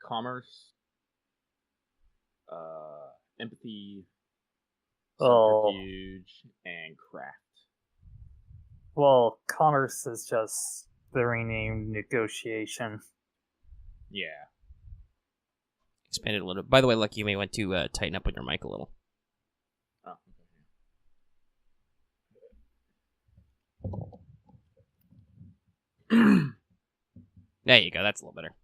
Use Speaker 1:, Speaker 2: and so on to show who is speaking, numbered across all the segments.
Speaker 1: commerce, empathy,
Speaker 2: Oh,
Speaker 1: subterfuge, and craft.
Speaker 2: well, commerce is just the renamed negotiation.
Speaker 1: Yeah.
Speaker 3: Expand it a little. By the way, Lucky, you may want to tighten up on your mic a little.
Speaker 1: Oh, okay.
Speaker 3: There you go. That's a little better.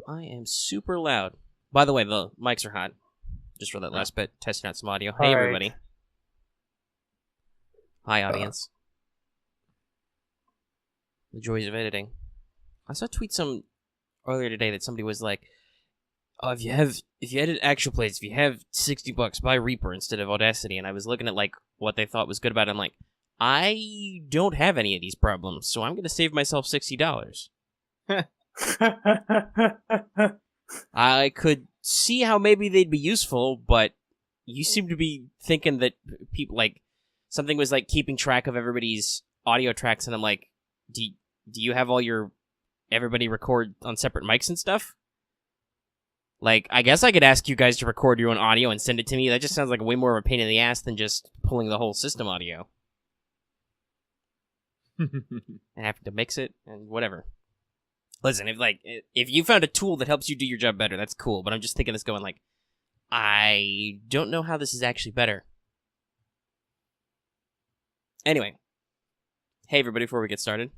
Speaker 3: I am super loud. By the way, the mics are hot. Just for that last bit, testing out some audio. Hey,
Speaker 2: All right.
Speaker 3: everybody. Hi, audience. The joys of editing. I saw a tweet earlier today that somebody was like, "Oh, if you edit actual plays, if you have $60, buy Reaper instead of Audacity." And I was looking at like what they thought was good about it. I'm like, I don't have any of these problems, so I'm going to save myself $60. I could see how maybe they'd be useful, but you seem to be thinking that people like something was like keeping track of everybody's audio tracks, and I'm like, do you have everybody record on separate mics and stuff? Like, I guess I could ask you guys to record your own audio and send it to me. That just sounds like way more of a pain in the ass than just pulling the whole system audio and having to mix it and whatever. Listen, if you found a tool that helps you do your job better, that's cool. But I'm just thinking this going like, I don't know how this is actually better. Anyway, hey everybody, before we get started,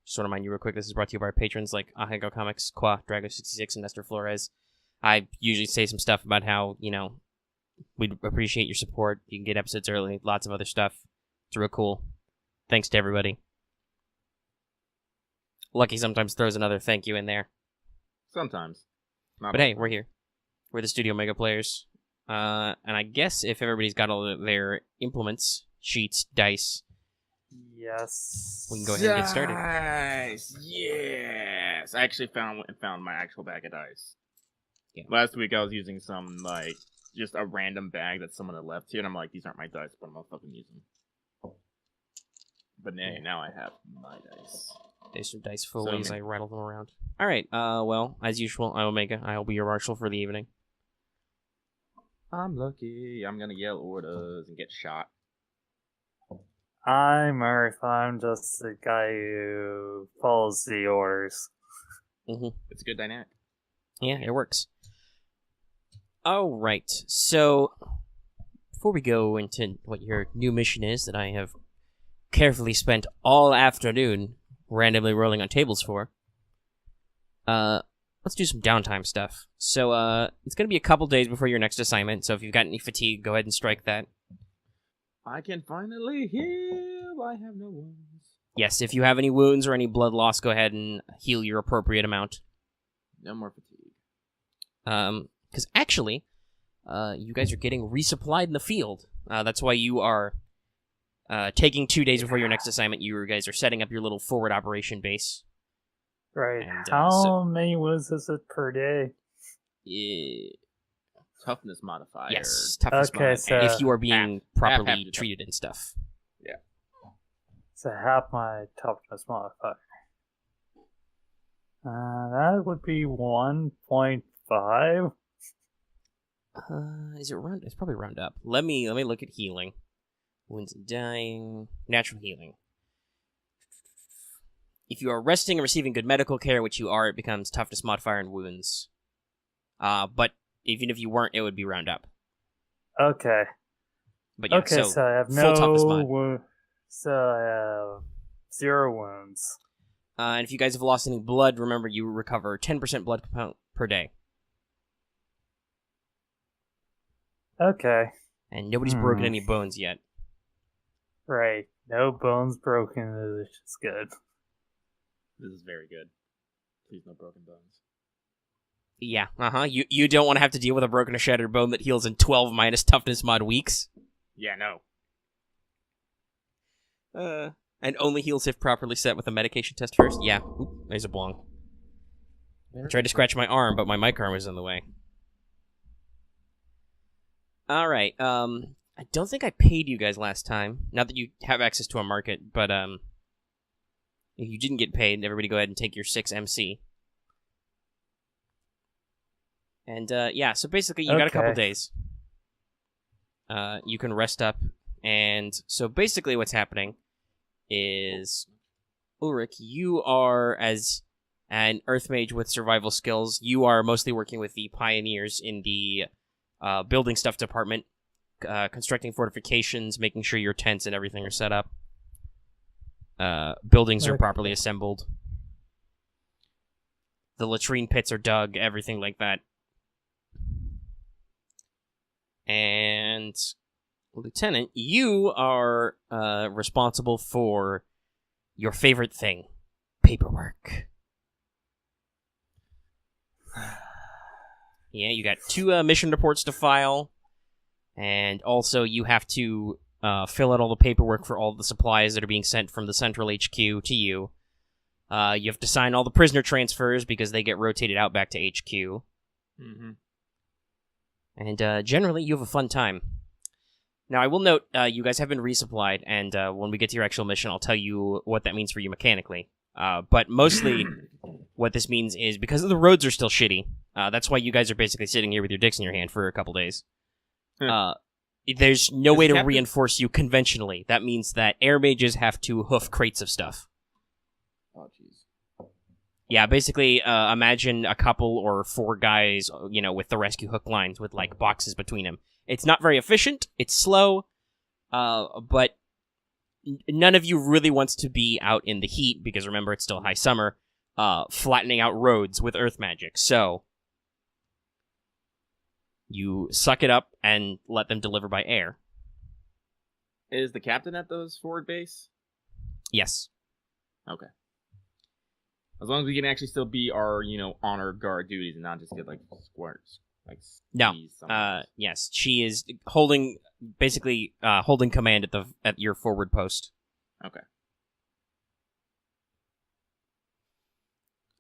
Speaker 3: just want to remind you real quick, this is brought to you by our patrons like Ahego Comics, Qua, Drago66, and Nestor Flores. I usually say some stuff about how, we'd appreciate your support. You can get episodes early, lots of other stuff. It's real cool. Thanks to everybody. Lucky sometimes throws another thank you in there.
Speaker 1: Sometimes.
Speaker 3: But hey, we're here. We're the StudiOmega Players. And I guess if everybody's got all their implements, sheets, dice,
Speaker 2: Yes.
Speaker 3: we can go ahead and get started.
Speaker 1: Dice! Yes! I actually found my actual bag of dice.
Speaker 3: Yeah.
Speaker 1: Last week I was using some, just a random bag that someone had left here, and I'm like, these aren't my dice, but I'm gonna fucking use them. But now I have my dice.
Speaker 3: There's some dice full as I rattle them around. Alright, well, as usual, I'm Omega. I'll be your marshal for the evening.
Speaker 1: I'm lucky. I'm gonna yell orders and get shot.
Speaker 2: I'm Marth. I'm just the guy who follows the orders.
Speaker 3: Mm-hmm.
Speaker 1: It's a good dynamic.
Speaker 3: Yeah, it works. Alright, so before we go into what your new mission is that I have carefully spent all afternoon randomly rolling on tables for, let's do some downtime stuff. So, it's going to be a couple days before your next assignment, so if you've got any fatigue, go ahead and strike that.
Speaker 1: I can finally heal. I have no wounds.
Speaker 3: Yes, if you have any wounds or any blood loss, go ahead and heal your appropriate amount.
Speaker 1: No more fatigue.
Speaker 3: Because actually, you guys are getting resupplied in the field. That's why you are taking 2 days before your next assignment. You guys are setting up your little forward operation base.
Speaker 2: Right.
Speaker 3: And,
Speaker 2: How many wounds is it per day?
Speaker 1: Toughness modifier.
Speaker 3: Yes, toughness
Speaker 2: Okay,
Speaker 3: modifier.
Speaker 2: so
Speaker 3: If you are being properly
Speaker 1: half
Speaker 3: treated and stuff.
Speaker 1: Yeah.
Speaker 2: So half my toughness modifier. That would be 1.5.
Speaker 3: Is it round? It's probably round up. Let me look at healing. Wounds and dying. Natural healing. If you are resting and receiving good medical care, which you are, it becomes toughness modifier and wounds. But even if you weren't, it would be round up.
Speaker 2: Okay.
Speaker 3: But yeah,
Speaker 2: Okay, so I have
Speaker 3: full toughness mod.
Speaker 2: So I have 0 wounds.
Speaker 3: And if you guys have lost any blood, remember you recover 10% blood per day.
Speaker 2: Okay.
Speaker 3: And nobody's broken any bones yet.
Speaker 2: Right. No bones broken, which is good.
Speaker 1: This is very good. Please no broken bones.
Speaker 3: Yeah, You don't want to have to deal with a broken or shattered bone that heals in 12 minus toughness mod weeks.
Speaker 1: Yeah, no.
Speaker 3: And only heals if properly set with a medication test first. Yeah. Oop, there's a blong. I tried to scratch my arm, but my mic arm was in the way. Alright, I don't think I paid you guys last time. Not that you have access to a market, but, If you didn't get paid, everybody go ahead and take your 6 MC. And so basically you got a couple days. You can rest up. And so basically what's happening is, Ulrich, you are, as an Earth Mage with survival skills, you are mostly working with the pioneers in the building stuff department, constructing fortifications, making sure your tents and everything are set up. Buildings are properly assembled. The latrine pits are dug, everything like that. And Lieutenant, you are responsible for your favorite thing, paperwork. Yeah, you got 2 mission reports to file, and also you have to fill out all the paperwork for all the supplies that are being sent from the central HQ to you. You have to sign all the prisoner transfers because they get rotated out back to HQ.
Speaker 1: Mm-hmm.
Speaker 3: And generally, you have a fun time. Now, I will note, you guys have been resupplied, and when we get to your actual mission, I'll tell you what that means for you mechanically. But mostly, what this means is, because the roads are still shitty, that's why you guys are basically sitting here with your dicks in your hand for a couple days. There's no way to reinforce you conventionally. That means that air mages have to hoof crates of stuff.
Speaker 1: Oh, jeez.
Speaker 3: Yeah, basically, imagine a couple or 4 guys, with the rescue hook lines with, boxes between them. It's not very efficient, it's slow, but none of you really wants to be out in the heat, because remember, it's still high summer, flattening out roads with earth magic. So, you suck it up and let them deliver by air.
Speaker 1: Is the captain at those forward base?
Speaker 3: Yes.
Speaker 1: Okay. As long as we can actually still be our, honor guard duties and not just get, squares.
Speaker 3: No. Yes. She is holding command at your forward post.
Speaker 1: Okay.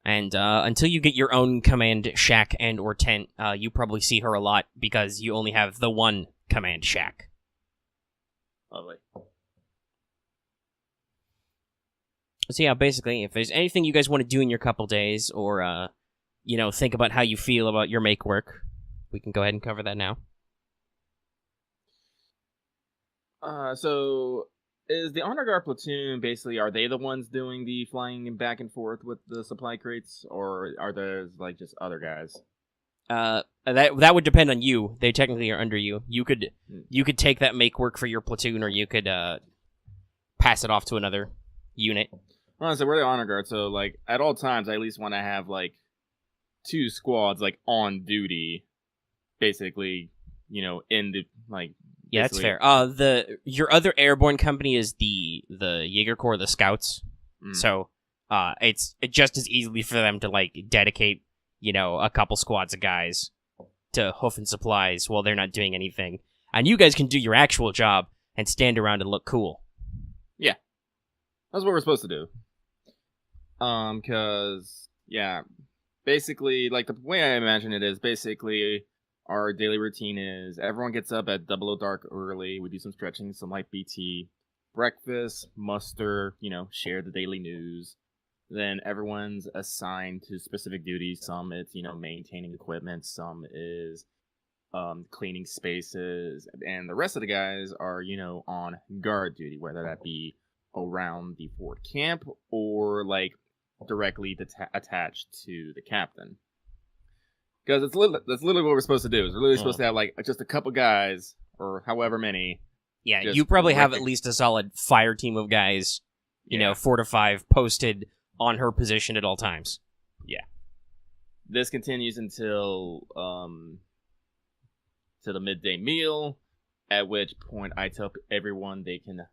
Speaker 3: And until you get your own command shack and or tent, you probably see her a lot because you only have the one command shack.
Speaker 1: Lovely.
Speaker 3: So yeah, basically, if there's anything you guys want to do in your couple days, or think about how you feel about your make work, we can go ahead and cover that now.
Speaker 1: So is the honor guard platoon basically, are they the ones doing the flying back and forth with the supply crates, or are there just other guys?
Speaker 3: That would depend on you. They technically are under you. You could take that make work for your platoon, or you could pass it off to another unit.
Speaker 1: Well, so we're the honor guard, so at all times I at least want to have 2 squads on duty, basically, in the
Speaker 3: Yeah, that's fair. Your other airborne company is the Jaeger Corps, the Scouts. So it's just as easily for them to dedicate a couple squads of guys to hoof and supplies while they're not doing anything, and you guys can do your actual job and stand around and look cool.
Speaker 1: Yeah, that's what we're supposed to do. Cause basically, the way I imagine it is basically, our daily routine is everyone gets up at double dark early. We do some stretching, some light BT, breakfast, muster, share the daily news. Then everyone's assigned to specific duties. Some it's, maintaining equipment. Some is cleaning spaces. And the rest of the guys are, on guard duty, whether that be around the fort camp or directly attached to the captain. Because that's literally what we're supposed to do. Is we're literally supposed to have just a couple guys, or however many.
Speaker 3: Yeah, you probably have at least a solid fire team of guys, 4 to 5 posted on her position at all times.
Speaker 1: Yeah. This continues until to the midday meal, at which point I tell everyone they can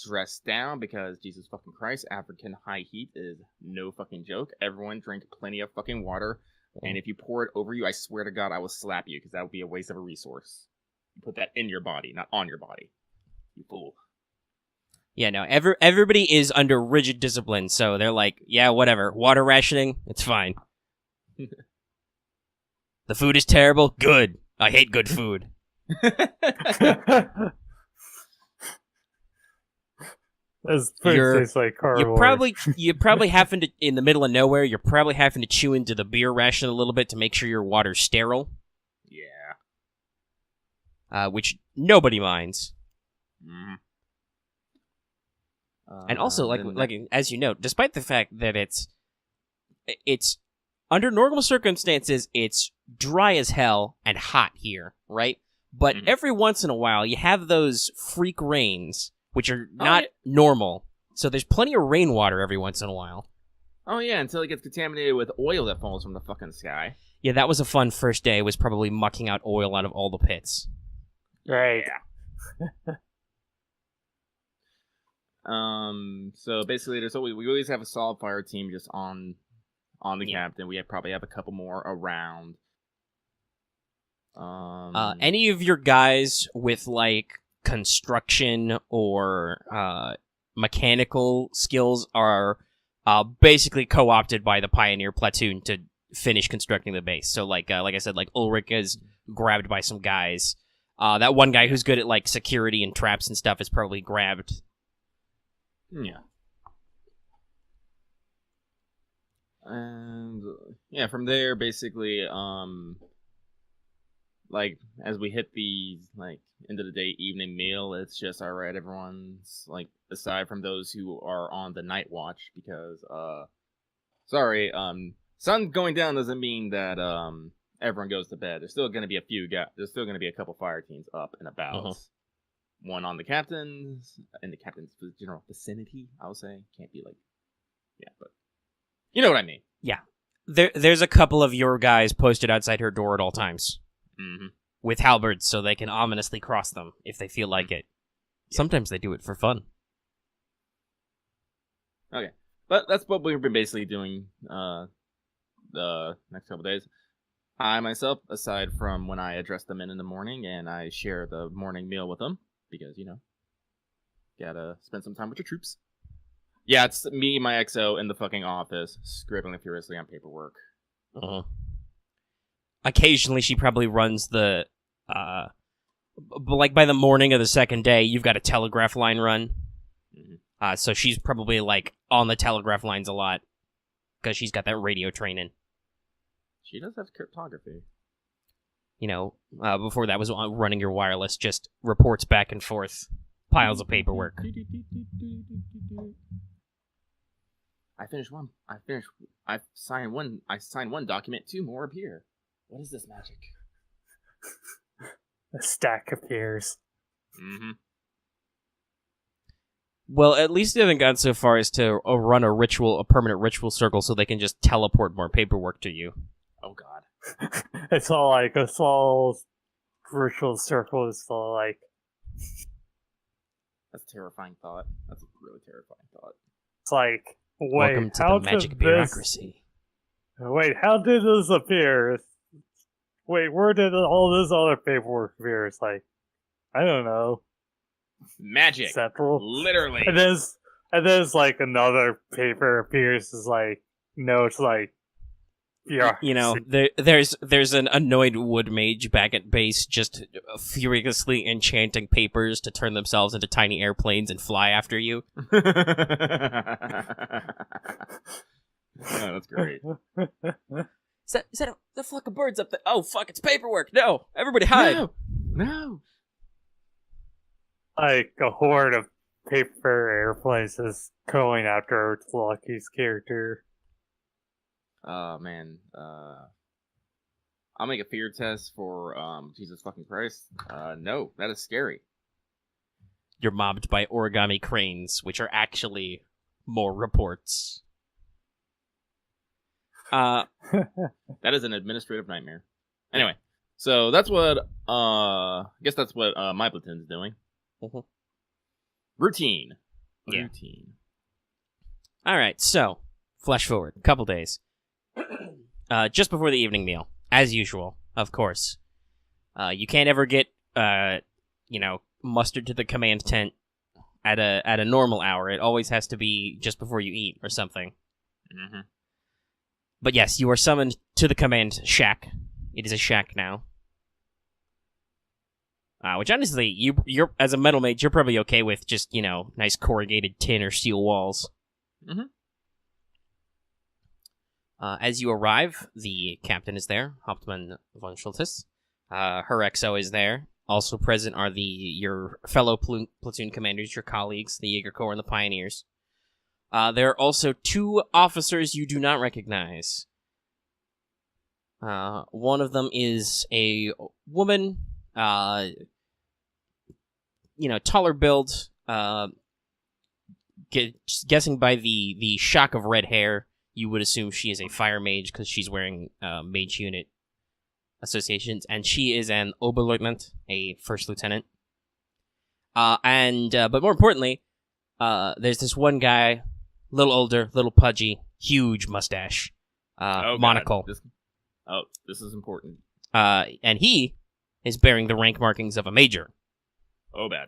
Speaker 1: dress down, because Jesus fucking Christ, African high heat is no fucking joke. Everyone drink plenty of fucking water. And if you pour it over you, I swear to God, I will slap you, because that would be a waste of a resource. You put that in your body, not on your body. You fool.
Speaker 3: Yeah, no, everybody is under rigid discipline, so they're yeah, whatever. Water rationing, it's fine. The food is terrible? Good. I hate good food.
Speaker 2: This food tastes like cardboard.
Speaker 3: you probably happen to, in the middle of nowhere, you're probably having to chew into the beer ration a little bit to make sure your water's sterile.
Speaker 1: Yeah.
Speaker 3: Which nobody minds.
Speaker 1: Mm.
Speaker 3: And also, like as you know, despite the fact that it's under normal circumstances, it's dry as hell and hot here, right? But every once in a while, you have those freak rains, which are not normal. So there's plenty of rainwater every once in a while.
Speaker 1: Oh yeah, until it gets contaminated with oil that falls from the fucking sky.
Speaker 3: Yeah, that was a fun first day. Was probably mucking out oil out of all the pits.
Speaker 2: Right.
Speaker 1: Yeah. So basically, we always have a solid fire team just on the captain. We probably have a couple more around.
Speaker 3: Any of your guys with like construction or mechanical skills are basically co-opted by the Pioneer platoon to finish constructing the base. So like I said, like Ulrich is grabbed by some guys. That one guy who's good at like security and traps and stuff is probably grabbed.
Speaker 1: Yeah. And yeah, from there, basically, like as we hit the like end of the day evening meal, it's just all right. Everyone's like, aside from those who are on the night watch, because sun going down doesn't mean that everyone goes to bed. There's still gonna be there's still gonna be a couple fire teams up and about. One on the captain's general vicinity, I would say. Can't be like, yeah, but you know what I mean.
Speaker 3: Yeah. There's a couple of your guys posted outside her door at all times.
Speaker 1: Mm-hmm.
Speaker 3: With halberds, so they can ominously cross them if they feel like it. Yeah. Sometimes they do it for fun.
Speaker 1: Okay. But that's what we've been basically doing the next couple days. I myself, aside from when I address them in the morning and I share the morning meal with them, because, you know, gotta spend some time with your troops. Yeah, it's me, my XO, in the fucking office, scribbling furiously on paperwork.
Speaker 3: Occasionally, she probably runs the, like by the morning of the second day, you've got a telegraph line run. Mm-hmm. So she's probably like on the telegraph lines a lot, because she's got that radio training.
Speaker 1: She does have cryptography.
Speaker 3: You know, before that was running your wireless, just reports back and forth, piles of paperwork. I signed one document, 2 more appear. What is this magic?
Speaker 2: A stack appears.
Speaker 1: Mm-hmm.
Speaker 3: Well, at least they haven't gone so far as to run a permanent ritual circle so they can just teleport more paperwork to you.
Speaker 1: Oh god.
Speaker 2: It's all like a small ritual circle is all like.
Speaker 1: That's a terrifying thought. That's a really terrifying thought.
Speaker 2: It's like, wait,
Speaker 3: welcome to the magic bureaucracy.
Speaker 2: Wait, how did this appear? Wait, where did all this other paperwork appear? It's like, I don't know.
Speaker 1: Magic.
Speaker 2: Central.
Speaker 1: Literally.
Speaker 2: And then like another paper appears. It's like, no, it's like, yeah.
Speaker 3: You know, there's an annoyed wood mage back at base just furiously enchanting papers to turn themselves into tiny airplanes and fly after you.
Speaker 1: Oh, that's great.
Speaker 3: Is that the flock of birds up there? Oh, fuck, it's paperwork. No, everybody hide.
Speaker 1: No.
Speaker 2: Like a horde of paper airplanes is going after Lucky's character.
Speaker 1: Oh, man. I'll make a fear test for Jesus fucking Christ. No, that is scary.
Speaker 3: You're mobbed by origami cranes, which are actually more reports.
Speaker 1: That is an administrative nightmare. Anyway, so that's what I guess that's what my platoon's doing.
Speaker 3: Mm-hmm.
Speaker 1: Routine.
Speaker 3: All right, so flash forward a couple days. Just before the evening meal, as usual, of course. You can't ever get mustered to the command tent at a normal hour. It always has to be just before you eat or something.
Speaker 1: Mm-hmm.
Speaker 3: But yes, you are summoned to the command shack. It is a shack now. Which honestly, you're as a metal mage, you're probably okay with just nice corrugated tin or steel walls.
Speaker 1: Mm-hmm.
Speaker 3: As you arrive, the captain is there, Hauptmann von Schultes. Her XO is there. Also present are your fellow platoon commanders, your colleagues, the Jaeger Corps and the Pioneers. There are also 2 officers you do not recognize. One of them is a woman, taller build. Guessing by the shock of red hair, you would assume she is a fire mage because she's wearing mage unit associations, and she is an Oberleutnant, a first lieutenant. But more importantly, there's this one guy, a little older, little pudgy, huge mustache, monocle.
Speaker 1: This is important.
Speaker 3: And he is bearing the rank markings of a major.
Speaker 1: Oh, bad.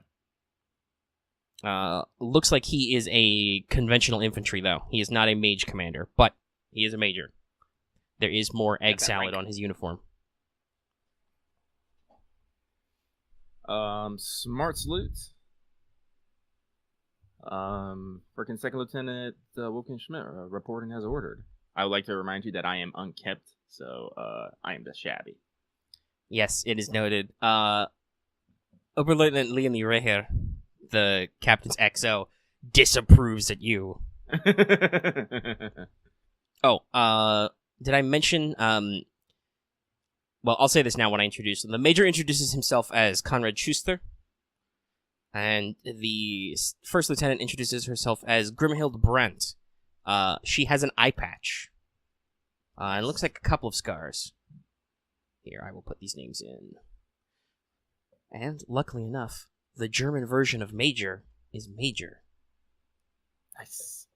Speaker 3: Looks like he is a conventional infantry, though. He is not a mage commander, but he is a major. There is more egg salad on his uniform.
Speaker 1: Smart salute. Frickin' Second Lieutenant Wolfgang Schmidt reporting as ordered. I would like to remind you that I am unkept, so I am the shabby.
Speaker 3: Yes, it is noted. Oberleutnant Leonie Reher, the captain's XO, disapproves at you. Did I mention... Well, I'll say this now when I introduce him. The major introduces himself as Conrad Schuster, and the first lieutenant introduces herself as Grimhild Brandt. She has an eye patch. And it looks like a couple of scars. Here, I will put these names in. And, luckily enough, the German version of Major is Major.
Speaker 1: Nice.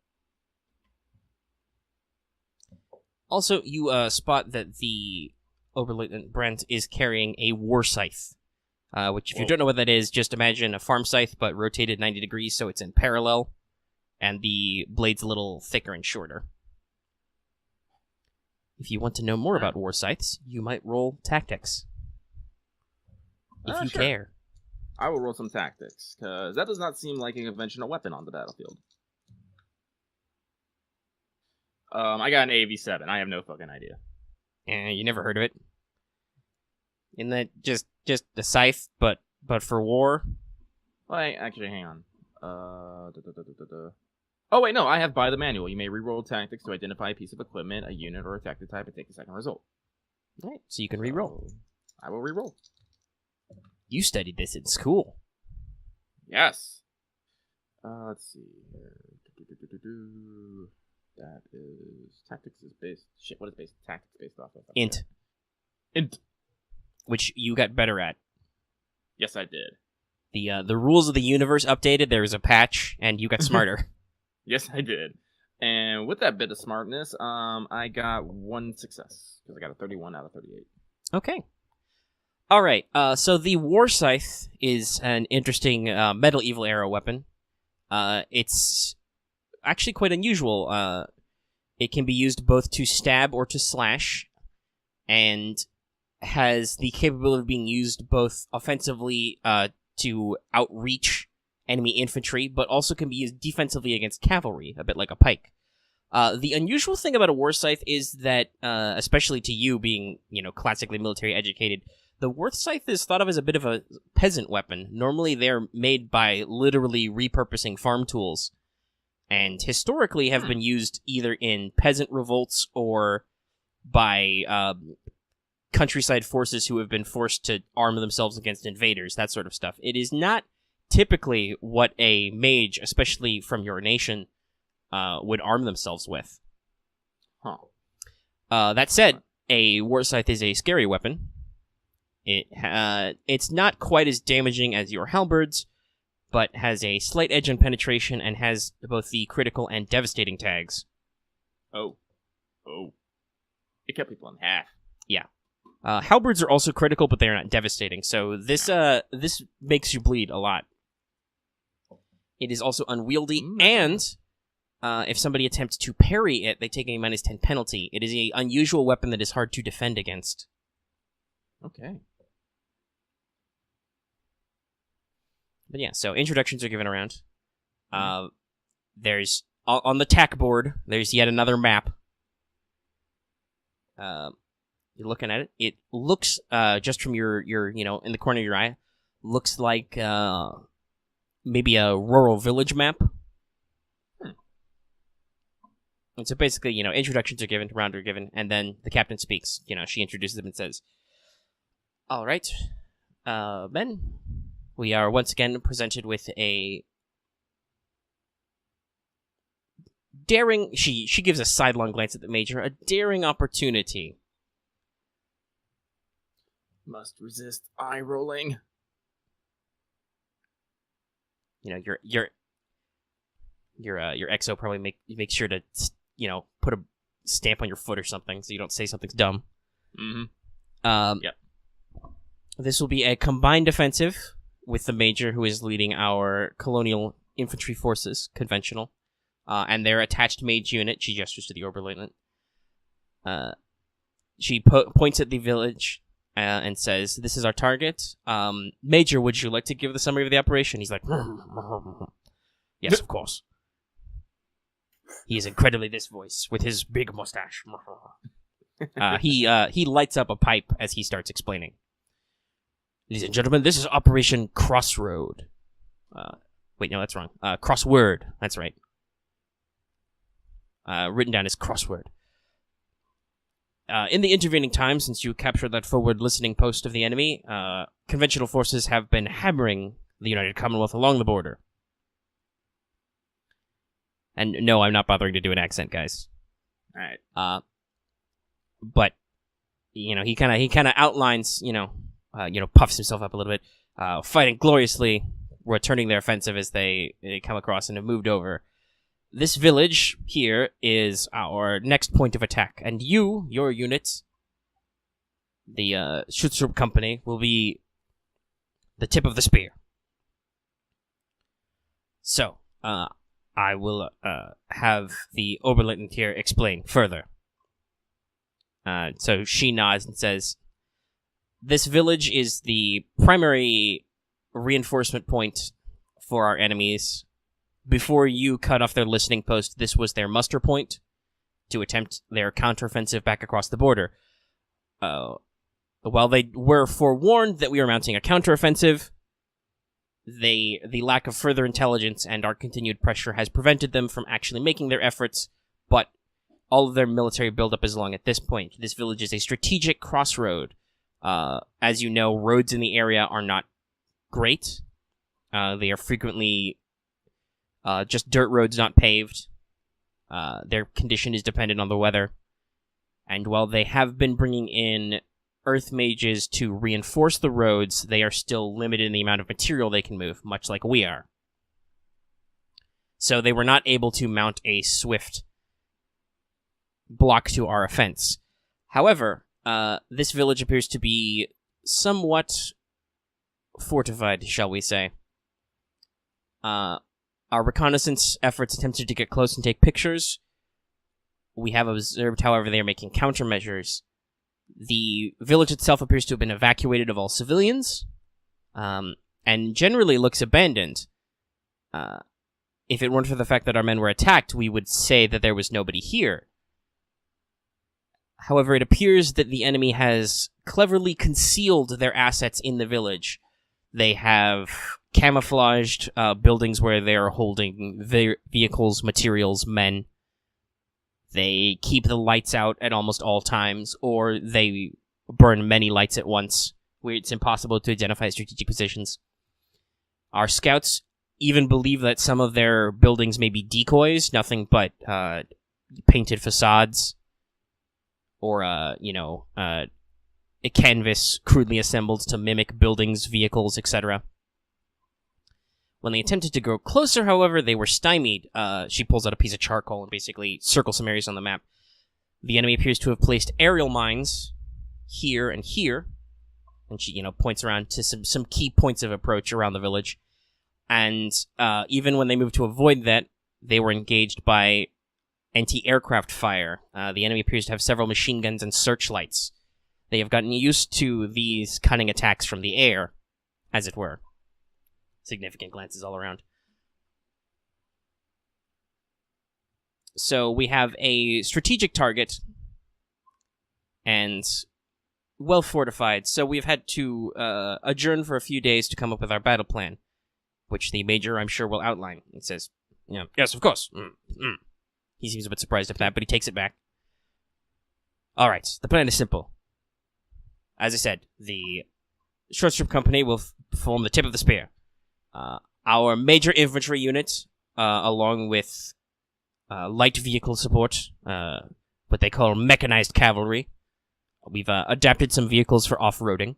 Speaker 3: Also, you spot that the Oberleutnant Brandt is carrying a war scythe. Which, if you don't know what that is, just imagine a farm scythe, but rotated 90 degrees, so it's in parallel, and the blade's a little thicker and shorter. If you want to know more about war scythes, you might roll tactics. If you care.
Speaker 1: I will roll some tactics, because that does not seem like a conventional weapon on the battlefield. I got an AV7. I have no fucking idea.
Speaker 3: You never heard of it? Isn't that just a scythe, but for war?
Speaker 1: Well, actually, hang on. Oh, wait, no, I have by the manual. You may reroll tactics to identify a piece of equipment, a unit, or a tactic type and take the second result.
Speaker 3: All right, so you can reroll.
Speaker 1: I will reroll.
Speaker 3: You studied this in school.
Speaker 1: Yes. Let's see here. That is... Tactics is based... Shit, what is tactics based off of?
Speaker 3: Int.
Speaker 1: Int.
Speaker 3: Which you got better at.
Speaker 1: Yes, I did.
Speaker 3: The rules of the universe updated, there was a patch, and you got smarter.
Speaker 1: Yes, I did. And with that bit of smartness, I got 1 success. Because I got a 31 out of 38.
Speaker 3: Okay. Alright, so the War Scythe is an interesting medieval era weapon. It's actually quite unusual. It can be used both to stab or to slash, and has the capability of being used both offensively to outreach enemy infantry, but also can be used defensively against cavalry, a bit like a pike. The unusual thing about a war scythe is that, especially to you being, classically military educated, the war scythe is thought of as a bit of a peasant weapon. Normally they're made by literally repurposing farm tools, and historically have been used either in peasant revolts or by countryside forces who have been forced to arm themselves against invaders, that sort of stuff. It is not typically what a mage, especially from your nation, would arm themselves with.
Speaker 1: Huh.
Speaker 3: That said, a war scythe is a scary weapon. It's not quite as damaging as your halberds, but has a slight edge on penetration and has both the critical and devastating tags.
Speaker 1: Oh. It cut people in half.
Speaker 3: Yeah. Halberds are also critical, but they are not devastating, so this makes you bleed a lot. It is also unwieldy, and if somebody attempts to parry it, they take a -10 penalty. It is an unusual weapon that is hard to defend against.
Speaker 1: Okay.
Speaker 3: But yeah, so introductions are given around. There's on the tack board. There's yet another map. You're looking at it. It looks just from your in the corner of your eye, looks like maybe a rural village map. And so basically, introductions are given, round are given, and then the captain speaks. She introduces them and says, "All right, men, we are once again presented with a daring." She gives a sidelong glance at the major. A daring opportunity.
Speaker 1: Must resist eye rolling.
Speaker 3: Your exo probably make sure to put a stamp on your foot or something so you don't say something's dumb.
Speaker 1: Mm-hmm.
Speaker 3: Yep. This will be a combined offensive with the major, who is leading our colonial infantry forces, conventional, and their attached mage unit. She gestures to the Oberleutnant. She points at the village and says, "This is our target. Major, would you like to give the summary of the operation?" He's like, "Yes, of course." He is incredibly this voice with his big mustache. He lights up a pipe as he starts explaining. "Ladies and gentlemen, this is Operation Crossroad." Wait, no, that's wrong. Crossword. That's right. Written down as crossword. In the intervening time, since you captured that forward listening post of the enemy, conventional forces have been hammering the United Commonwealth along the border. And no, I'm not bothering to do an accent, guys.
Speaker 1: All right.
Speaker 3: But he kind of outlines, puffs himself up a little bit, fighting gloriously, returning their offensive as they come across and have moved over. This village here is our next point of attack, and your unit, the Schutztrupp company, will be the tip of the spear. So, I will have the Oberleutnant here explain further. So she nods and says, "This village is the primary reinforcement point for our enemies. Before you cut off their listening post, this was their muster point to attempt their counteroffensive back across the border. While they were forewarned that we were mounting a counteroffensive, the lack of further intelligence and our continued pressure has prevented them from actually making their efforts, but all of their military buildup is along at this point. This village is a strategic crossroad. As you know, roads in the area are not great. They are frequently just dirt roads, not paved. Their condition is dependent on the weather. And while they have been bringing in earth mages to reinforce the roads, they are still limited in the amount of material they can move, much like we are. So they were not able to mount a swift block to our offense. However, this village appears to be somewhat fortified, shall we say. Our reconnaissance efforts attempted to get close and take pictures. We have observed, however, they are making countermeasures. The village itself appears to have been evacuated of all civilians, and generally looks abandoned. If it weren't for the fact that our men were attacked, we would say that there was nobody here. However, it appears that the enemy has cleverly concealed their assets in the village. They have camouflaged buildings where they are holding vehicles, materials, men. They keep the lights out at almost all times, or they burn many lights at once, where it's impossible to identify strategic positions. Our scouts even believe that some of their buildings may be decoys, nothing but painted facades, or a canvas crudely assembled to mimic buildings, vehicles, etc. When they attempted to go closer, however, they were stymied. She pulls out a piece of charcoal and basically circles some areas on the map. The enemy appears to have placed aerial mines here and here, and she, points around to some key points of approach around the village. And even when they moved to avoid that, they were engaged by anti-aircraft fire. The enemy appears to have several machine guns and searchlights. They have gotten used to these cunning attacks from the air, as it were. significant glances all around. So we have a strategic target and well fortified. So we've had to adjourn for a few days to come up with our battle plan, which the Major, I'm sure, will outline. It says, yes, of course. He seems a bit surprised at that, but he takes it back. All right, the plan is simple. As I said, the short strip company will form the tip of the spear. Our major infantry unit, along with light vehicle support, what they call mechanized cavalry. We've adapted some vehicles for off-roading.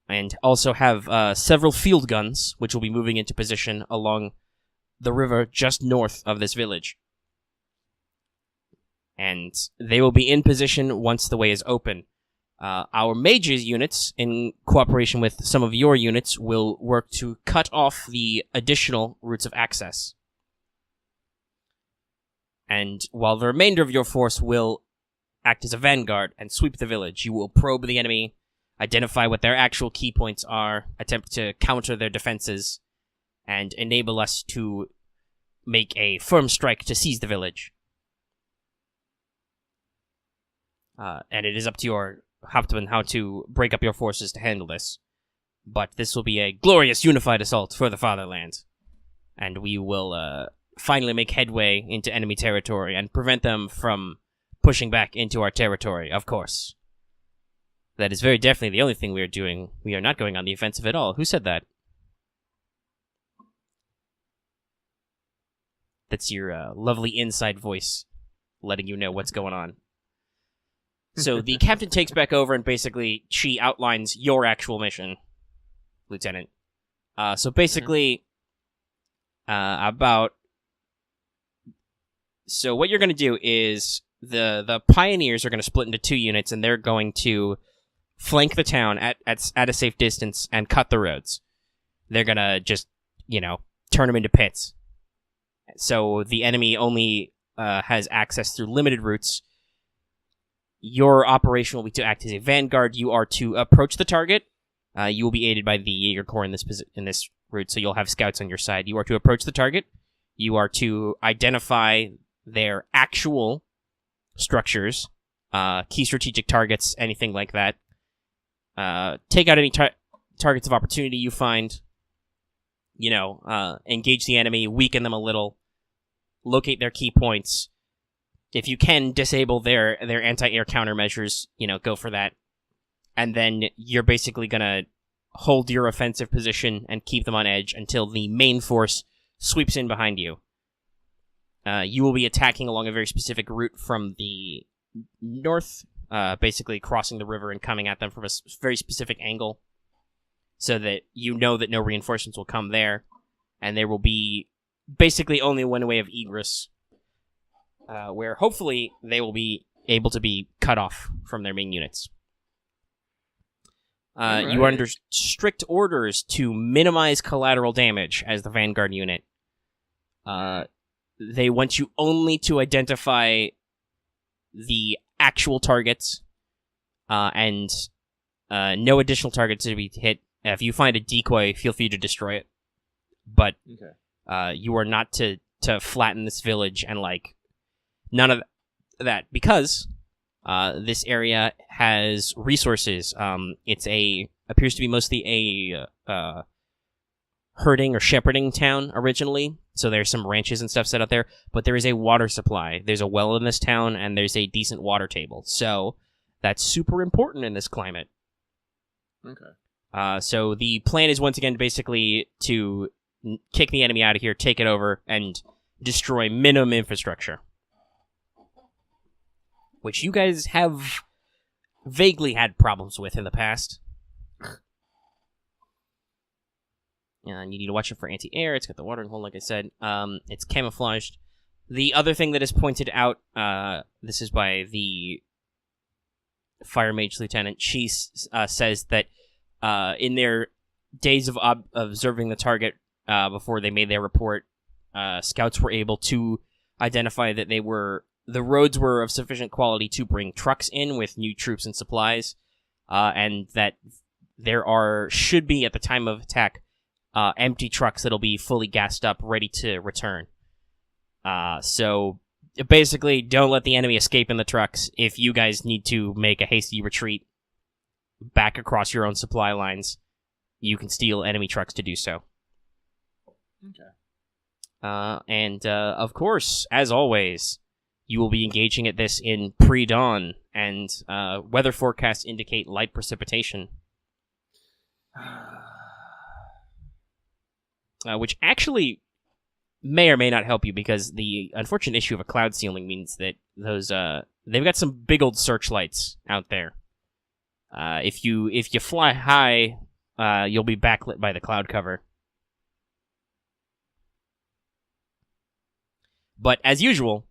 Speaker 3: And also have several field guns, which will be moving into position along the river just north of this village. And they will be in position once the way is open. Our major's units, in cooperation with some of your units, will work to cut off the additional routes of access. And while the remainder of your force will act as a vanguard and sweep the village, you will probe the enemy, identify what their actual key points are, attempt to counter their defenses, and enable us to make a firm strike to seize the village. And it is up to your Hauptmann how to break up your forces to handle this. But this will be a glorious unified assault for the fatherland. And we will finally make headway into enemy territory and prevent them from pushing back into our territory, of course. That is very definitely the only thing we are doing. We are not going on the offensive at all. Who said that? That's your lovely inside voice letting you know what's going on. So the captain takes back over and basically she outlines your actual mission, Lieutenant. So basically, So what you're going to do is the pioneers are going to split into two units, and they're going to flank the town at a safe distance and cut the roads. They're going to just, turn them into pits. So the enemy only has access through limited routes. Your operation will be to act as a vanguard. You are to approach the target. You will be aided by the Jaeger Corps in this route, so you'll have scouts on your side. You are to approach the target. You are to identify their actual structures, key strategic targets, anything like that. Take out any targets of opportunity you find. Engage the enemy, weaken them a little, locate their key points. If you can disable their anti-air countermeasures, go for that. And then you're basically gonna hold your offensive position and keep them on edge until the main force sweeps in behind you. You will be attacking along a very specific route from the north, basically crossing the river and coming at them from a very specific angle, so that you know that no reinforcements will come there, and there will be basically only one way of egress, where hopefully they will be able to be cut off from their main units. Right. You are under strict orders to minimize collateral damage as the Vanguard unit. They want you only to identify the actual targets, and no additional targets to be hit. If you find a decoy, feel free to destroy it. But you are not to flatten this village and none of that, because this area has resources. It's appears to be mostly a herding or shepherding town originally, so there's some ranches and stuff set out there, but there is a water supply. There's a well in this town, and there's a decent water table, so that's super important in this climate.
Speaker 1: Okay.
Speaker 3: So the plan is once again basically to kick the enemy out of here, take it over, and destroy minimum infrastructure, which you guys have vaguely had problems with in the past. And you need to watch it for anti-air. It's got the watering hole, like I said. It's camouflaged. The other thing that is pointed out, this is by the Fire Mage Lieutenant. She says that in their days of observing the target before they made their report, scouts were able to identify that the roads were of sufficient quality to bring trucks in with new troops and supplies, and that there should be, at the time of attack, empty trucks that'll be fully gassed up, ready to return. So basically, don't let the enemy escape in the trucks. If you guys need to make a hasty retreat back across your own supply lines, you can steal enemy trucks to do so.
Speaker 1: Okay.
Speaker 3: And of course, as always, you will be engaging at this in pre-dawn, and weather forecasts indicate light precipitation. Which actually may or may not help you, because the unfortunate issue of a cloud ceiling means that those they've got some big old searchlights out there. If you fly high, you'll be backlit by the cloud cover. But as usual,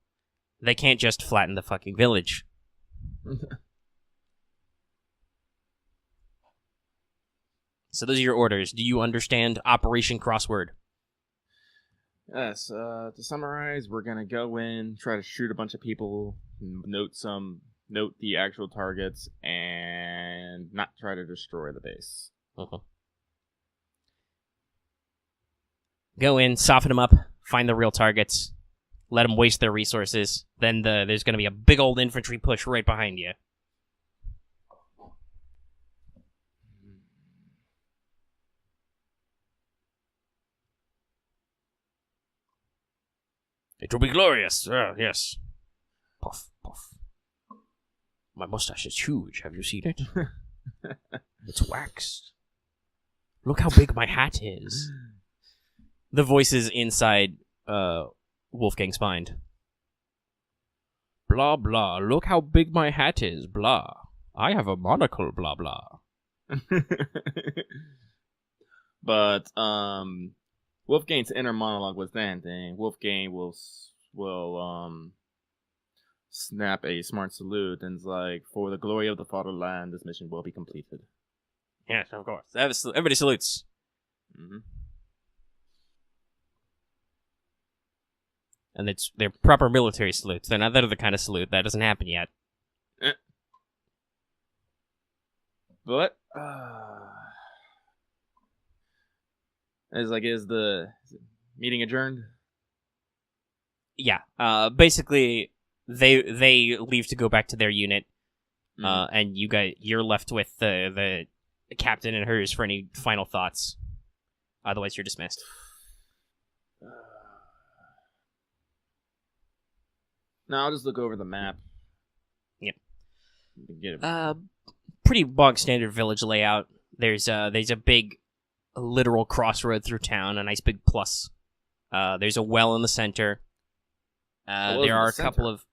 Speaker 3: they can't just flatten the fucking village. So those are your orders. Do you understand Operation Crossword?
Speaker 1: Yes. To summarize, we're gonna go in, try to shoot a bunch of people, note the actual targets, and not try to destroy the base.
Speaker 3: Uh-huh. Go in, soften them up, find the real targets, let them waste their resources. Then there's going to be a big old infantry push right behind you. It will be glorious. Yes. Puff, puff. My mustache is huge. Have you seen it? It's waxed. Look how big my hat is. The voices inside Wolfgang's mind. Blah, blah. Look how big my hat is. Blah. I have a monocle. Blah, blah.
Speaker 1: But Wolfgang's inner monologue was ending. Wolfgang will snap a smart salute and is like, "For the glory of the fatherland, this mission will be completed."
Speaker 3: Yes, of course. Everybody salutes.
Speaker 1: Mm-hmm.
Speaker 3: And they're proper military salutes. They're not that other kind of salute. That doesn't happen yet.
Speaker 1: But is the meeting adjourned?
Speaker 3: Yeah. Basically, they leave to go back to their unit, and you're left with the captain and hers for any final thoughts. Otherwise, you're dismissed.
Speaker 1: No, I'll just look over the map.
Speaker 3: Yep.
Speaker 1: Get it.
Speaker 3: Pretty bog standard village layout. There's a big literal crossroad through town, a nice big plus. There's a well in the center. There are a couple of...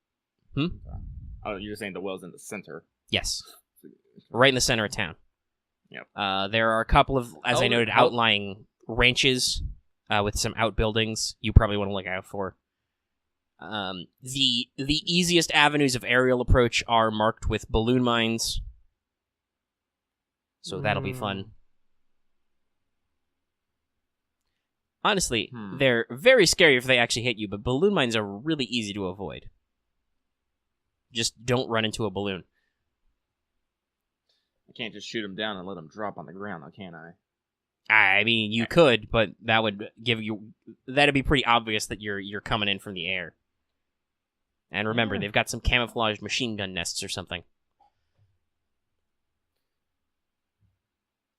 Speaker 1: Oh, you're saying the well's in the center?
Speaker 3: Yes. Right in the center of town.
Speaker 1: Yep.
Speaker 3: There are a couple of, as I noted, outlying ranches with some outbuildings you probably want to look out for. The easiest avenues of aerial approach are marked with balloon mines, so that'll be fun. Honestly, they're very scary if they actually hit you, but balloon mines are really easy to avoid. Just don't run into a balloon.
Speaker 1: I can't just shoot them down and let them drop on the ground, though, can I?
Speaker 3: I mean, you could, but that would that'd be pretty obvious that you're coming in from the air. And remember, they've got some camouflaged machine gun nests or something.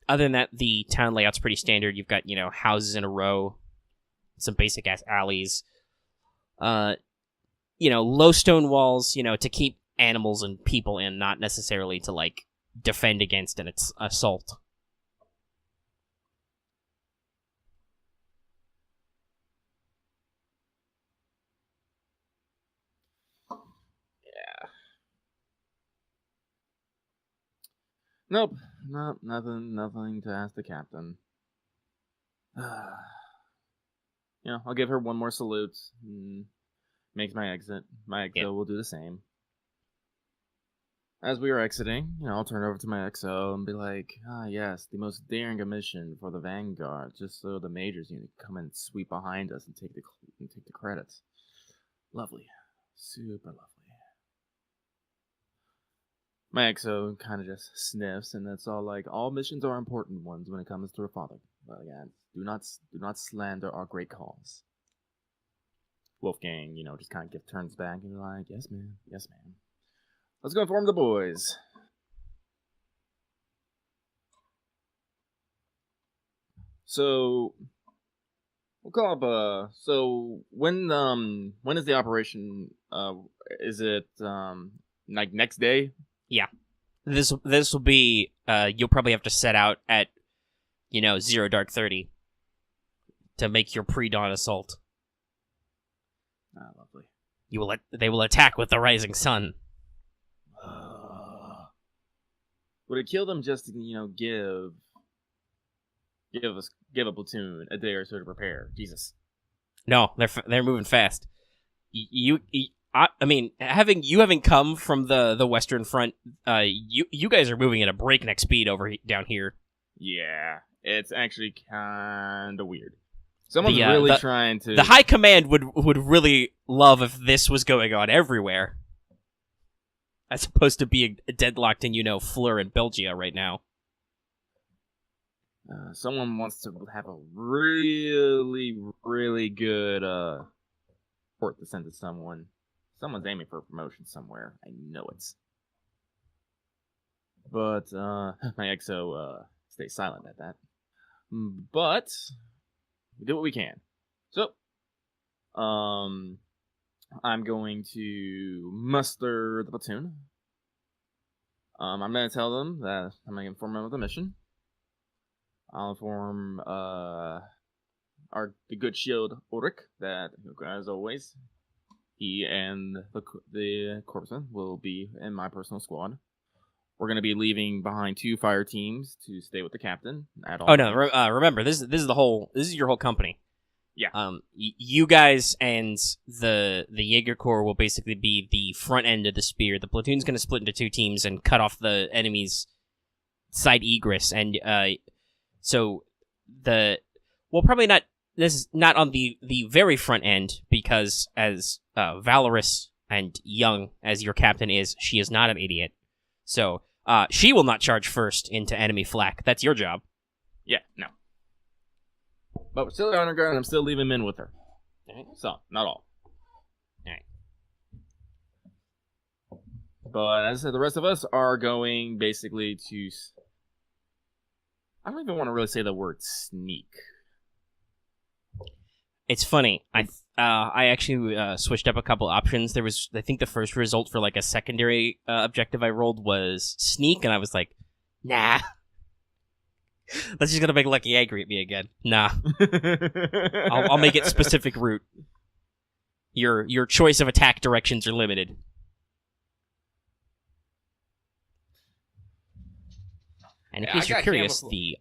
Speaker 3: Other than that, the town layout's pretty standard. You've got, houses in a row, some basic-ass alleys. Low stone walls, to keep animals and people in, not necessarily to, defend against an assault.
Speaker 1: Nope, nothing to ask the captain. I'll give her one more salute. Makes my exit. My XO will do the same. As we are exiting, I'll turn over to my XO and be like, yes, the most daring mission for the vanguard, just so the majors unit come and sweep behind us and take the credits. Lovely. Super lovely. My XO kind of just sniffs, and it's all like, all missions are important ones when it comes to a father. But again, Do not slander our great cause. Wolfgang, just kind of turns back and like, yes, man. Yes, man. Let's go inform the boys. So, we'll call up, so when is the operation, is it, like next day?
Speaker 3: Yeah. This will be, you'll probably have to set out at, 0 dark 30 to make your pre-dawn assault.
Speaker 1: Ah, lovely.
Speaker 3: They will attack with the rising sun.
Speaker 1: Would it kill them just to, give a platoon a day or so to prepare? Jesus.
Speaker 3: No, they're moving fast. I mean, having come from the Western Front, you guys are moving at a breakneck speed down here.
Speaker 1: Yeah, it's actually kind of weird. Someone's really trying to.
Speaker 3: The high command would really love if this was going on everywhere, as opposed to being deadlocked in Fleur and Belgia right now.
Speaker 1: Someone wants to have a really, really good report to send to someone. Someone's aiming for a promotion somewhere. I know it. But my EXO stays silent at that. But we do what we can. So, I'm going to muster the platoon. I'm going to tell them that I'm going to inform them of the mission. I'll inform the good shield Ulrich that, as always, he and the corpsman will be in my personal squad. We're going to be leaving behind 2 fire teams to stay with the captain at all.
Speaker 3: Oh no! Remember, this is your whole company.
Speaker 1: Yeah.
Speaker 3: You guys and the Jaeger Corps will basically be the front end of the spear. The platoon's going to split into 2 teams and cut off the enemy's side egress, and so probably not. This is not on the very front end, because as valorous and young as your captain is, she is not an idiot. So she will not charge first into enemy flak. That's your job.
Speaker 1: Yeah, no. But we're still underground, and I'm still leaving men with her.
Speaker 3: Right.
Speaker 1: So, not all.
Speaker 3: Alright.
Speaker 1: But as I said, the rest of us are going basically to... I don't even want to really say the word sneak.
Speaker 3: It's funny. I actually switched up a couple options. There was, I think, the first result for like a secondary objective I rolled was sneak, and I was like, nah. That's just gonna make Lucky angry at me again. Nah. I'll make it specific route. Your choice of attack directions are limited. And in case you're curious, the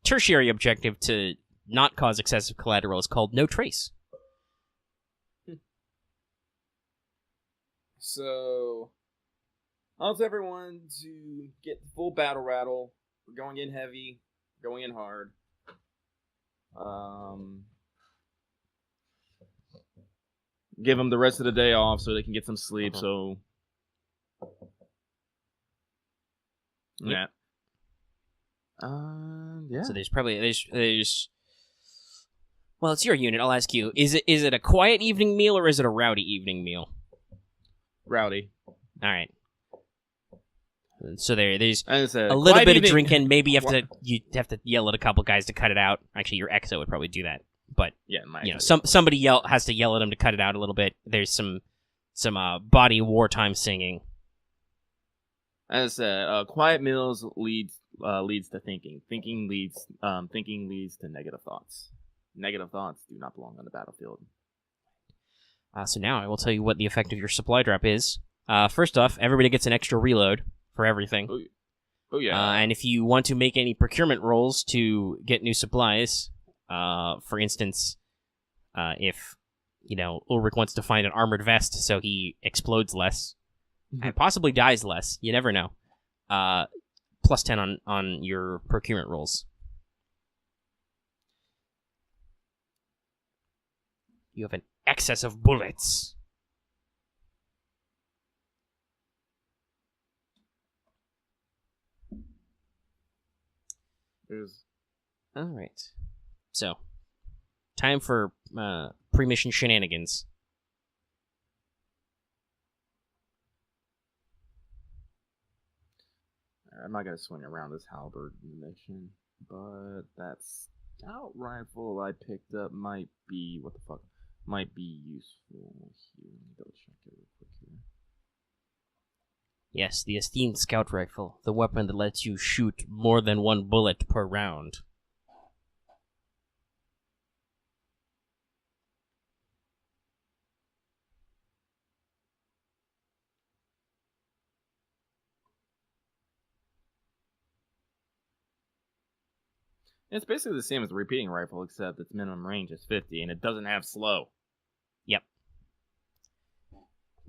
Speaker 3: tertiary objective to not cause excessive collateral is called No Trace.
Speaker 1: So, I'll tell everyone to get the full battle rattle. We're going in heavy, going in hard. Give them the rest of the day off so they can get some sleep. So, yeah. Yeah.
Speaker 3: So there's well, it's your unit. I'll ask you: is it a quiet evening meal or is it a rowdy evening meal?
Speaker 1: Rowdy.
Speaker 3: All right. So there's
Speaker 1: a
Speaker 3: little bit evening. Of drinking. Maybe you have to yell at a couple guys to cut it out. Actually, your EXO would probably do that. But
Speaker 1: yeah,
Speaker 3: somebody has to yell at them to cut it out a little bit. There's some body wartime singing.
Speaker 1: As I said, quiet meals leads to thinking. Thinking leads to negative thoughts. Negative thoughts do not belong on the battlefield.
Speaker 3: So now I will tell you what the effect of your supply drop is. First off, everybody gets an extra reload for everything.
Speaker 1: Oh yeah.
Speaker 3: And if you want to make any procurement rolls to get new supplies, for instance, if Ulrich wants to find an armored vest so he explodes less and possibly dies less, you never know. Plus 10 on your procurement rolls. You have an excess of bullets. All right. So, time for pre-mission shenanigans.
Speaker 1: I'm not gonna swing around this halberd mission, but that scout rifle I picked up might be might be useful here. Let me double check it real quick here.
Speaker 3: Yes, the esteemed scout rifle, the weapon that lets you shoot more than one bullet per round.
Speaker 1: It's basically the same as the repeating rifle, except its minimum range is 50, and it doesn't have slow.
Speaker 3: Yep.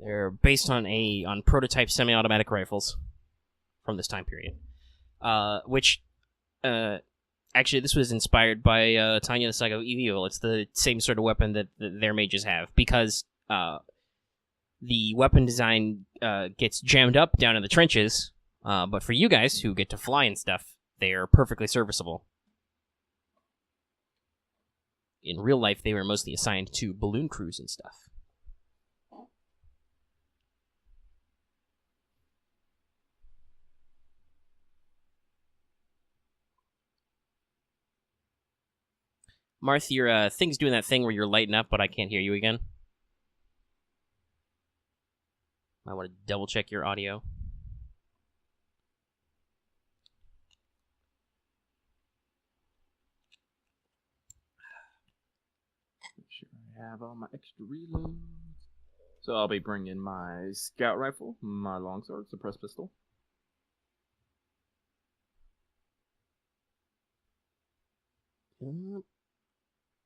Speaker 3: They're based on prototype semi-automatic rifles from this time period, which actually this was inspired by Tanya the Saga of Evil. It's the same sort of weapon that their mages have, because the weapon design gets jammed up down in the trenches, but for you guys who get to fly and stuff, they are perfectly serviceable. In real life, they were mostly assigned to balloon crews and stuff. Marth, your thing's doing that thing where you're lighting up, but I can't hear you again. I want to double check your audio.
Speaker 1: Make sure I have all my extra reloads. So I'll be bringing my scout rifle, my longsword, suppressed pistol.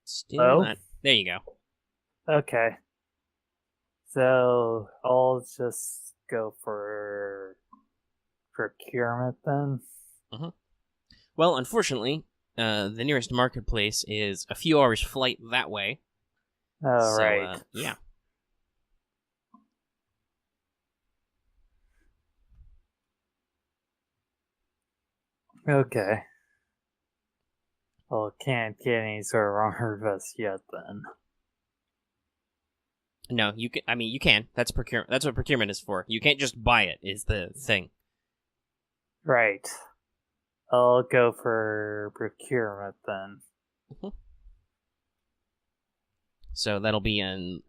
Speaker 3: Still not. There you go.
Speaker 2: Okay. So I'll just go for procurement then.
Speaker 3: Mm-hmm. Well, unfortunately, the nearest marketplace is a few hours' flight that way.
Speaker 2: Oh, so, right.
Speaker 3: Yeah.
Speaker 2: Okay. Well, can't get any sort of armor vest yet then.
Speaker 3: No, you can. I mean, you can. That's procurement. That's what procurement is for. You can't just buy it. Is the thing.
Speaker 2: Right. I'll go for procurement then.
Speaker 3: Mm-hmm. So that'll be a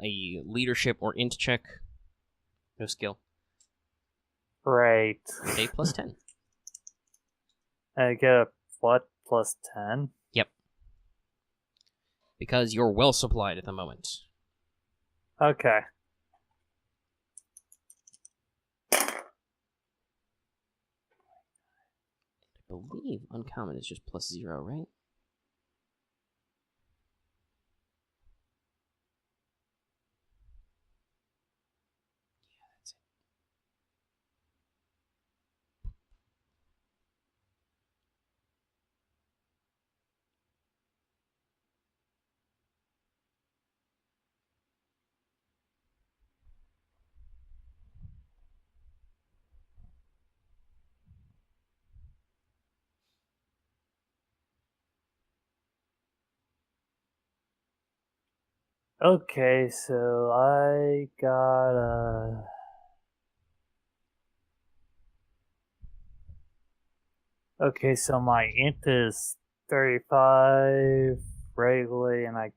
Speaker 3: leadership or int check. No skill.
Speaker 2: Right.
Speaker 3: A plus 10.
Speaker 2: I get a what? Plus 10?
Speaker 3: Yep. Because you're well supplied at the moment.
Speaker 2: Okay.
Speaker 3: I believe uncommon is just plus 0, right? Yeah, that's it.
Speaker 2: Okay, so I got a... Okay, so my int is 35 regularly, and I...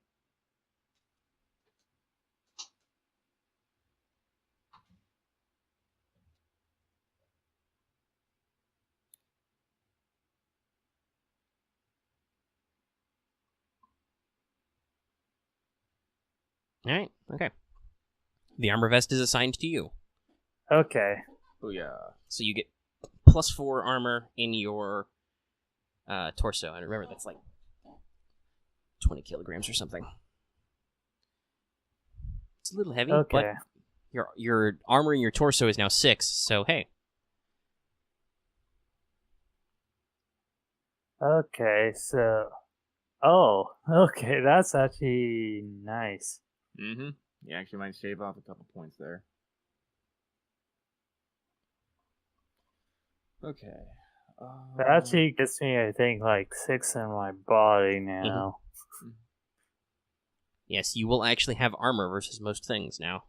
Speaker 3: Alright, okay. The armor vest is assigned to you.
Speaker 2: Okay.
Speaker 1: Oh yeah.
Speaker 3: So you get plus 4 armor in your torso. And remember, that's like 20 kilograms or something. It's a little heavy,
Speaker 2: okay.
Speaker 3: But your armor in your torso is now 6, so hey.
Speaker 2: Okay, so... Oh, okay, that's actually nice.
Speaker 1: Mm-hmm. You actually might shave off a couple points there. Okay.
Speaker 2: That actually gets me, I think, like 6 in my body now.
Speaker 3: Yes, you will actually have armor versus most things now.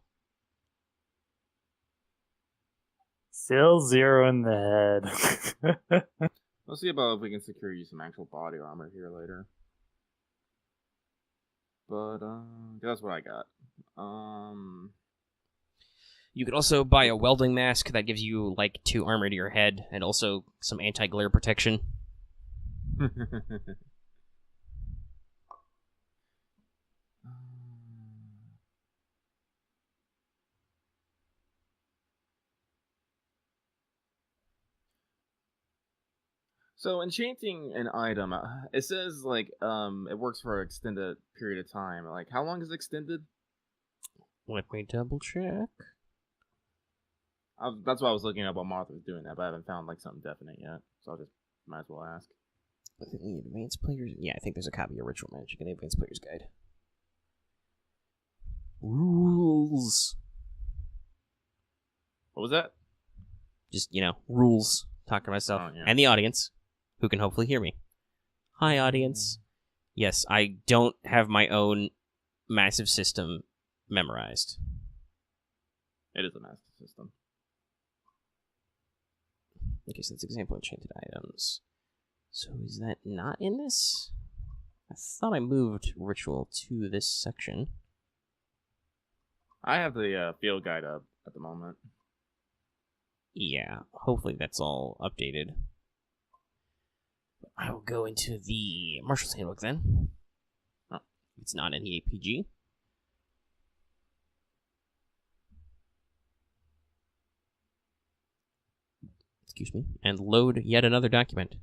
Speaker 2: Still 0 in the head.
Speaker 1: We'll see about if we can secure you some actual body armor here later. But that's what I got.
Speaker 3: You could also buy a welding mask that gives you like 2 armor to your head and also some anti-glare protection.
Speaker 1: So enchanting an item, it says like it works for an extended period of time. Like how long is extended?
Speaker 3: Let me double check.
Speaker 1: That's why I was looking up while Marth was doing that, but I haven't found like something definite yet. So I just might as well ask.
Speaker 3: I think we need advanced players. Yeah, I think there's a copy of Ritual Magic in the Advanced Player's Guide. Rules.
Speaker 1: What was that?
Speaker 3: Just, rules. Talking to myself and the audience, who can hopefully hear me. Hi, audience. Yes, I don't have my own massive system memorized.
Speaker 1: It is a massive system.
Speaker 3: Okay, so that's example enchanted items. So is that not in this? I thought I moved ritual to this section.
Speaker 1: I have the field guide up at the moment.
Speaker 3: Yeah, hopefully that's all updated. I will go into the Marshal's Handbook then. Oh, it's not in the APG. Excuse me. And load yet another document.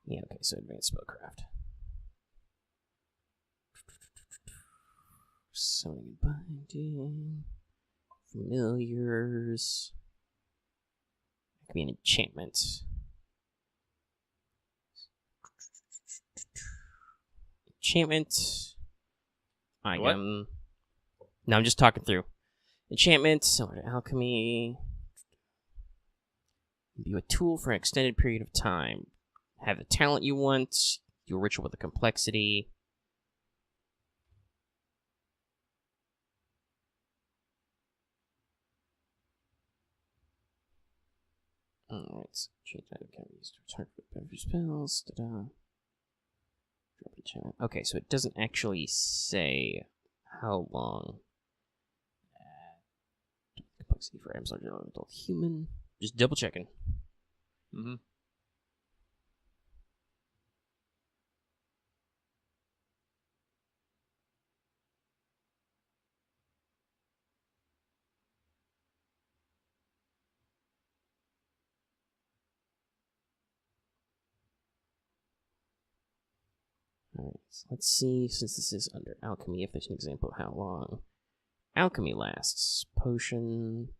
Speaker 3: Yeah, okay, so advanced spellcraft. Summoning and binding. Familiars. It could be an enchantment. Enchantment. Item. No, I'm just talking through. Enchantment, similar to alchemy. Be a tool for an extended period of time. Have the talent you want. Do a ritual with a complexity. Alright, so change item can be used to target beverage spells. Ta-da. Drop enchantment. Okay, so it doesn't actually say how long. Complexity for items larger than adult human. Just double checking.
Speaker 1: Mm-hmm.
Speaker 3: Alright, so let's see, since this is under alchemy, if there's an example of how long alchemy lasts. Potion.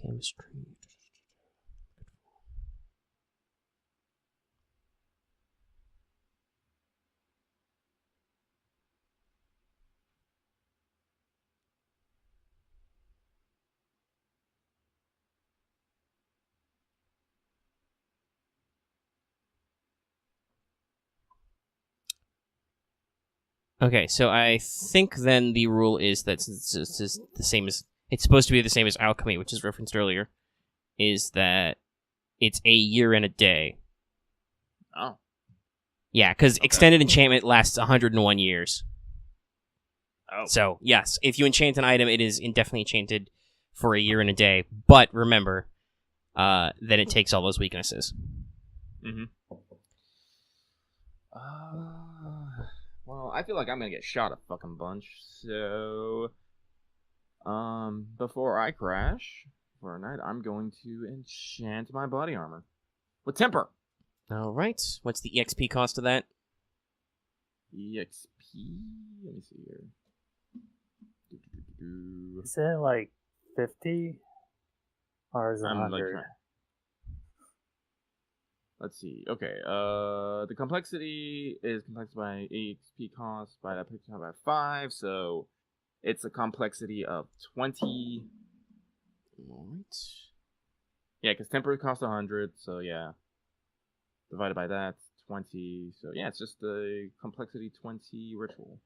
Speaker 3: Chemistry. Okay, so I think then the rule is that since this is the same as it's supposed to be the same as alchemy, which is referenced earlier, is that it's a year and a day.
Speaker 1: Oh.
Speaker 3: Yeah, because extended enchantment lasts 101 years.
Speaker 1: Oh.
Speaker 3: So, yes, if you enchant an item, it is indefinitely enchanted for a year and a day. But remember that it takes all those weaknesses.
Speaker 1: Mm-hmm. Well, I feel like I'm gonna get shot a fucking bunch, so before I crash, for a night, I'm going to enchant my body armor with temper.
Speaker 3: All right. What's the EXP cost of that?
Speaker 1: EXP. Let me see here.
Speaker 2: Is it like 50? Or is it
Speaker 1: I'm like
Speaker 2: 100?
Speaker 1: trying. Let's see. Okay. The complexity is complexed by EXP cost by that picture by 5, so it's a complexity of 20.
Speaker 3: All right.
Speaker 1: Yeah, because temper costs 100, so yeah. Divided by that, 20. So yeah, it's just a complexity 20 ritual.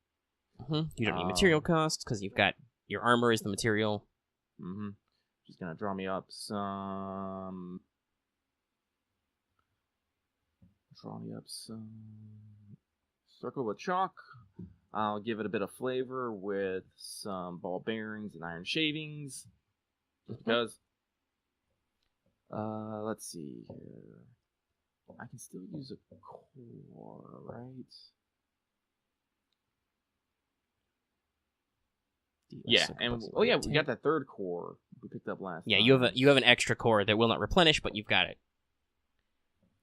Speaker 3: You don't need material costs because you've got your armor is the material.
Speaker 1: Just gonna draw me up some. Circle with chalk. I'll give it a bit of flavor with some ball bearings and iron shavings. Just because. Let's see here. I can still use a core, right? Yeah, and we got that third core we picked up last.
Speaker 3: Yeah,
Speaker 1: time.
Speaker 3: you have an extra core that will not replenish, but you've got it.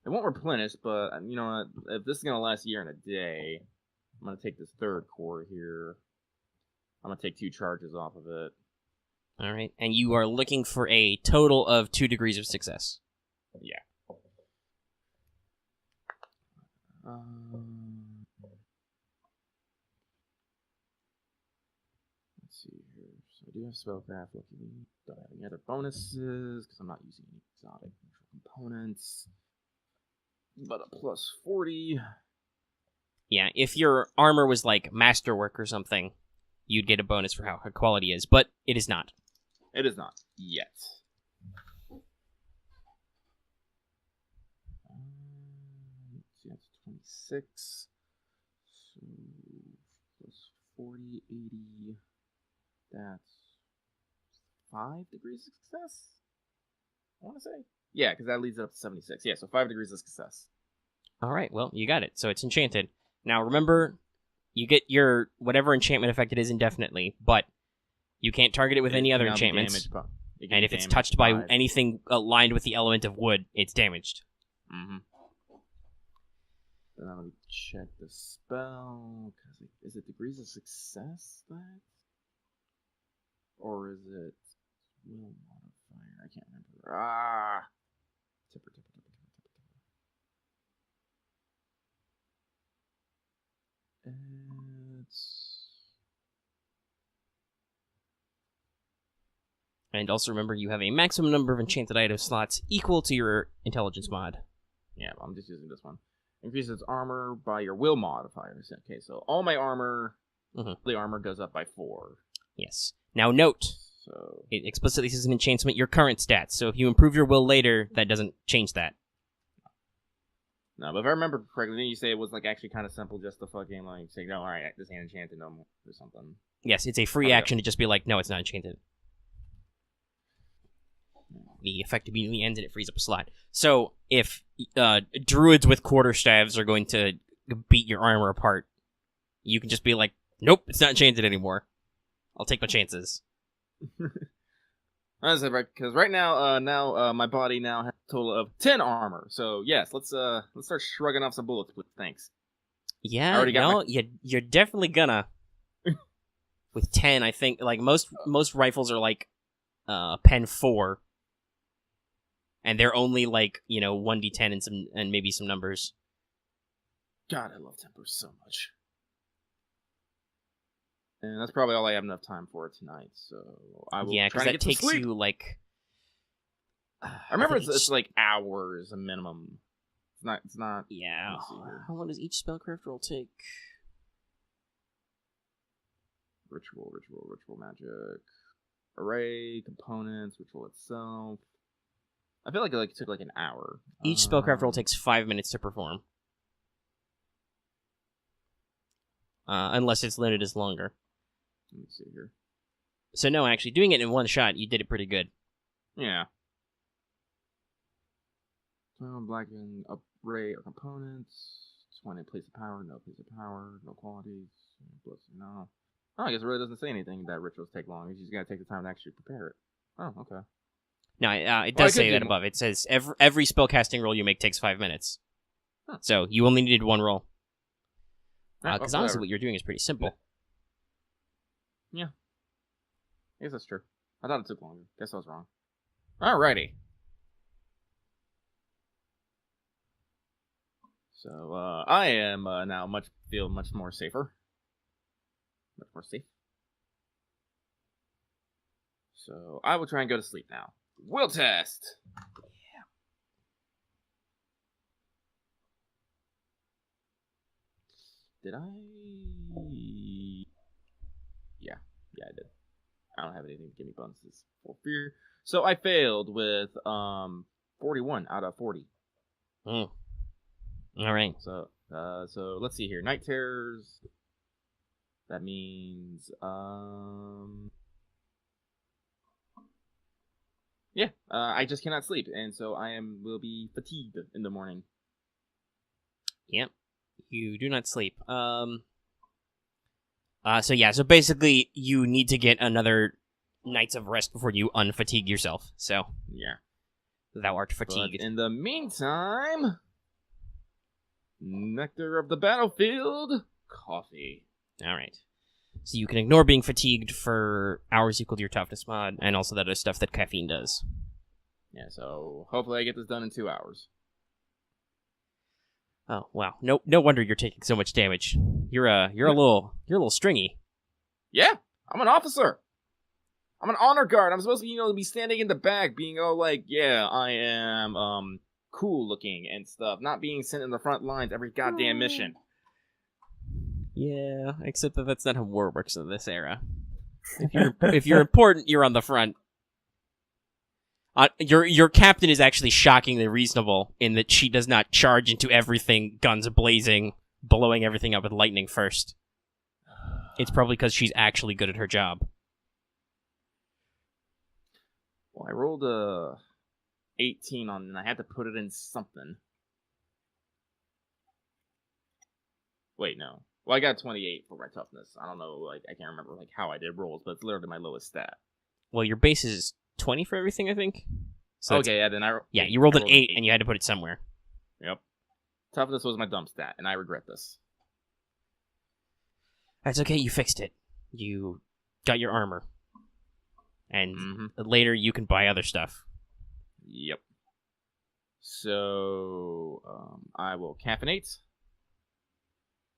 Speaker 1: It won't replenish, but you know what? If this is gonna last a year and a day, I'm gonna take this third core here. I'm gonna take 2 charges off of it.
Speaker 3: All right, and you are looking for a total of 2 degrees of success.
Speaker 1: Yeah. Let's see here. So I do have spellcraft. Luckily, don't have any other bonuses because I'm not using any exotic components. But a plus 40.
Speaker 3: Yeah, if your armor was like masterwork or something, you'd get a bonus for how high quality is, but it is not.
Speaker 1: It is not yet. See, that's 26. So plus 40, 80. That's 5 degrees of success. I want to say. Yeah, because that leads up to 76. Yeah, so 5 degrees of success.
Speaker 3: All right, well, you got it. So it's enchanted. Now remember, you get your whatever enchantment effect it is indefinitely, but you can't target it with any other enchantments. And if it's touched by anything aligned with the element of wood, it's damaged.
Speaker 1: Then let me check the spell. Is it degrees of success that? Or is it will modifier? I can't remember. Tipper.
Speaker 3: And also remember, you have a maximum number of enchanted item slots equal to your intelligence mod.
Speaker 1: Yeah, I'm just using this one. Increases armor by your will modifiers. Okay, so all my armor, the armor goes up by 4.
Speaker 3: Yes. Now note,
Speaker 1: so
Speaker 3: it explicitly says an enchantment your current stats. So if you improve your will later, that doesn't change that.
Speaker 1: No, but if I remember correctly, didn't you say it was like actually kind of simple, just to fucking like say, no, all right, this ain't enchanted no more or something?
Speaker 3: Yes, it's a free action to just be like, no, it's not enchanted. The effect immediately ends and it frees up a slot. So if druids with quarterstaves are going to beat your armor apart, you can just be like, nope, it's not enchanted anymore. I'll take my chances.
Speaker 1: I said right because right now, my body now has a total of 10 armor. So yes, let's start shrugging off some bullets, please. Thanks.
Speaker 3: Yeah, you're definitely gonna. With 10, I think like most rifles are like pen 4. And they're only like, 1d10 and maybe some numbers.
Speaker 1: God, I love temper so much. And that's probably all I have enough time for tonight. So I will try to get to sleep.
Speaker 3: Takes you like.
Speaker 1: I remember it's like hours a minimum. It's not.
Speaker 3: Yeah. How long does each spellcraft roll take?
Speaker 1: Ritual magic, array components, ritual itself. I feel like it took like an hour.
Speaker 3: Each spellcraft roll takes 5 minutes to perform. Unless its limit is longer.
Speaker 1: Let me see here.
Speaker 3: So no, actually, doing it in one shot, you did it pretty good.
Speaker 1: Yeah. Black and array or components. 20 place of power, no place of power, no qualities. No. Oh, I guess it really doesn't say anything that rituals take long. You just gotta take the time to actually prepare it. Oh, okay.
Speaker 3: No, it
Speaker 1: Well, I
Speaker 3: does
Speaker 1: could
Speaker 3: say
Speaker 1: do
Speaker 3: that
Speaker 1: more.
Speaker 3: above. It says every spellcasting roll you make takes 5 minutes.
Speaker 1: Huh.
Speaker 3: So you only needed 1 roll. Because honestly,
Speaker 1: Whatever.
Speaker 3: what you're doing is pretty simple.
Speaker 1: Yeah. I guess that's true. I thought it took longer. Guess I was wrong. Alrighty. So, I am now feel much more safer. Much more safe. So, I will try and go to sleep now. Will test! Did I? Yeah, I did. I don't have anything to give me bonuses for fear. So I failed with 41 out of 40.
Speaker 3: All right.
Speaker 1: So let's see here. Night terrors. That means I just cannot sleep, and so will be fatigued in the morning.
Speaker 3: Yep. You do not sleep. So basically you need to get another nights of rest before you unfatigue yourself. So
Speaker 1: Yeah.
Speaker 3: thou art fatigued.
Speaker 1: But in the meantime, nectar of the battlefield, coffee.
Speaker 3: All right. So you can ignore being fatigued for hours equal to your toughness mod, and also that other stuff that caffeine does.
Speaker 1: Yeah, so hopefully I get this done in 2 hours.
Speaker 3: Oh wow! No wonder you're taking so much damage. You're a little stringy.
Speaker 1: Yeah, I'm an officer. I'm an honor guard. I'm supposed to be standing in the back, being all like, yeah, I am cool looking and stuff, not being sent in the front lines every goddamn mission.
Speaker 3: Yeah, except that's not how war works in this era. If you're important, you're on the front. Your captain is actually shockingly reasonable in that she does not charge into everything, guns blazing, blowing everything up with lightning first. It's probably because she's actually good at her job.
Speaker 1: Well, I rolled a 18 on, and I had to put it in something. Wait, no. Well, I got 28 for my toughness. I don't know, I can't remember how I did rolls, but it's literally my lowest stat.
Speaker 3: Well, your base is 20 for everything, I think. So
Speaker 1: okay, yeah, then
Speaker 3: you rolled an 8 and you had to put it somewhere.
Speaker 1: Yep. Toughness was my dump stat, and I regret this.
Speaker 3: That's okay, you fixed it. You got your armor. And later you can buy other stuff.
Speaker 1: Yep. So, I will caffeinate.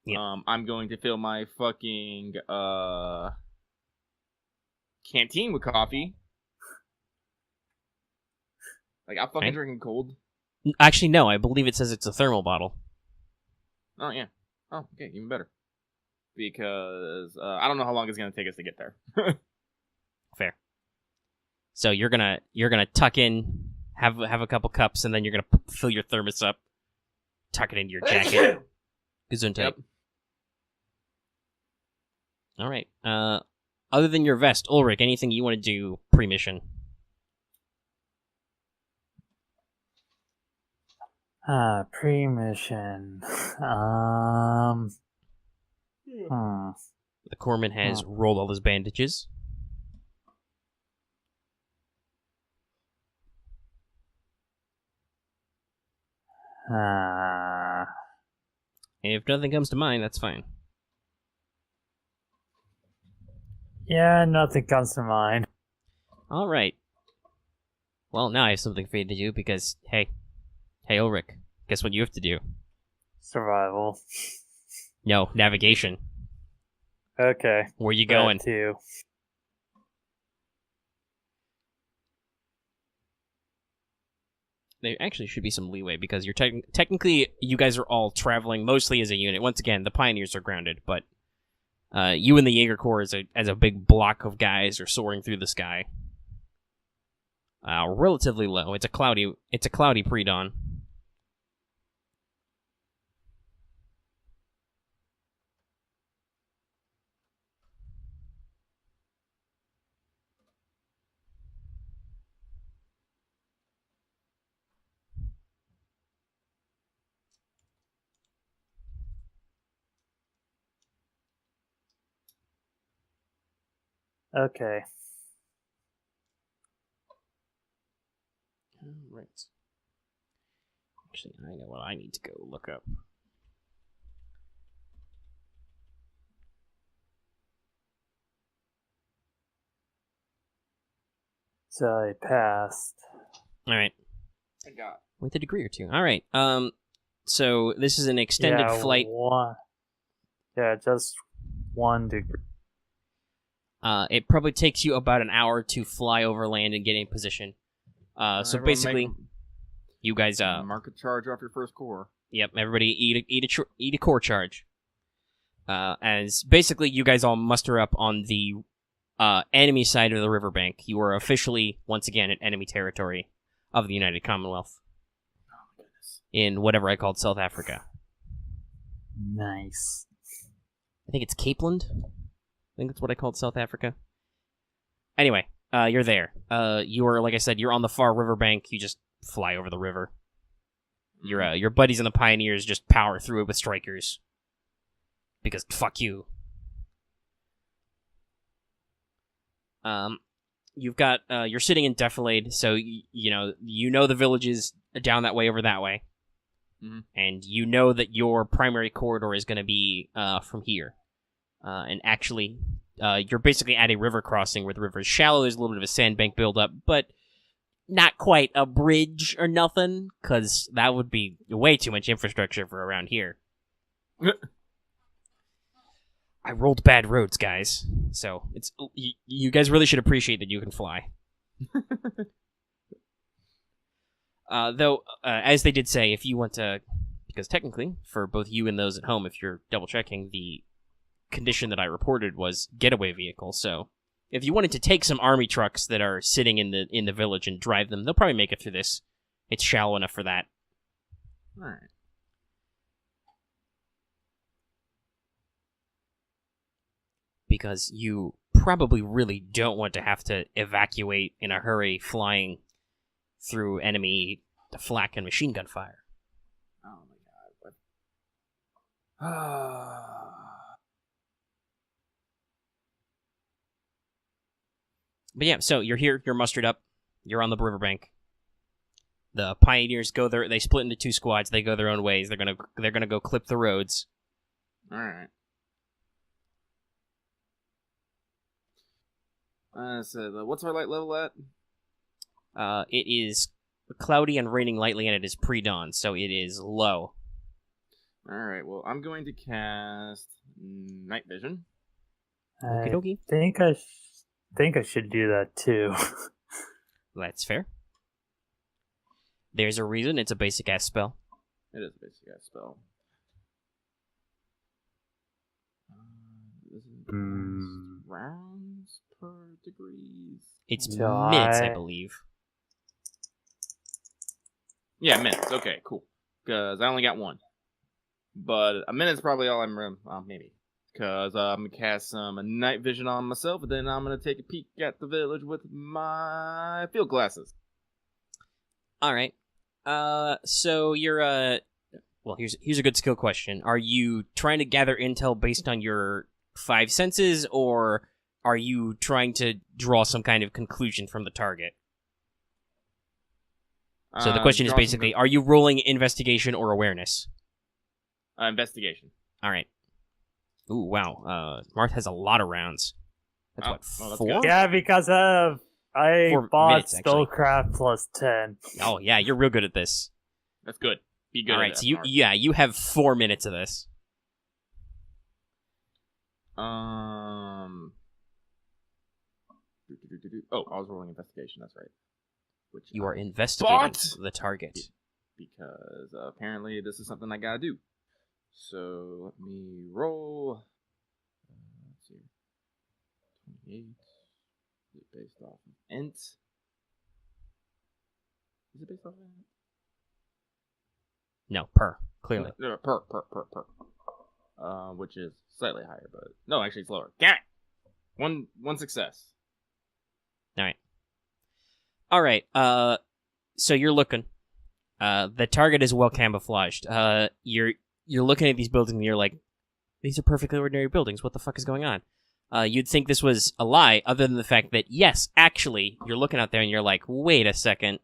Speaker 3: Yeah.
Speaker 1: I'm going to fill my fucking, canteen with coffee. I'm fucking drinking cold.
Speaker 3: Actually, no, I believe it says it's a thermal bottle.
Speaker 1: Oh, yeah. Oh, okay, even better. Because, I don't know how long it's going to take us to get there.
Speaker 3: Fair. So you're gonna tuck in, have a couple cups, and then you're gonna fill your thermos up, tuck it into your jacket. Gesundheit.
Speaker 1: Yep.
Speaker 3: All right. Other than your vest, Ulrich, anything you want to do pre-mission?
Speaker 2: Pre-mission.
Speaker 3: The corpsman has rolled all his bandages. If nothing comes to mind, that's fine.
Speaker 2: Yeah, nothing comes to mind.
Speaker 3: All right. Well, now I have something for you to do because, hey, Ulrich, guess what you have to do?
Speaker 2: Survival.
Speaker 3: No, navigation.
Speaker 2: Okay.
Speaker 3: Where you going?
Speaker 2: That too.
Speaker 3: There actually should be some leeway because you're technically you guys are all traveling mostly as a unit. Once again, the Pioneers are grounded, but you and the Jaeger Corps as a big block of guys are soaring through the sky. Relatively low. It's a cloudy pre-dawn.
Speaker 2: Okay.
Speaker 3: Right. Actually, I know what I need to go look up.
Speaker 2: So I passed.
Speaker 3: All right.
Speaker 1: I got.
Speaker 3: With a degree or two. All right. So this is an extended flight.
Speaker 2: Just 1 degree.
Speaker 3: It probably takes you about an hour to fly over land and get in position. So basically, you guys
Speaker 1: mark a charge off your first core.
Speaker 3: Yep. Everybody eat a core charge. As basically you guys all muster up on the enemy side of the riverbank. You are officially once again in enemy territory of the United Commonwealth.
Speaker 1: Oh my goodness.
Speaker 3: In whatever I called South Africa.
Speaker 2: Nice.
Speaker 3: I think it's Capeland. I think that's what I called South Africa. Anyway, you're there. You are, like I said, you're on the far riverbank. You just fly over the river. Your buddies and the Pioneers just power through it with strikers. Because fuck you. You've got you're sitting in Defilade, so you know the villages down that way over that way, and you know that your primary corridor is going to be from here. And actually, you're basically at a river crossing where the river is shallow. There's a little bit of a sandbank buildup, but not quite a bridge or nothing, because that would be way too much infrastructure for around here. I rolled bad roads, guys. So it's you guys really should appreciate that you can fly. Though, as they did say, if you want to, because technically, for both you and those at home, if you're double checking, the condition that I reported was getaway vehicle. So if you wanted to take some army trucks that are sitting in the village and drive them, they'll probably make it through this. It's shallow enough for that.
Speaker 1: All right.
Speaker 3: Because you probably really don't want to have to evacuate in a hurry flying through enemy flak and machine gun fire.
Speaker 1: Oh my god.
Speaker 3: But yeah, so you're here, you're mustered up, you're on the riverbank. The Pioneers go there, they split into 2 squads, they go their own ways, they're gonna go clip the roads.
Speaker 1: Alright. So what's our light level at?
Speaker 3: It is cloudy and raining lightly, and it is pre-dawn, so it is low.
Speaker 1: Alright, well, I'm going to cast Night Vision.
Speaker 2: I
Speaker 3: Okey-dokey.
Speaker 2: think I should do that too.
Speaker 3: That's fair. There's a reason, it's a basic-ass spell.
Speaker 1: It is a basic-ass spell. This is rounds per degrees.
Speaker 3: It's
Speaker 2: So
Speaker 3: minutes, I believe.
Speaker 1: Yeah, minutes. Okay, cool. Because I only got 1. But a minute's probably all I'm... maybe. Because I'm going to cast some night vision on myself, and then I'm going to take a peek at the village with my field glasses.
Speaker 3: Alright. So you're, well, here's a good skill question. Are you trying to gather intel based on your 5 senses, or are you trying to draw some kind of conclusion from the target? So the question is basically, are you rolling investigation or awareness?
Speaker 1: Investigation.
Speaker 3: Alright. Ooh, wow. Marth has a lot of rounds. That's
Speaker 1: that's
Speaker 3: 4?
Speaker 1: good.
Speaker 2: Yeah, because I
Speaker 3: 4
Speaker 2: bought
Speaker 3: minutes, actually.
Speaker 2: Spellcraft plus 10.
Speaker 3: Oh, yeah, you're real good at this.
Speaker 1: That's good. Be good.
Speaker 3: Alright,
Speaker 1: at
Speaker 3: so
Speaker 1: that, Mark.
Speaker 3: you have 4 minutes of this.
Speaker 1: Oh, I was rolling investigation. That's right. Which
Speaker 3: You are investigating
Speaker 1: But-
Speaker 3: the target.
Speaker 1: because apparently this is something I gotta do. So let me roll. Let's see. 28. Is it based off of int? Is it based off of int?
Speaker 3: No, per. Clearly.
Speaker 1: No, per. Which is slightly higher, but no, actually it's lower. Damn it! One success.
Speaker 3: Alright, so you're looking. The target is well camouflaged. You're looking at these buildings and you're like, these are perfectly ordinary buildings. What the fuck is going on? You'd think this was a lie, other than the fact that, yes, actually, you're looking out there and you're like, wait a second.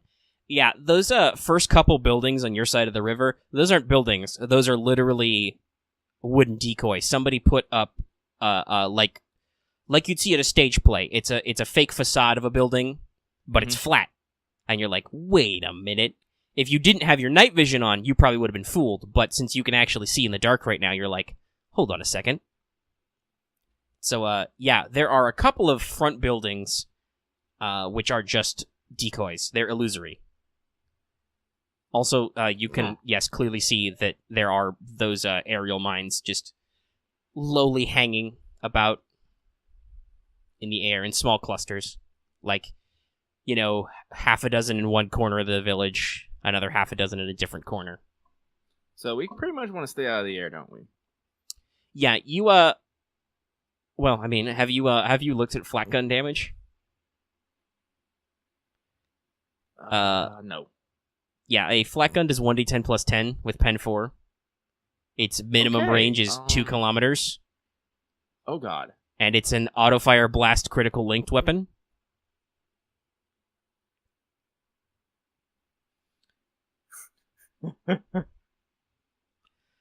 Speaker 3: Yeah, those first couple buildings on your side of the river, those aren't buildings. Those are literally wooden decoys. Somebody put up like you'd see at a stage play. It's a fake facade of a building, but it's flat. And you're like, "Wait a minute. If you didn't have your night vision on, you probably would have been fooled, but since you can actually see in the dark right now, you're like, "Hold on a second." So yeah, there are a couple of front buildings which are just decoys. They're illusory. Also, you can, yes, clearly see that there are those aerial mines just lowly hanging about in the air in small clusters. Like, half a dozen in one corner of the village, another half a dozen in a different corner.
Speaker 1: So we pretty much want to stay out of the air, don't we?
Speaker 3: Yeah, you, well, I mean, have you looked at flat gun damage?
Speaker 1: No.
Speaker 3: Yeah, a flat gun does 1d10 plus 10 with Pen 4. Its minimum range is 2 kilometers.
Speaker 1: Oh, God.
Speaker 3: And it's an auto-fire blast critical linked weapon.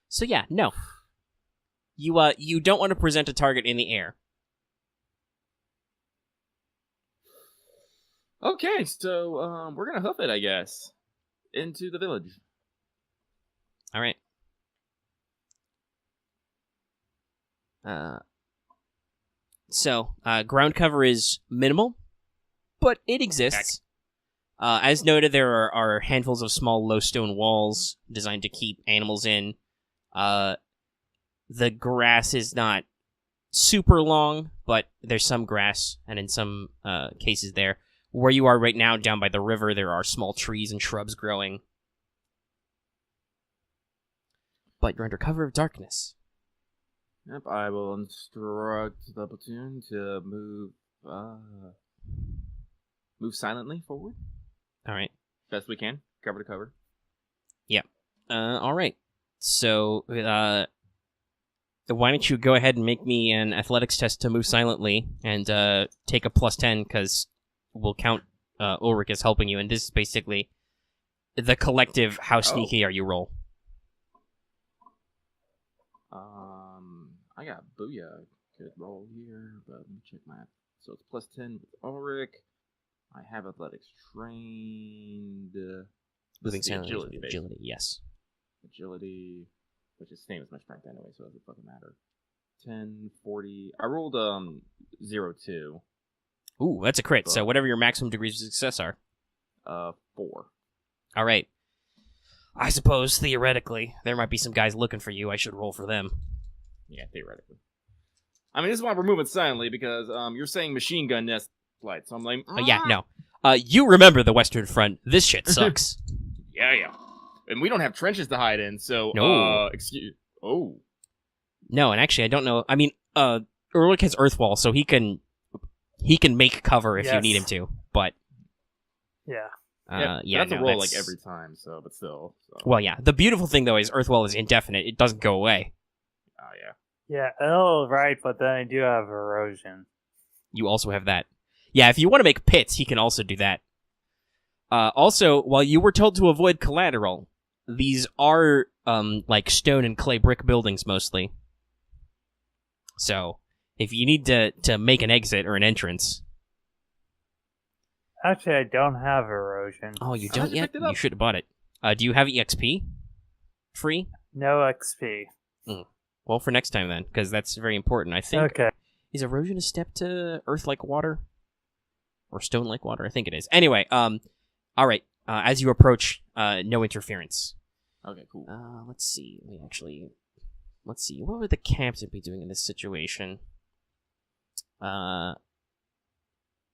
Speaker 3: So yeah, no. You don't want to present a target in the air.
Speaker 1: Okay, so we're gonna hoof it, I guess, into the village.
Speaker 3: All right. So ground cover is minimal, but it exists. As noted, there are handfuls of small low stone walls designed to keep animals in. The grass is not super long, but there's some grass, and in some cases there. Where you are right now, down by the river, there are small trees and shrubs growing. But you're under cover of darkness.
Speaker 1: Yep, I will instruct the platoon to move silently forward.
Speaker 3: All right.
Speaker 1: Best we can, cover to cover.
Speaker 3: Yep. All right. So, why don't you go ahead and make me an athletics test to move silently, and take a plus 10, because we'll count Ulrich as helping you, and this is basically the collective how sneaky are you roll.
Speaker 1: I got Booyah. Good roll here, but let me check my... So it's plus 10 with Ulrich. I have athletics trained.
Speaker 3: Moving silently with agility, yes.
Speaker 1: Agility, which is the same as my strength anyway, so it doesn't fucking matter. 10, 40... I rolled 0-2.
Speaker 3: Ooh, that's a crit, so whatever your maximum degrees of success are.
Speaker 1: 4.
Speaker 3: All right. I suppose, theoretically, there might be some guys looking for you. I should roll for them.
Speaker 1: Yeah, theoretically. I mean, this is why we're moving silently, because you're saying machine gun nest flight, so I'm like...
Speaker 3: yeah, no. You remember the Western Front. This shit sucks.
Speaker 1: Yeah. And we don't have trenches to hide in, so...
Speaker 3: No. No, and actually, I don't know... I mean, Ulrich has Earthwall, so he can make cover if you need him to, but...
Speaker 2: Yeah.
Speaker 1: That's a roll like every time, but still. So.
Speaker 3: Well, yeah. The beautiful thing, though, is Earthwall is indefinite. It doesn't go away.
Speaker 1: Oh, yeah.
Speaker 2: Yeah, oh, right, but then I do have erosion.
Speaker 3: You also have that. Yeah, if you want to make pits, he can also do that. Also, while you were told to avoid collateral, these are, like, stone and clay brick buildings, mostly. So, if you need to make an exit or an entrance...
Speaker 2: Actually, I don't have erosion.
Speaker 3: Oh, you don't yet? You should have bought it. Do you have EXP? Free?
Speaker 2: No XP.
Speaker 3: Well, for next time then, because that's very important. I think.
Speaker 2: Okay.
Speaker 3: Is erosion a step to earth-like water? Or stone-like water? I think it is. Anyway, all right. As you approach, no interference.
Speaker 1: Okay, cool.
Speaker 3: Let's see. Let's see. What would the captain be doing in this situation?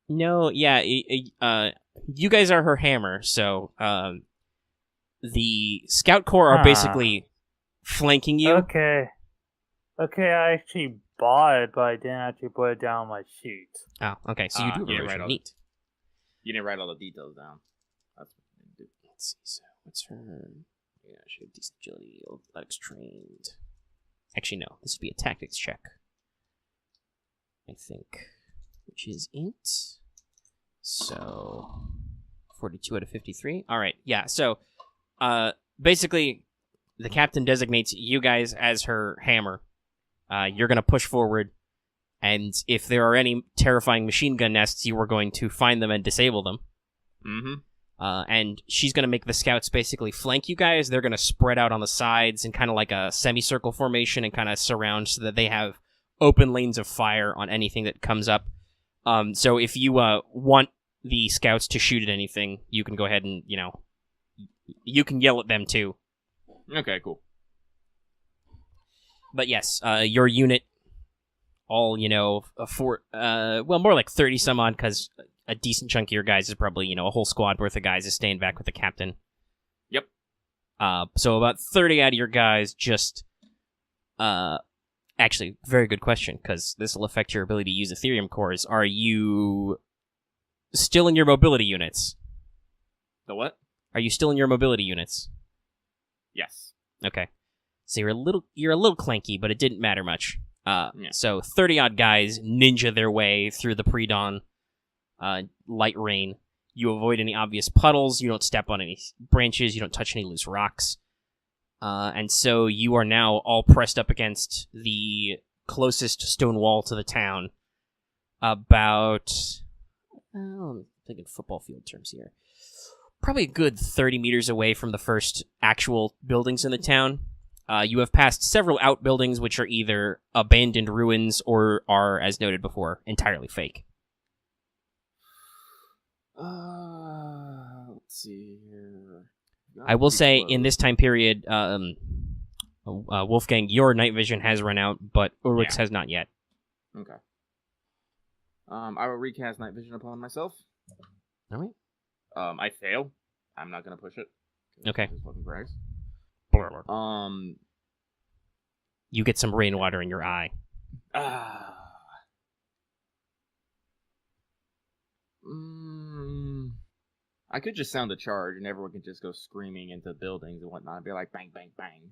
Speaker 3: No, yeah, you guys are her hammer, so the Scout Corps are basically flanking you.
Speaker 2: Okay, I actually bought it, but I didn't actually put it down on my sheet.
Speaker 3: Oh, okay, so you do have erosion. Neat.
Speaker 1: You didn't write all the details down. That's what you didn't do.
Speaker 3: Let's see, so what's her... Yeah, she had decent agility, athletics trained. Actually, no, this would be a tactics check. I think... Which is int. So 42 out of 53. All right, yeah. So, basically, the captain designates you guys as her hammer. You're going to push forward, and if there are any terrifying machine gun nests, you are going to find them and disable them.
Speaker 1: Mm-hmm.
Speaker 3: And she's going to make the scouts basically flank you guys. They're going to spread out on the sides in kind of like a semicircle formation and kind of surround so that they have open lanes of fire on anything that comes up. So if you want the scouts to shoot at anything, you can go ahead and, you can yell at them too.
Speaker 1: Okay, cool.
Speaker 3: But yes, your unit, all, more like 30 some odd, because a decent chunk of your guys is probably, a whole squad worth of guys is staying back with the captain.
Speaker 1: Yep.
Speaker 3: So about 30 out of your guys just, actually, very good question, because this will affect your ability to use Ethereum cores. Are you still in your mobility units?
Speaker 1: The what?
Speaker 3: Are you still in your mobility units?
Speaker 1: Yes.
Speaker 3: Okay. So you're a little clanky, but it didn't matter much.
Speaker 1: Yeah.
Speaker 3: So 30 odd guys ninja their way through the pre-dawn light rain. You avoid any obvious puddles. You don't step on any branches. You don't touch any loose rocks. And so you are now all pressed up against the closest stone wall to the town. About, I'm thinking football field terms here. Probably a good 30 meters away from the first actual buildings in the town. You have passed several outbuildings, which are either abandoned ruins or are, as noted before, entirely fake.
Speaker 1: Let's see here.
Speaker 3: I will say, in this time period, Wolfgang, your night vision has run out, but Ulrich's has not yet.
Speaker 1: Okay. I will recast night vision upon myself.
Speaker 3: All right.
Speaker 1: I fail. I'm not gonna push it.
Speaker 3: Okay.
Speaker 1: It's fucking brags.
Speaker 3: You get some rainwater in your eye.
Speaker 1: I could just sound a charge and everyone can just go screaming into buildings and whatnot and be like bang bang bang.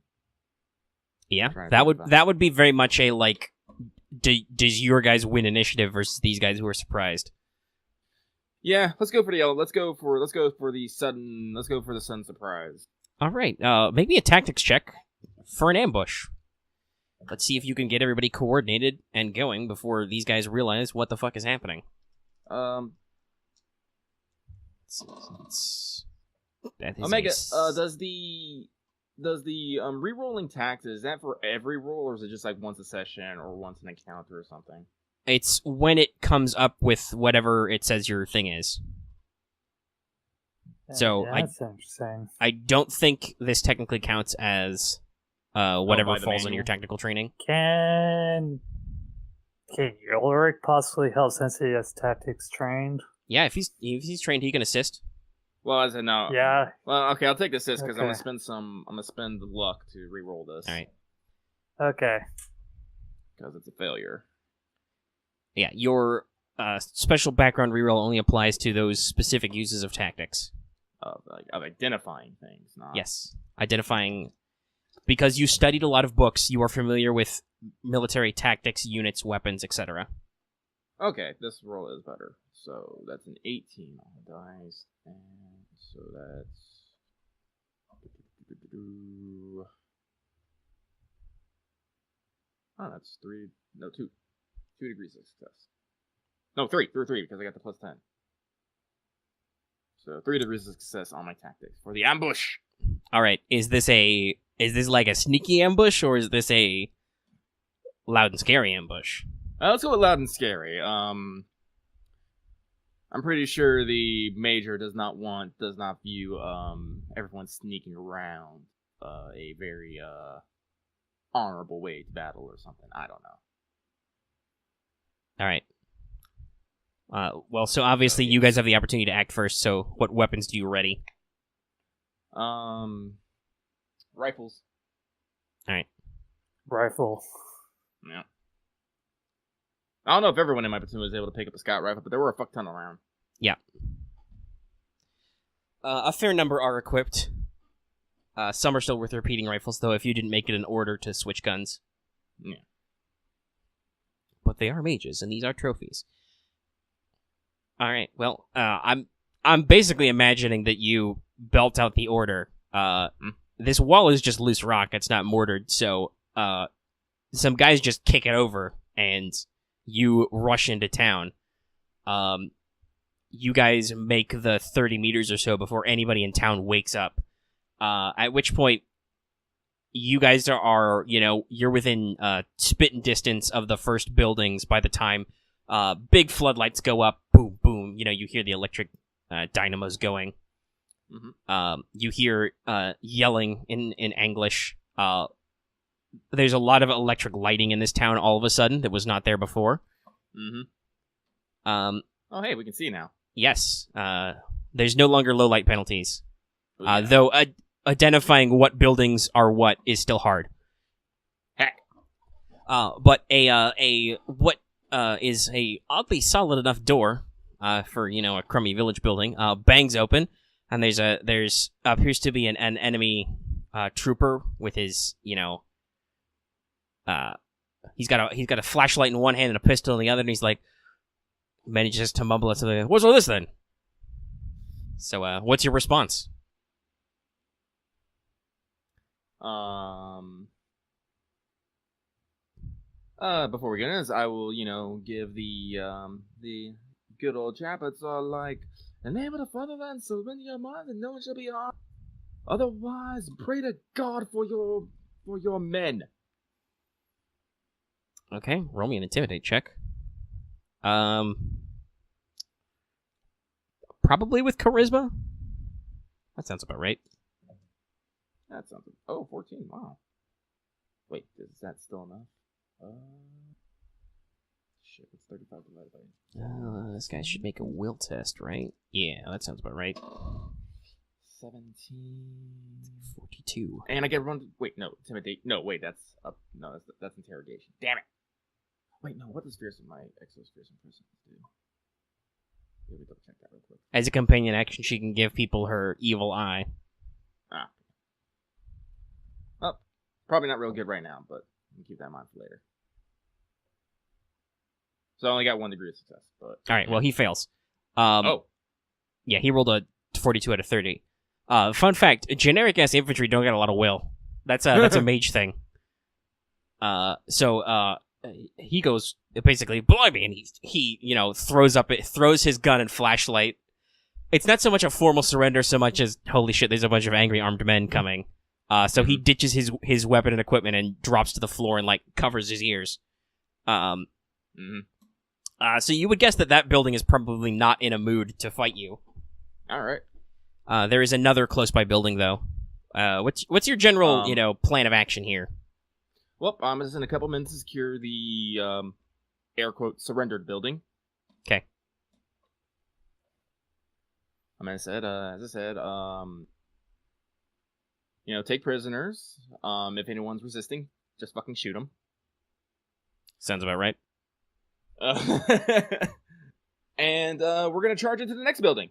Speaker 3: Yeah, that would be very much a like. Does your guys win initiative versus these guys who are surprised?
Speaker 1: Yeah, let's go for the let's go for the sudden surprise.
Speaker 3: All right, maybe a tactics check for an ambush. Let's see if you can get everybody coordinated and going before these guys realize what the fuck is happening.
Speaker 1: Omega, does the re-rolling tax, is that for every roll, or is it just like once a session or once an encounter or something?
Speaker 3: It's when it comes up with whatever it says your thing is. So
Speaker 2: that's interesting.
Speaker 3: I don't think this technically counts as whatever falls on your tactical training.
Speaker 2: Can Ulrich possibly help since he has tactics trained?
Speaker 3: Yeah, if he's trained, he can assist.
Speaker 1: Well, I said no.
Speaker 2: Yeah.
Speaker 1: Well, okay, I'll take the assist because I'm gonna spend luck to re-roll this.
Speaker 3: All right.
Speaker 2: Okay.
Speaker 1: Because it's a failure.
Speaker 3: Yeah, your special background reroll only applies to those specific uses of tactics.
Speaker 1: Of identifying things, not...
Speaker 3: Yes, identifying. Because you studied a lot of books, you are familiar with military tactics, units, weapons, etc. Okay,
Speaker 1: this roll is better. So that's an 18 on the dice, and so that's... Oh, that's 2 degrees of success. No, 3 because I got the plus 10. So 3 degrees of success on my tactics for the ambush.
Speaker 3: All right, is this like a sneaky ambush, or is this a loud and scary ambush?
Speaker 1: Let's go with loud and scary. I'm pretty sure the major does not view everyone sneaking around a very honorable way to battle or something. I don't know.
Speaker 3: All right. Well, so obviously you guys have the opportunity to act first. So, what weapons do you ready?
Speaker 1: Rifles.
Speaker 3: All right.
Speaker 2: Rifle.
Speaker 1: Yeah. I don't know if everyone in my platoon was able to pick up a scout rifle, but there were a fuck ton around.
Speaker 3: Yeah. A fair number are equipped. Some are still with repeating rifles, though, if you didn't make it an order to switch guns.
Speaker 1: Yeah.
Speaker 3: But they are mages, and these are trophies. All right. Well, I'm I'm basically imagining that you belt out the order. This wall is just loose rock. It's not mortared, so some guys just kick it over, and you rush into town. You guys make the 30 meters or so before anybody in town wakes up. At which point, you guys are you're within spitting distance of the first buildings by the time big floodlights go up. Boom, boom. You hear the electric dynamos going.
Speaker 1: Mm-hmm.
Speaker 3: You hear yelling in English. There's a lot of electric lighting in this town all of a sudden that was not there before.
Speaker 1: Mm-hmm. Oh, hey, we can see now.
Speaker 3: Yes. There's no longer low light penalties.
Speaker 1: Yeah.
Speaker 3: Though identifying what buildings are what is still hard.
Speaker 1: Heck.
Speaker 3: But what is a oddly solid enough door for a crummy village building bangs open, and there's appears to be an enemy trooper with his he's got a flashlight in one hand and a pistol in the other, and he's like manages to mumble at something. What's all this then? So what's your response?
Speaker 1: Before we get into this, I will, give the good old chap. It's all like, in the name of the fatherland, surrender your mind, and no one shall be harmed. Otherwise, pray to God for your men.
Speaker 3: Okay, roll me an intimidate check. Probably with charisma. That sounds about right.
Speaker 1: That's something. Oh, 14. Wow. Wait, is that still enough? Shit, it's 35 divided by...
Speaker 3: this guy should make a will test, right? Yeah, that sounds about right.
Speaker 1: 17...
Speaker 3: 42.
Speaker 1: And I get run... Wait, no, intimidate... No, wait, that's... No, that's interrogation. Damn it! Wait, no, what does fearsome my Exo's fearsome person do? Let me double check that real quick.
Speaker 3: As a companion action, she can give people her evil eye.
Speaker 1: Ah. Well, probably not real good right now, but we can keep that in mind for later. So I only got 1 degree of success, but...
Speaker 3: Alright, well, he fails.
Speaker 1: Oh.
Speaker 3: Yeah, he rolled a 42 out of 30. Fun fact, generic-ass infantry don't get a lot of will. That's a mage thing. So he goes, basically, blimey, and he throws his gun and flashlight. It's not so much a formal surrender so much as, holy shit, there's a bunch of angry armed men coming. So he ditches his weapon and equipment and drops to the floor and, covers his ears. So you would guess that building is probably not in a mood to fight you.
Speaker 1: All right.
Speaker 3: There is another close by building, though. What's your general, plan of action here?
Speaker 1: Well, I'm just in a couple minutes to secure the, air quote, surrendered building.
Speaker 3: Okay.
Speaker 1: As I said, take prisoners. If anyone's resisting, just fucking shoot them.
Speaker 3: Sounds about right.
Speaker 1: And we're gonna charge into the next building.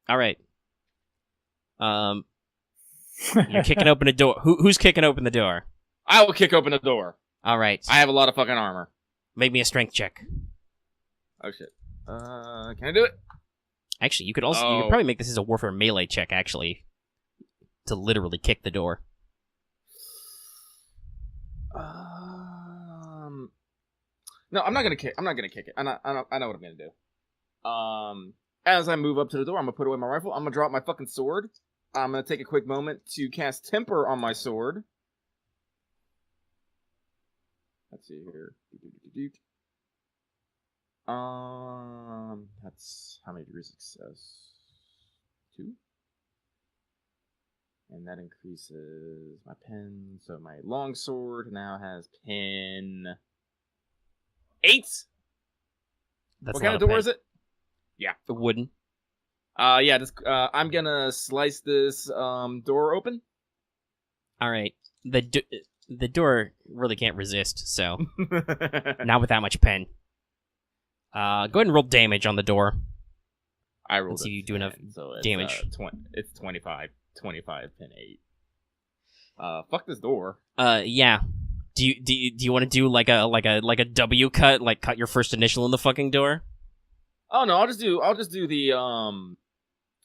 Speaker 3: All right. You're kicking open a door. Who's kicking open the door?
Speaker 1: I will kick open the door.
Speaker 3: All right.
Speaker 1: I have a lot of fucking armor.
Speaker 3: Make me a strength check.
Speaker 1: Oh shit. Can I do it?
Speaker 3: Actually, you could probably make this as a warfare melee check. Actually, to literally kick the door.
Speaker 1: No, I'm not gonna kick. I'm not gonna kick it. I know what I'm gonna do. As I move up to the door, I'm gonna put away my rifle. I'm gonna drop my fucking sword. I'm gonna take a quick moment to cast Temper on my sword. Let's see here. That's how many degrees of success? 2. And that increases my pen. So my long sword now has pen 8.
Speaker 3: That's
Speaker 1: what kind of door is it? Yeah,
Speaker 3: the wooden.
Speaker 1: Yeah. I'm gonna slice this door open.
Speaker 3: All right. The door really can't resist. So not with that much pen. Go ahead and roll damage on the door.
Speaker 1: I rolled.
Speaker 3: Let's see if you do enough
Speaker 1: so
Speaker 3: damage.
Speaker 1: It's 25 pen 8. Fuck this door.
Speaker 3: Yeah. Do you want to do like a W cut, cut your first initial in the fucking door?
Speaker 1: Oh no, I'll just do the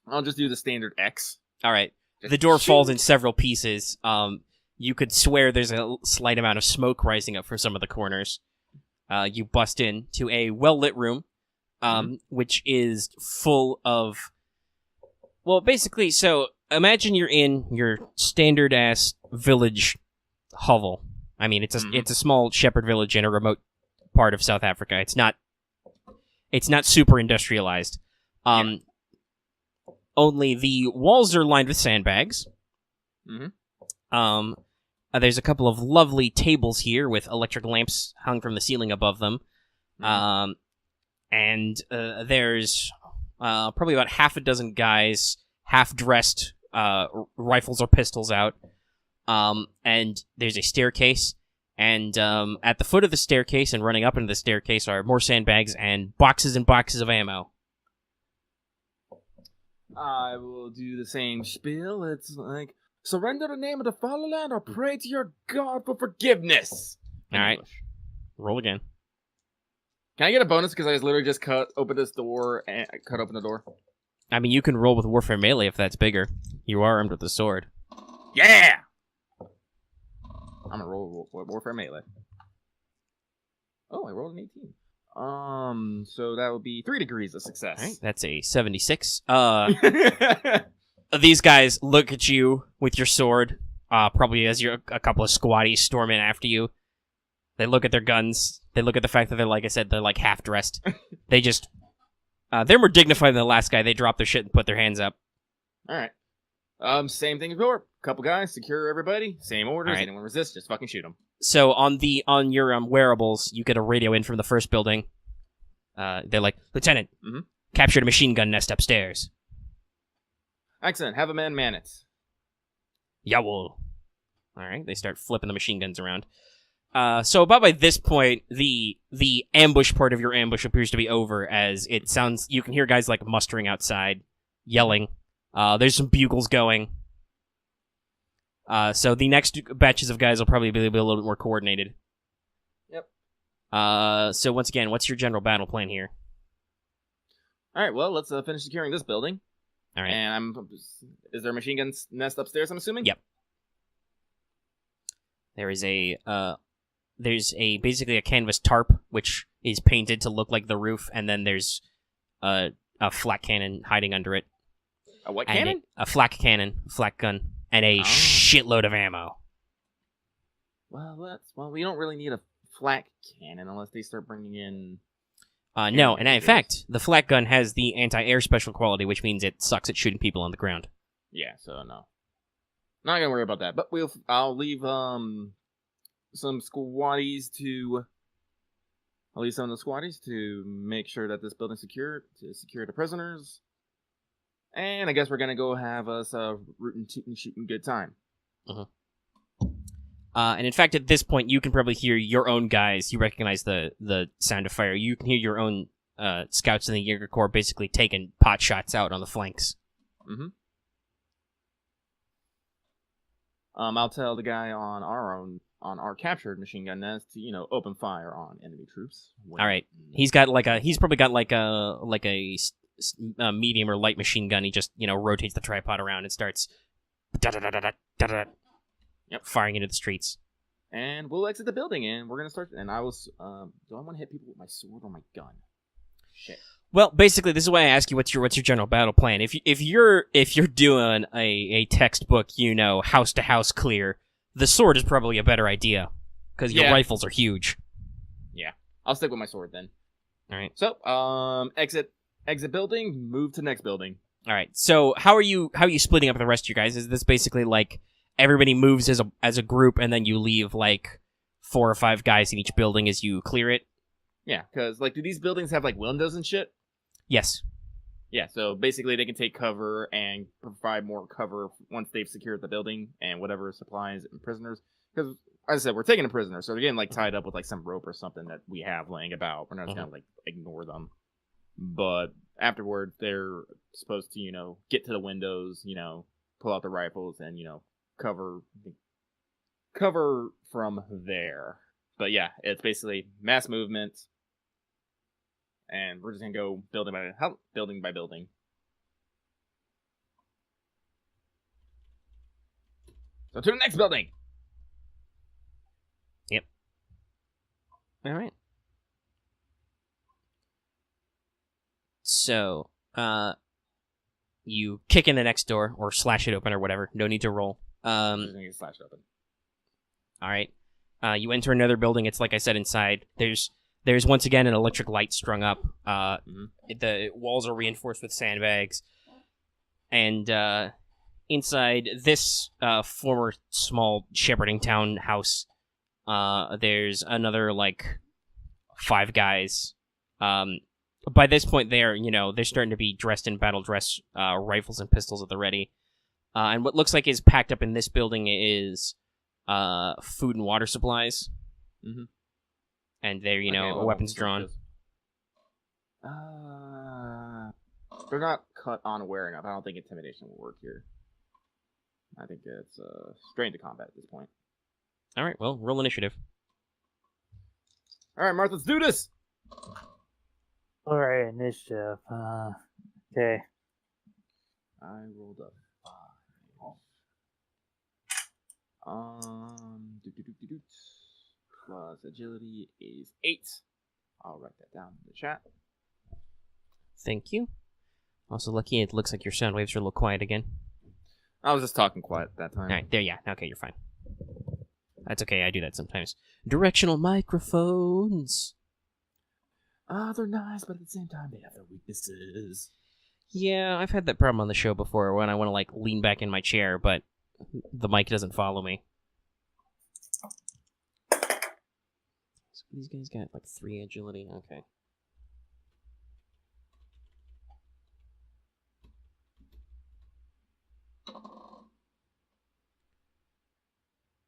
Speaker 1: I'll just do the standard X.
Speaker 3: All right.
Speaker 1: Just
Speaker 3: The door
Speaker 1: shoot.
Speaker 3: falls in several pieces. You could swear there's a slight amount of smoke rising up from some of the corners. You bust in to a well-lit room, which is full of... Well, basically, so imagine you're in your standard-ass village hovel. I mean, it's a small shepherd village in a remote part of South Africa. It's not super industrialized. Only the walls are lined with sandbags. There's a couple of lovely tables here with electric lamps hung from the ceiling above them. And there's probably about half a dozen guys, half-dressed, rifles or pistols out. And there's a staircase. And at the foot of the staircase and running up into the staircase are more sandbags and boxes of ammo.
Speaker 1: I will do the same spiel. It's like, surrender the name of the fatherland or pray to your God for forgiveness.
Speaker 3: All right. Roll again.
Speaker 1: Can I get a bonus because I literally just cut open this door and cut open the door?
Speaker 3: I mean, you can roll with Warfare Melee if that's bigger. You are armed with a sword.
Speaker 1: Yeah! I'm gonna roll Warfare Melee. Oh, I rolled an 18. So that would be 3 degrees of success.
Speaker 3: All right, that's a 76. These guys look at you with your sword, probably as you're a couple of squatties storm in after you. They look at their guns. They look at the fact that they're, like I said, they're like half dressed. They just, they're more dignified than the last guy. They drop their shit and put their hands up.
Speaker 1: All right. Same thing as before. Couple guys, secure everybody. Same orders.
Speaker 3: Right.
Speaker 1: Anyone resist, just fucking shoot them.
Speaker 3: So on your wearables, you get a radio in from the first building. They're like, Lieutenant, captured a machine gun nest upstairs.
Speaker 1: Excellent. Have a man man it.
Speaker 3: Yowl. All right, they start flipping the machine guns around. So about by this point, the ambush part of your ambush appears to be over, as it sounds. You can hear guys like mustering outside, yelling. There's some bugles going. So the next batches of guys will probably be a little bit more coordinated.
Speaker 1: Yep.
Speaker 3: So once again, what's your general battle plan here?
Speaker 1: All right. Well, let's finish securing this building.
Speaker 3: All right.
Speaker 1: And is there a machine gun nest upstairs? I'm assuming.
Speaker 3: Yep. There's basically a canvas tarp which is painted to look like the roof, and then there's a flak cannon hiding under it.
Speaker 1: A what
Speaker 3: and
Speaker 1: cannon?
Speaker 3: A flak cannon, flak gun, and a shitload of ammo.
Speaker 1: Well, we don't really need a flak cannon unless they start bringing in.
Speaker 3: No, and in fact, the flak gun has the anti-air special quality, which means it sucks at shooting people on the ground.
Speaker 1: Yeah, so no. Not gonna worry about that, but I'll leave some squatties to. I'll leave some of the squatties to make sure that this building's secure, to secure the prisoners. And I guess we're gonna go have us a rootin' tootin' shooting good time.
Speaker 3: And in fact, at this point, you can probably hear your own guys. You recognize the sound of fire. You can hear your own scouts in the Jaeger Corps basically taking pot shots out on the flanks.
Speaker 1: I'll tell the guy on our captured machine gun nest to open fire on enemy troops.
Speaker 3: All right, he's probably got like a medium or light machine gun. He just rotates the tripod around and starts firing into the streets.
Speaker 1: And we'll exit the building, and we're gonna start. And I was do I want to hit people with my sword or my gun? Shit.
Speaker 3: Well, basically, this is why I ask you what's your general battle plan. If you're doing a textbook, house to house clear, the sword is probably a better idea because your rifles are huge. Yeah,
Speaker 1: I'll stick with my sword then.
Speaker 3: All right.
Speaker 1: So, exit building, move to next building.
Speaker 3: All right. So how are you splitting up the rest of you guys? Is this basically like everybody moves as a group, and then you leave like 4 or 5 guys in each building as you clear it?
Speaker 1: Yeah, because do these buildings have windows and shit?
Speaker 3: Yes.
Speaker 1: Yeah, so basically they can take cover and provide more cover once they've secured the building and whatever supplies and prisoners. Because, as I said, we're taking a prisoner, so they're getting tied up with some rope or something that we have laying about. We're not just gonna ignore them. But afterward, they're supposed to get to the windows, pull out the rifles and cover from there. But yeah, it's basically mass movement. And we're just going to go building by building. So to the next building.
Speaker 3: Yep. All right. So, you kick in the next door or slash it open or whatever. No need to roll.
Speaker 1: Just gonna get slashed open.
Speaker 3: All right. You enter another building. It's like I said inside. There's once again an electric light strung up. The walls are reinforced with sandbags, and inside this former small shepherding town house, there's another like 5 guys. By this point, they're starting to be dressed in battle dress, rifles and pistols at the ready. And what looks like is packed up in this building is food and water supplies.
Speaker 1: Mm-hmm.
Speaker 3: And they're, weapons drawn.
Speaker 1: They're not cut on aware enough. I don't think intimidation will work here. I think it's strained to combat at this point.
Speaker 3: All right, well, roll initiative.
Speaker 1: All right, Marth, let's do this!
Speaker 2: Alright, initiative. Okay.
Speaker 1: I rolled up 5. Plus agility is 8. I'll write that down in the chat.
Speaker 3: Thank you. Also, lucky it looks like your sound waves are a little quiet again.
Speaker 1: I was just talking quiet at that time.
Speaker 3: All right, there, yeah. Okay, you're fine. That's okay, I do that sometimes. Directional microphones.
Speaker 1: They're nice, but at the same time, they have their weaknesses.
Speaker 3: Yeah, I've had that problem on the show before when I want to, lean back in my chair, but the mic doesn't follow me. So these guys got, 3 agility. Okay.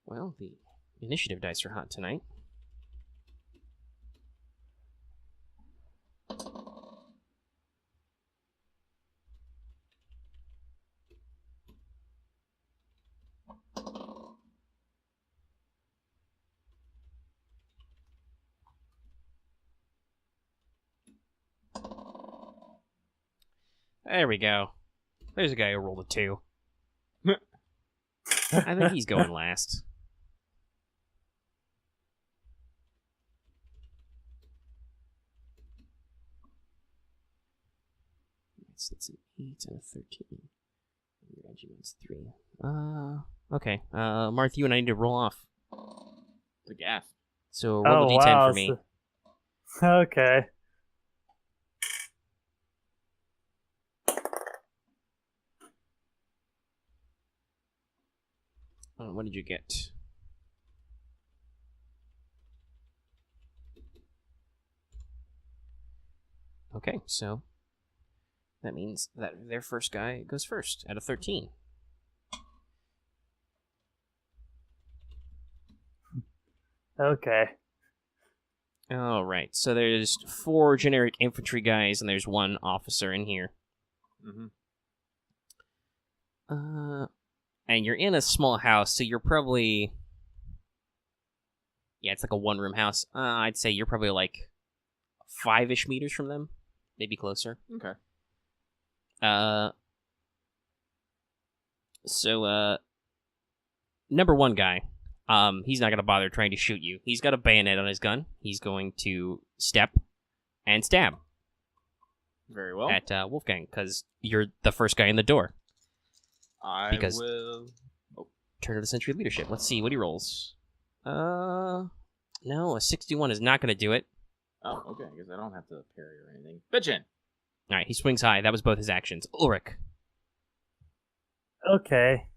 Speaker 3: Well, the initiative dice are hot tonight. There we go. There's a guy who rolled a 2. I think he's going last. That's an 8 and a 13. Regiment's 3. Okay. Marth, you and I need to roll off.
Speaker 1: The gas.
Speaker 3: So roll the d10 for me.
Speaker 2: Okay.
Speaker 3: What did you get? Okay, so that means that their first guy goes first at a 13.
Speaker 2: Okay.
Speaker 3: All right, so there's 4 generic infantry guys, and there's 1 officer in here.
Speaker 1: Mm-hmm.
Speaker 3: And you're in a small house, so you're probably... Yeah, it's like a 1-room house. I'd say you're probably 5-ish meters from them. Maybe closer.
Speaker 1: Okay.
Speaker 3: So, number 1 guy, he's not going to bother trying to shoot you. He's got a bayonet on his gun. He's going to step and stab.
Speaker 1: Very well.
Speaker 3: At Wolfgang, because you're the first guy in the door.
Speaker 1: I will...
Speaker 3: Turn of the century leadership. Let's see what he rolls. No, a 61 is not going to do it.
Speaker 1: Oh, okay, because I don't have to parry or anything. Bitchin'!
Speaker 3: Alright, he swings high. That was both his actions. Ulrich.
Speaker 2: Okay.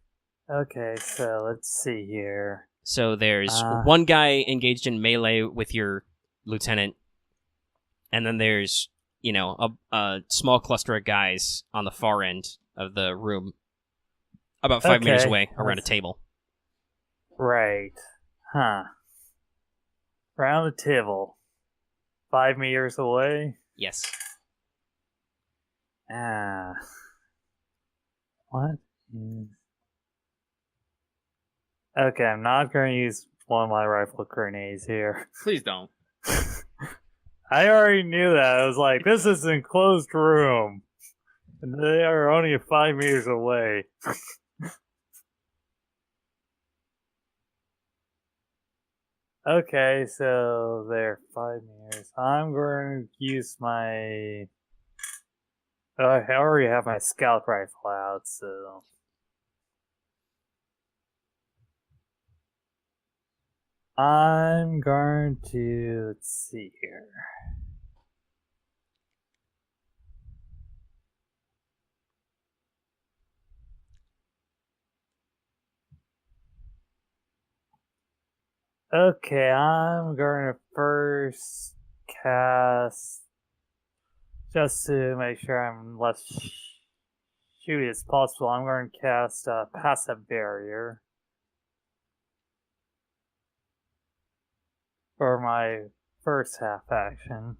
Speaker 2: Okay, so let's see here.
Speaker 3: So there's 1 guy engaged in melee with your lieutenant, and then there's, a small cluster of guys on the far end of the room, about 5 meters away, around a table.
Speaker 2: Right. Huh. Around the table. 5 meters away?
Speaker 3: Yes.
Speaker 2: What is... Okay, I'm not going to use one of my rifle grenades here.
Speaker 1: Please don't.
Speaker 2: I already knew that. I was like, this is an enclosed room. And they are only 5 meters away. Okay, so they're 5 meters. I'm going to use my. I already have my scout rifle out, so. I'm going to. Let's see here. Okay, I'm going to first cast. Just to make sure I'm less shooty as possible, I'm going to cast a passive barrier for my first half action.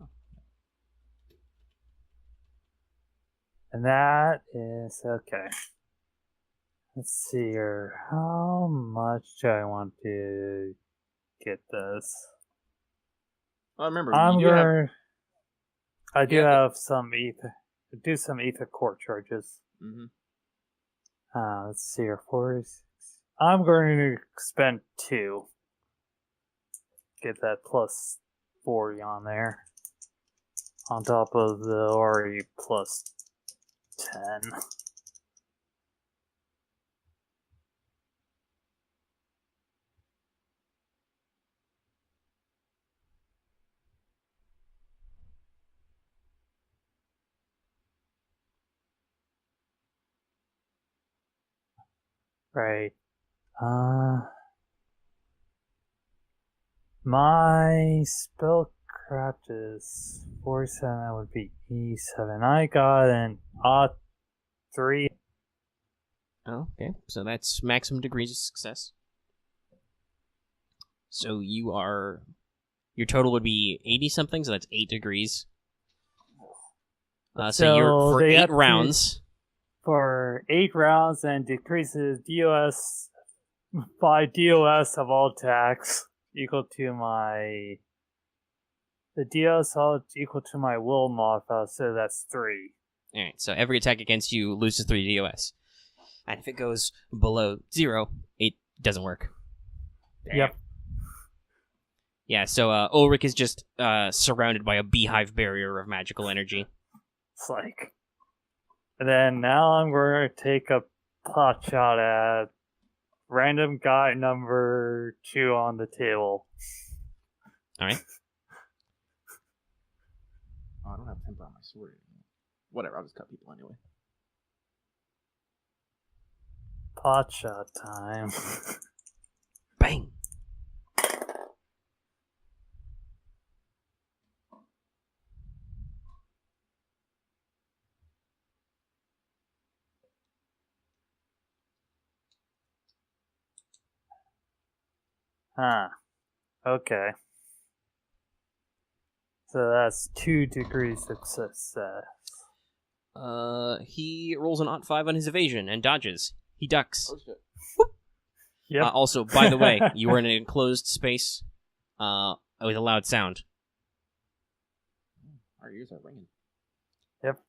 Speaker 2: And that is okay. Let's see here. How much do I want to get this?
Speaker 1: Oh, remember,
Speaker 2: I'm
Speaker 1: you do have
Speaker 2: going. I do
Speaker 1: Yeah,
Speaker 2: have some ether. Do some ether core charges. Let's see here. 46. I'm going to spend 2. Get that plus 40 on there. On top of the already plus 10. Right. My spellcraft is 47. That would be E7. I got an A3.
Speaker 3: Oh, okay. So that's maximum degrees of success. So your total would be 80 something, so that's 8 degrees. So you're for 8 rounds.
Speaker 2: For 8 rounds and decreases DOS by DOS of all attacks equal to my. The DOS all equal to my will modifier, so that's 3.
Speaker 3: Alright, so every attack against you loses 3 DOS. And if it goes below 0, it doesn't work.
Speaker 2: Damn. Yep.
Speaker 3: Yeah, so Ulrich is just surrounded by a beehive barrier of magical energy.
Speaker 2: It's like. And then now I'm going to take a pot shot at random guy number 2 on the table.
Speaker 3: Alright.
Speaker 1: Oh, I don't have temper on my sword anymore. Whatever, I'll just cut people anyway.
Speaker 2: Pot shot time.
Speaker 3: Bang!
Speaker 2: Huh. Okay. So that's 2 degrees of success.
Speaker 3: He rolls an +5 on his evasion and dodges. He ducks.
Speaker 1: Oh, shit.
Speaker 2: Yep.
Speaker 3: Also, by the way, you were in an enclosed space with a loud sound.
Speaker 1: Our ears are ringing.
Speaker 2: Yep.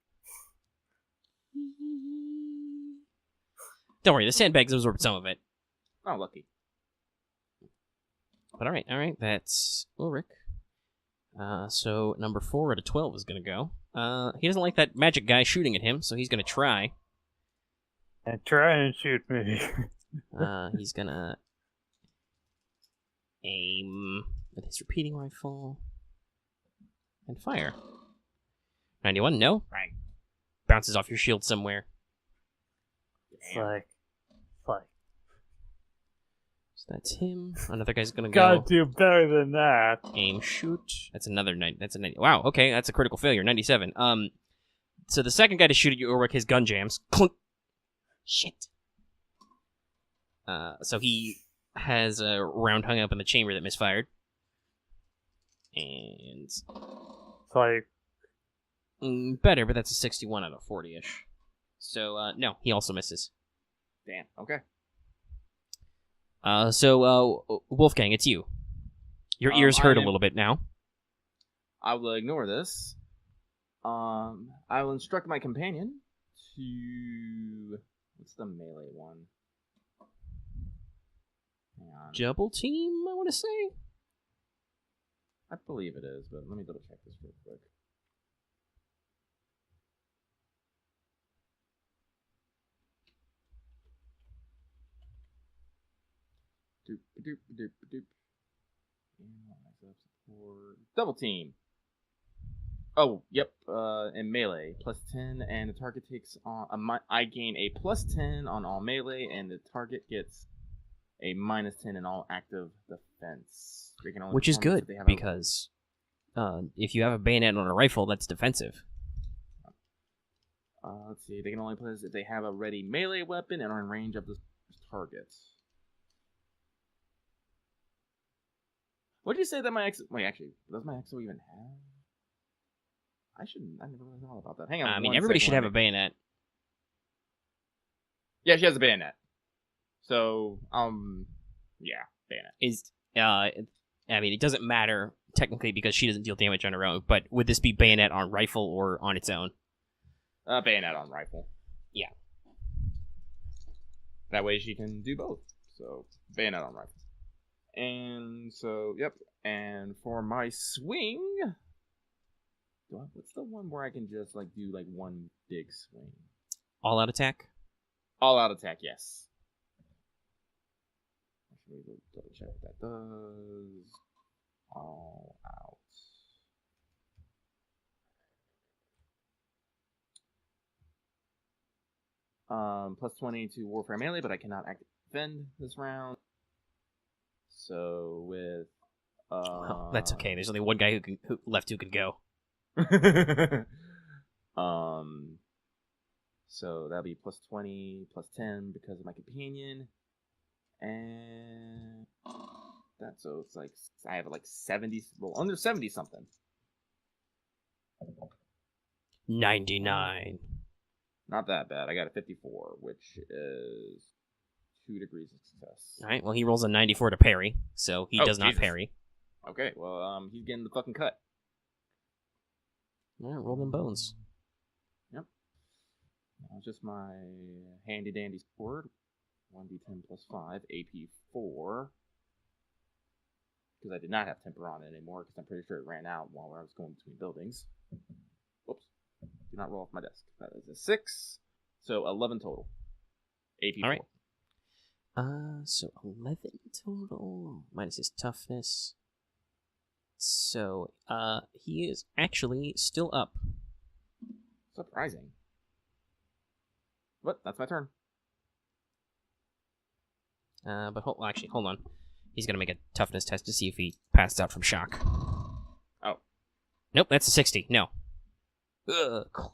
Speaker 3: Don't worry, the sandbags absorbed some of it.
Speaker 1: Oh, lucky.
Speaker 3: But alright, that's Ulrich. So number 4 out of 12 is going to go. He doesn't like that magic guy shooting at him, so he's going to try.
Speaker 2: And try and shoot me.
Speaker 3: He's going to aim with his repeating rifle and fire. 91, no? Right. Bounces off your shield somewhere.
Speaker 2: It's like.
Speaker 3: So that's him. Another guy's going to
Speaker 2: Gotta
Speaker 3: go.
Speaker 2: do better than that.
Speaker 3: Aim, shoot. That's another 90. That's a 90. Wow, okay, that's a critical failure. 97. So the second guy to shoot at you, Ulrich, his gun jams. Clunk. Shit. So he has a round hung up in the chamber that misfired. And
Speaker 2: It's like.
Speaker 3: better, but that's a 61 out of 40-ish. So, no, he also misses.
Speaker 1: Damn, okay.
Speaker 3: So, Wolfgang, it's you. Your ears hurt a little bit now.
Speaker 1: I will ignore this. I will instruct my companion to... What's the melee one? Hang on.
Speaker 3: Double team, I want to say?
Speaker 1: I believe it is, but let me double check this real quick. Doop, doop, doop, doop. Double team. Oh, yep. And melee +10, and the target takes on I gain a +10 on all melee, and the target gets a -10 in all active defense. They can only
Speaker 3: Which is
Speaker 1: perform this
Speaker 3: good
Speaker 1: if they have
Speaker 3: because if you have a bayonet on a rifle, that's defensive.
Speaker 1: Let's see. They can only play this if they have a ready melee weapon and are in range of the target. What did you say that my X? Wait, actually, does my XO even have? I never really thought about that. Hang on.
Speaker 3: I mean, everybody should have a bayonet.
Speaker 1: Yeah, she has a bayonet. So, yeah, bayonet.
Speaker 3: I mean, it doesn't matter technically because she doesn't deal damage on her own. But would this be bayonet on rifle or on its own?
Speaker 1: Bayonet on rifle.
Speaker 3: Yeah.
Speaker 1: That way she can do both. So, bayonet on rifle. And so, yep. And for my swing, what's the one where I can just do one big swing?
Speaker 3: All out attack?
Speaker 1: All out attack, yes. Let me double check what that does. All out. +20 to warfare melee, but I cannot defend this round. So with
Speaker 3: oh, that's okay. There's only one guy who left who can go.
Speaker 1: So that'll be +20, +10 because of my companion, and so it's I have 70, under 70 something.
Speaker 3: 99.
Speaker 1: Not that bad. I got a 54, which is 2 degrees of success.
Speaker 3: All right. Well, he rolls a 94 to parry, so he does not
Speaker 1: Jesus.
Speaker 3: parry.
Speaker 1: Okay. Well, he's getting the fucking cut.
Speaker 3: All right, roll them bones.
Speaker 1: Yep. Just my handy dandy sword. 1d10 +5, AP 4. Because I did not have temper on it anymore, because I'm pretty sure it ran out while I was going between buildings. Whoops. Do not roll off my desk. That is a 6. So 11 total. AP 4.
Speaker 3: All right. So 11 total minus his toughness. So, he is actually still up.
Speaker 1: Surprising. What? That's my turn.
Speaker 3: But hold on. He's gonna make a toughness test to see if he passed out from shock.
Speaker 1: Oh.
Speaker 3: Nope, that's a 60. No. Ugh.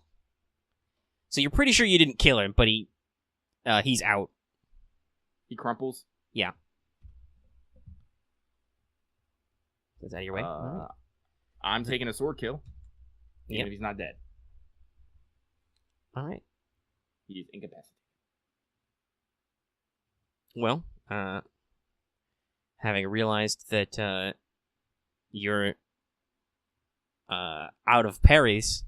Speaker 3: So you're pretty sure you didn't kill him, but he's out.
Speaker 1: He crumples?
Speaker 3: Yeah. Is that your way?
Speaker 1: Right. I'm taking a sword kill. Even if he's not dead.
Speaker 3: Alright.
Speaker 1: He's incapacitated.
Speaker 3: Well, having realized that you're out of parries,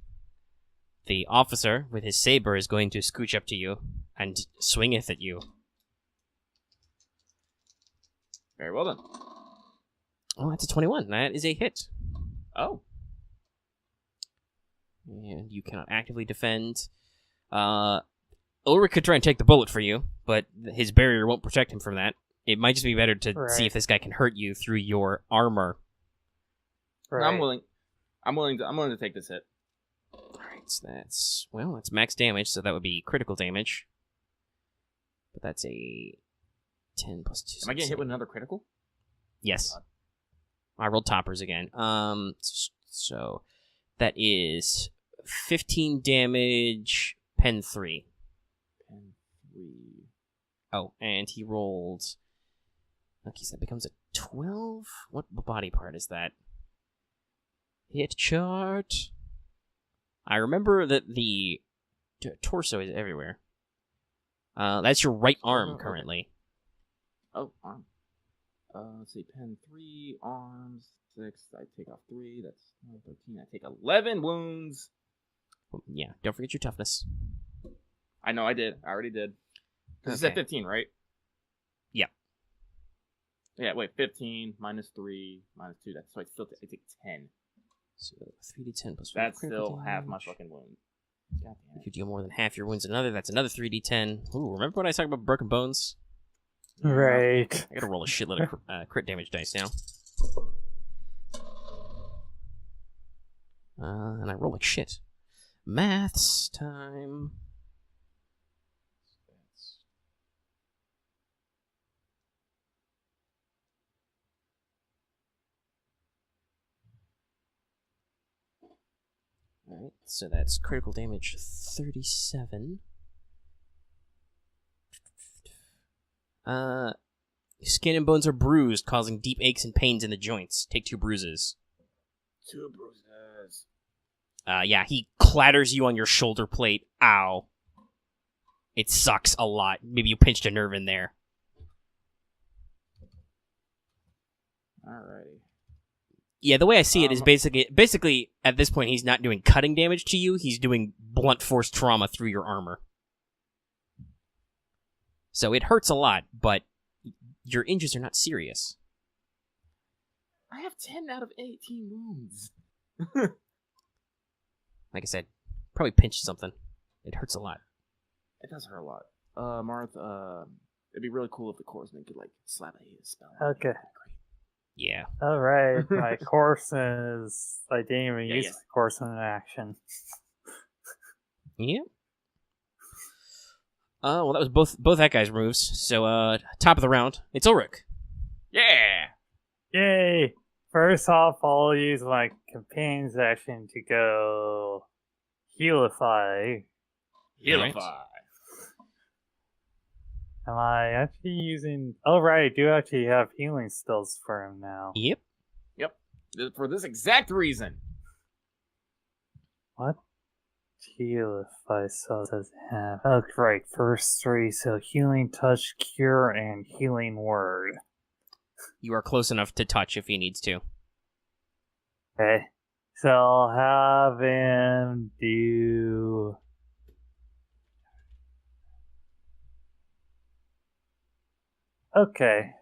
Speaker 3: the officer with his saber is going to scooch up to you and swingeth at you.
Speaker 1: Very well then.
Speaker 3: Oh, that's a 21. That is a hit.
Speaker 1: Oh.
Speaker 3: And you cannot actively defend. Ulrich could try and take the bullet for you, but his barrier won't protect him from that. It might just be better to see if this guy can hurt you through your armor.
Speaker 1: Right. I'm willing to take this hit.
Speaker 3: Alright, so that's max damage, so that would be critical damage. But that's a 10 plus 2.
Speaker 1: Am I getting hit with another critical?
Speaker 3: Yes. God. I rolled toppers again. So that is 15 damage, pen 3.
Speaker 1: Pen 3.
Speaker 3: Oh, and he rolled. Okay, so that becomes a 12. What body part is that? Hit chart. I remember that the torso is everywhere. That's your right arm currently.
Speaker 1: Oh, arm. Let's see, pen 3, arms, 6, I take off 3, that's 13, I take 11 wounds.
Speaker 3: Yeah, don't forget your toughness.
Speaker 1: I know, I already did. Because it's at 15, right?
Speaker 3: Yeah.
Speaker 1: Yeah, wait, 15 minus 3 minus 2. That's so I take 10.
Speaker 3: So 3d10 plus 4.
Speaker 1: That's still half my fucking wound. God damn
Speaker 3: If you deal more than half your wounds to another, that's another 3d10. Ooh, remember when I talked about broken bones?
Speaker 2: Right.
Speaker 3: I gotta roll a shitload of crit damage dice now. And I roll like shit. Maths time. Alright, so that's critical damage 37. Skin and bones are bruised, causing deep aches and pains in the joints. Take 2 bruises.
Speaker 1: 2 bruises.
Speaker 3: Yeah, he clatters you on your shoulder plate. Ow. It sucks a lot. Maybe you pinched a nerve in there.
Speaker 1: Alrighty.
Speaker 3: Yeah, the way I see it is basically at this point he's not doing cutting damage to you, he's doing blunt force trauma through your armor. So it hurts a lot, but your injuries are not serious.
Speaker 1: I have 10 out of 18 wounds.
Speaker 3: Like I said, probably pinched something. It hurts a lot.
Speaker 1: It does hurt a lot. Marth, it'd be really cool if the Corpsman could, like, slap a spell.
Speaker 2: Okay.
Speaker 3: Yeah.
Speaker 2: Alright, my Corpsman is... I didn't even use my Corpsman in action.
Speaker 3: Yeah. Well, that was both that guy's moves. So, top of the round, it's Ulrich.
Speaker 1: Yeah!
Speaker 2: Yay! First off, I'll use my companion's action to go... Healify.
Speaker 1: Healify.
Speaker 2: Am I actually using... Oh, right, I do actually have healing spells for him now.
Speaker 3: Yep.
Speaker 1: For this exact reason.
Speaker 2: What? Healify spells does it have? Oh, right, first 3, so Healing Touch, Cure, and Healing Word.
Speaker 3: You are close enough to touch if he needs to.
Speaker 2: Okay, so I'll have him do... Okay,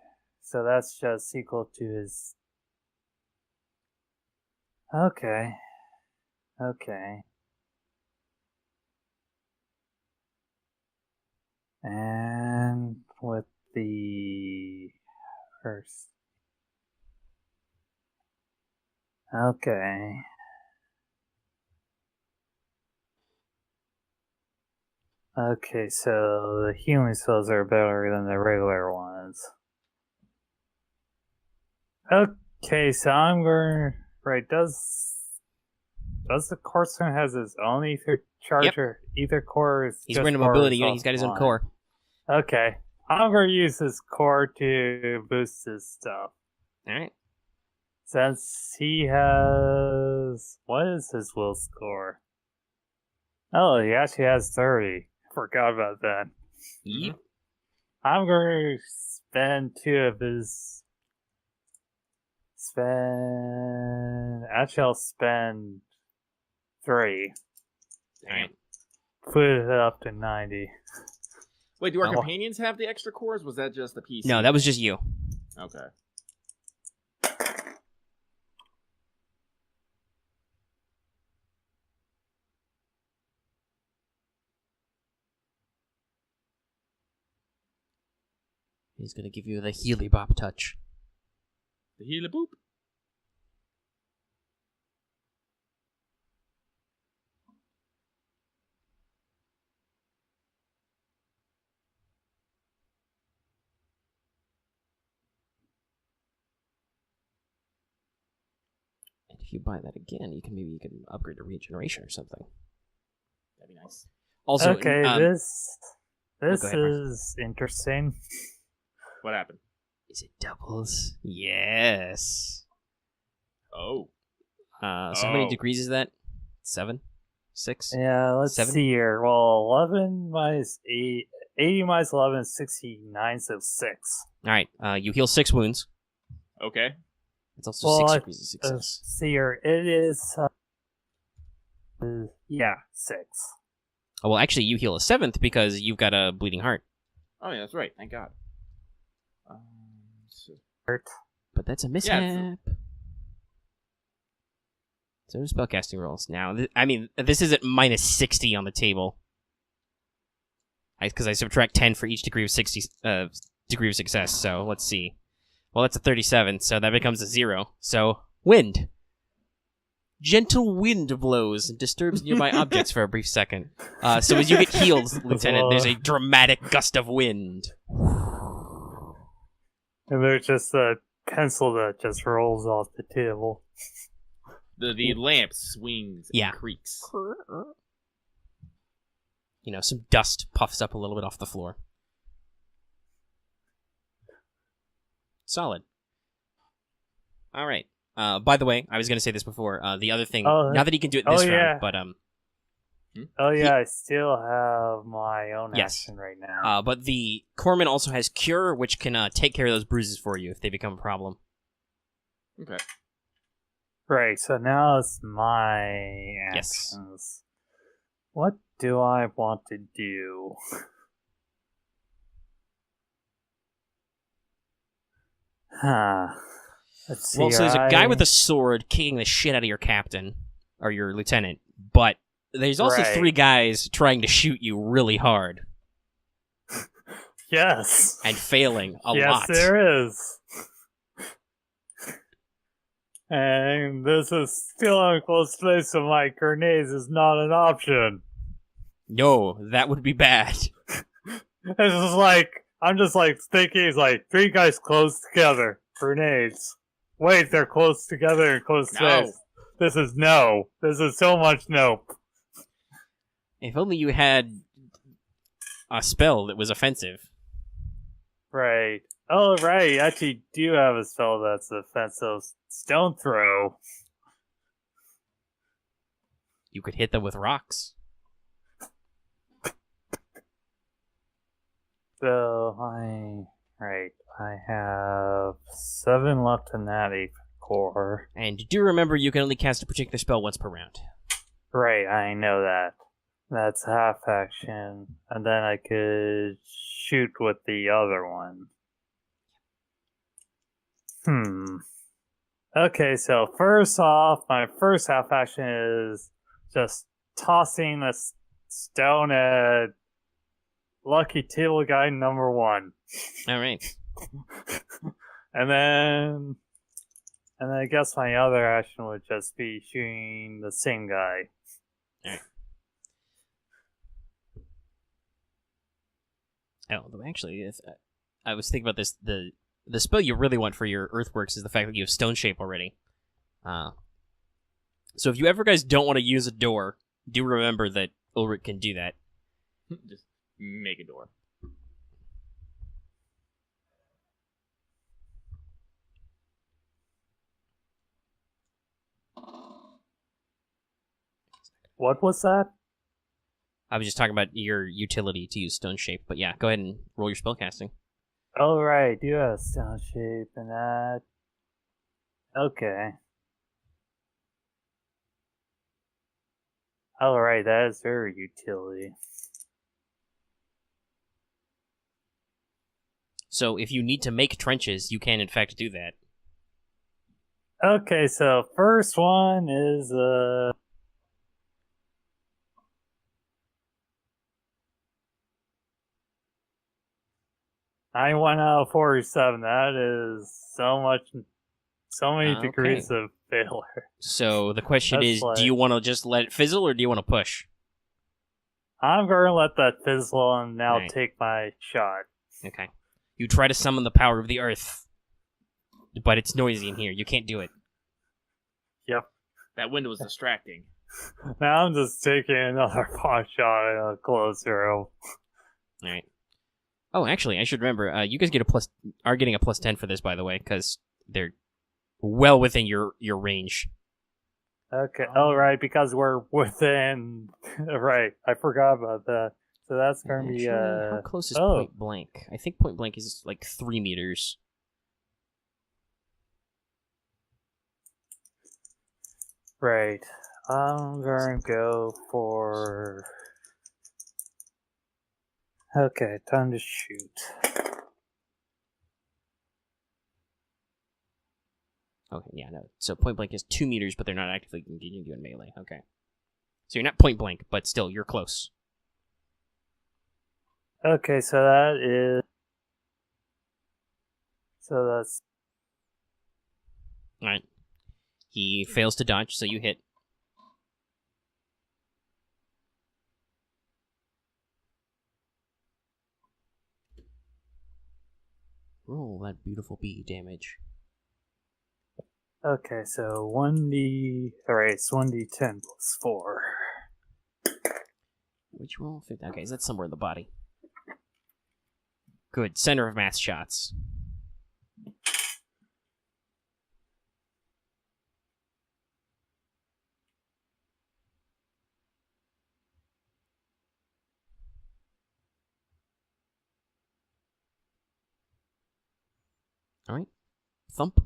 Speaker 2: so that's just equal to his... Okay. And with the first... Okay. Okay, so the healing spells are better than the regular ones. Okay, so I'm going... Right, does the Corpsman has his own ether charger? Yep. Ether core is
Speaker 3: he's wearing a mobility unit, he's got his own core.
Speaker 2: Okay. I'm going to use his core to boost his stuff.
Speaker 3: Alright.
Speaker 2: Since he has... What is his will score? Oh, he actually has 30. Forgot about that.
Speaker 3: Yep.
Speaker 2: I'm going to spend 2 of his... Actually, I'll spend 3.
Speaker 3: Alright.
Speaker 2: Put it up to 90.
Speaker 1: Wait, do our companions have the extra cores? Was that just the PC?
Speaker 3: No, that was just you.
Speaker 1: Okay.
Speaker 3: He's gonna give you the Healy Bop touch.
Speaker 1: The Healy Boop.
Speaker 3: And if you buy that again, you can upgrade to regeneration or something.
Speaker 1: That'd be nice.
Speaker 2: Also, okay, this
Speaker 3: ahead,
Speaker 2: is interesting.
Speaker 1: What happened?
Speaker 3: Is it doubles? Yes.
Speaker 1: Oh.
Speaker 3: So how many degrees is that? 7? 6?
Speaker 2: Yeah, let's
Speaker 3: 7?
Speaker 2: see here. Well, 11 minus 8... 80 minus 11 is 69, so 6.
Speaker 3: Alright, you heal 6 wounds.
Speaker 1: Okay.
Speaker 3: It's also 6 degrees of success.
Speaker 2: See here, it is... yeah, 6.
Speaker 3: Oh, well, actually, you heal a 7th because you've got a bleeding heart.
Speaker 1: Oh, yeah, that's right. Thank God.
Speaker 3: But that's a mishap. So spellcasting rolls. Now, this is at minus 60 on the table. Because I subtract 10 for each degree of success. So let's see. Well, that's a 37, so that becomes a 0. So wind. Gentle wind blows and disturbs nearby objects for a brief second. So as you get healed, Lieutenant, there's a dramatic gust of wind.
Speaker 2: And there's just a pencil that just rolls off the table.
Speaker 1: The lamp swings and creaks.
Speaker 3: Some dust puffs up a little bit off the floor. Solid. All right. By the way, I was going to say this before. The other thing, now that he can do it this round, but
Speaker 2: I still have my own action right now.
Speaker 3: But the Corpsman also has Cure, which can take care of those bruises for you if they become a problem.
Speaker 1: Okay.
Speaker 2: Right. So now it's my actions.
Speaker 3: Yes.
Speaker 2: What do I want to do? Let's see.
Speaker 3: Well, so there's a guy with a sword kicking the shit out of your captain, or your lieutenant, but there's also 3 guys trying to shoot you really hard.
Speaker 2: Yes.
Speaker 3: And failing a lot.
Speaker 2: Yes, there is. And this is still on close place, so my grenades is not an option.
Speaker 3: No, that would be bad.
Speaker 2: It's just like, I'm just like thinking, it's like 3 guys close together. Grenades. Wait, they're close together in close space. This is no. This is so much nope.
Speaker 3: If only you had a spell that was offensive.
Speaker 2: Right. Oh, right. You actually do have a spell that's offensive. Stone throw.
Speaker 3: You could hit them with rocks.
Speaker 2: So, I have 7 left in that 8 core.
Speaker 3: And do remember you can only cast a particular spell once per round.
Speaker 2: Right, I know that. That's half action. And then I could shoot with the other one. Okay, so first off, my first half action is just tossing a stone at Lucky Table Guy number 1.
Speaker 3: All right.
Speaker 2: And then I guess my other action would just be shooting the same guy.
Speaker 3: All right. Oh, actually, I was thinking about this. The spell you really want for your earthworks is the fact that you have stone shape already. So if you ever guys don't want to use a door, do remember that Ulrich can do that.
Speaker 1: Just make a door.
Speaker 2: What was that?
Speaker 3: I was just talking about your utility to use stone shape, but yeah, go ahead and roll your spellcasting.
Speaker 2: Oh, right, you have stone shape and that. Okay. Alright, that is very utility.
Speaker 3: So if you need to make trenches, you can in fact do that.
Speaker 2: Okay, so first one is I 1 out of 47. That is so many degrees of failure.
Speaker 3: So the question is,
Speaker 2: like,
Speaker 3: do you want to just let it fizzle or do you want to push?
Speaker 2: I'm going to let that fizzle and now take my shot.
Speaker 3: Okay. You try to summon the power of the earth, but it's noisy in here. You can't do it.
Speaker 2: Yep.
Speaker 1: That window was distracting.
Speaker 2: Now I'm just taking another pot shot in a close room.
Speaker 3: Alright. Oh, actually, I should remember, you guys are getting a plus 10 for this, by the way, because they're well within your range.
Speaker 2: Okay, right, because we're within... Right, I forgot about that. So that's going to be...
Speaker 3: How close is point blank? I think point blank is like 3 meters.
Speaker 2: Right. I'm going to go for... Okay, time to shoot.
Speaker 3: Okay, yeah, no. So point blank is 2 meters, but they're not actively engaging you in melee. Okay. So you're not point blank, but still, you're close.
Speaker 2: Okay, so that is. So that's.
Speaker 3: All right. He fails to dodge, so you hit. Roll that beautiful bee damage.
Speaker 2: Okay, so 1d. Alright, it's 1d10 plus 4.
Speaker 3: Which roll? Okay, is that somewhere in the body? Good. Center of mass shots. All right. Thump.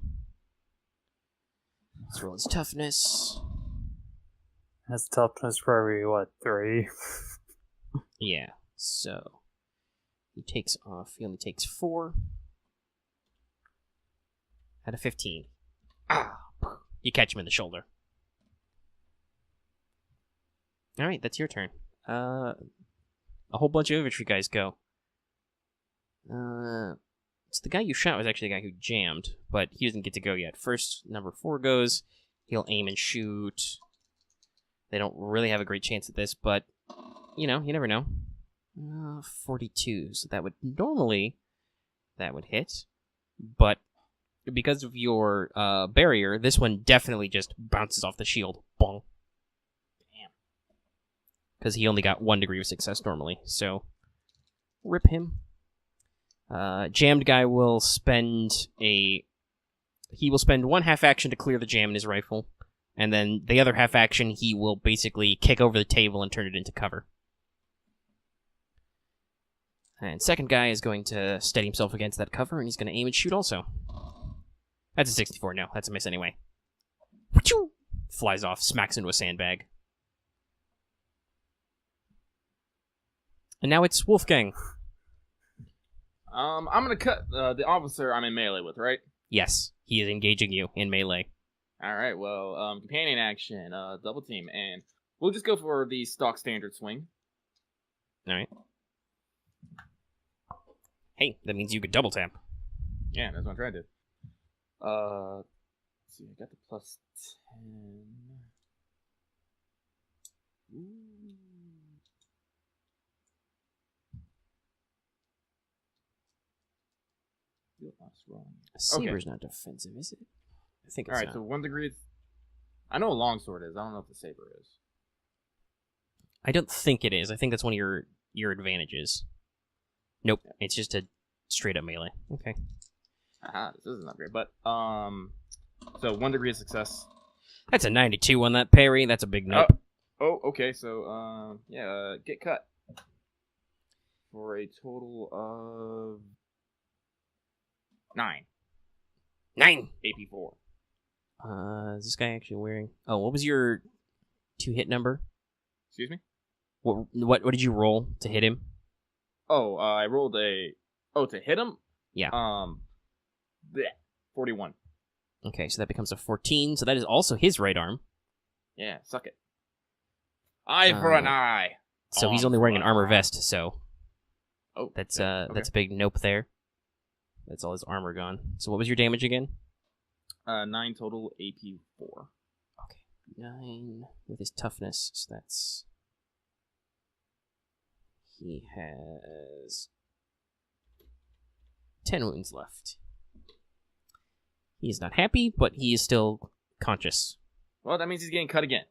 Speaker 3: Let's roll his toughness.
Speaker 2: That's toughness probably, what, 3?
Speaker 3: Yeah. So he takes off. He only takes 4. Out of 15. Ah! You catch him in the shoulder. All right, that's your turn. A whole bunch of infantry guys go. So the guy you shot was actually the guy who jammed, but he doesn't get to go yet. First, number 4 goes. He'll aim and shoot. They don't really have a great chance at this, but, you know, you never know. 42, so that would hit. But because of your barrier, this one definitely just bounces off the shield. Bong. Damn. Because he only got 1 degree of success normally, so rip him. Jammed guy will spend one half action to clear the jam in his rifle, and then the other half action he will basically kick over the table and turn it into cover. And second guy is going to steady himself against that cover, and he's going to aim and shoot also. That's a 64. No, that's a miss anyway. Flies off, smacks into a sandbag. And now it's Wolfgang.
Speaker 1: I'm gonna cut the officer I'm in melee with, right?
Speaker 3: Yes, he is engaging you in melee.
Speaker 1: All right. Well, companion action, double team, and we'll just go for the stock standard swing.
Speaker 3: All right. Hey, that means you could double tap.
Speaker 1: Yeah, that's what I'm trying to do. Let's see, I got the plus 10. Ooh.
Speaker 3: A saber's not defensive, is it? I think it's
Speaker 1: all right,
Speaker 3: not.
Speaker 1: so 1 degree. I know a longsword is. I don't know if the saber is.
Speaker 3: I don't think it is. I think that's one of your advantages. Nope, it's just a straight up melee. Okay.
Speaker 1: Aha, this isn't great, but so 1 degree of success.
Speaker 3: That's a 92 on that parry. That's a big nope.
Speaker 1: Oh, okay. So get cut for a total of 9.
Speaker 3: 9
Speaker 1: AP4.
Speaker 3: Is this guy actually wearing? Oh, what was your 2-hit number?
Speaker 1: Excuse me.
Speaker 3: What did you roll to hit him?
Speaker 1: Oh, I rolled a. Oh, to hit him.
Speaker 3: Yeah.
Speaker 1: 41.
Speaker 3: Okay, so that becomes a 14. So that is also his right arm.
Speaker 1: Yeah, suck it. Eye for an eye.
Speaker 3: So he's only wearing an armor vest. So.
Speaker 1: Oh,
Speaker 3: that's
Speaker 1: okay.
Speaker 3: That's a big nope there. That's all his armor gone. So what was your damage again?
Speaker 1: 9 total AP4.
Speaker 3: Okay, 9 with his toughness. So that's. He has 10 wounds left. He is not happy, but he is still conscious.
Speaker 1: Well, that means he's getting cut again.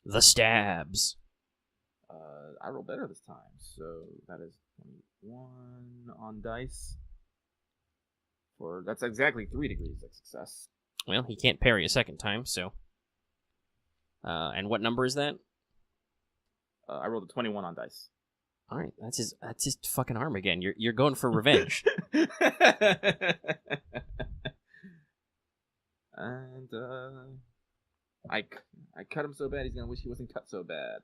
Speaker 3: The stabs.
Speaker 1: I roll better this time, so that is 21 on dice. That's exactly 3 degrees of success.
Speaker 3: Well, he can't parry a second time, so. And what number is that?
Speaker 1: I rolled a 21 on dice.
Speaker 3: All right, that's his fucking arm again. You're going for revenge.
Speaker 1: And I cut him so bad he's gonna wish he wasn't cut so bad.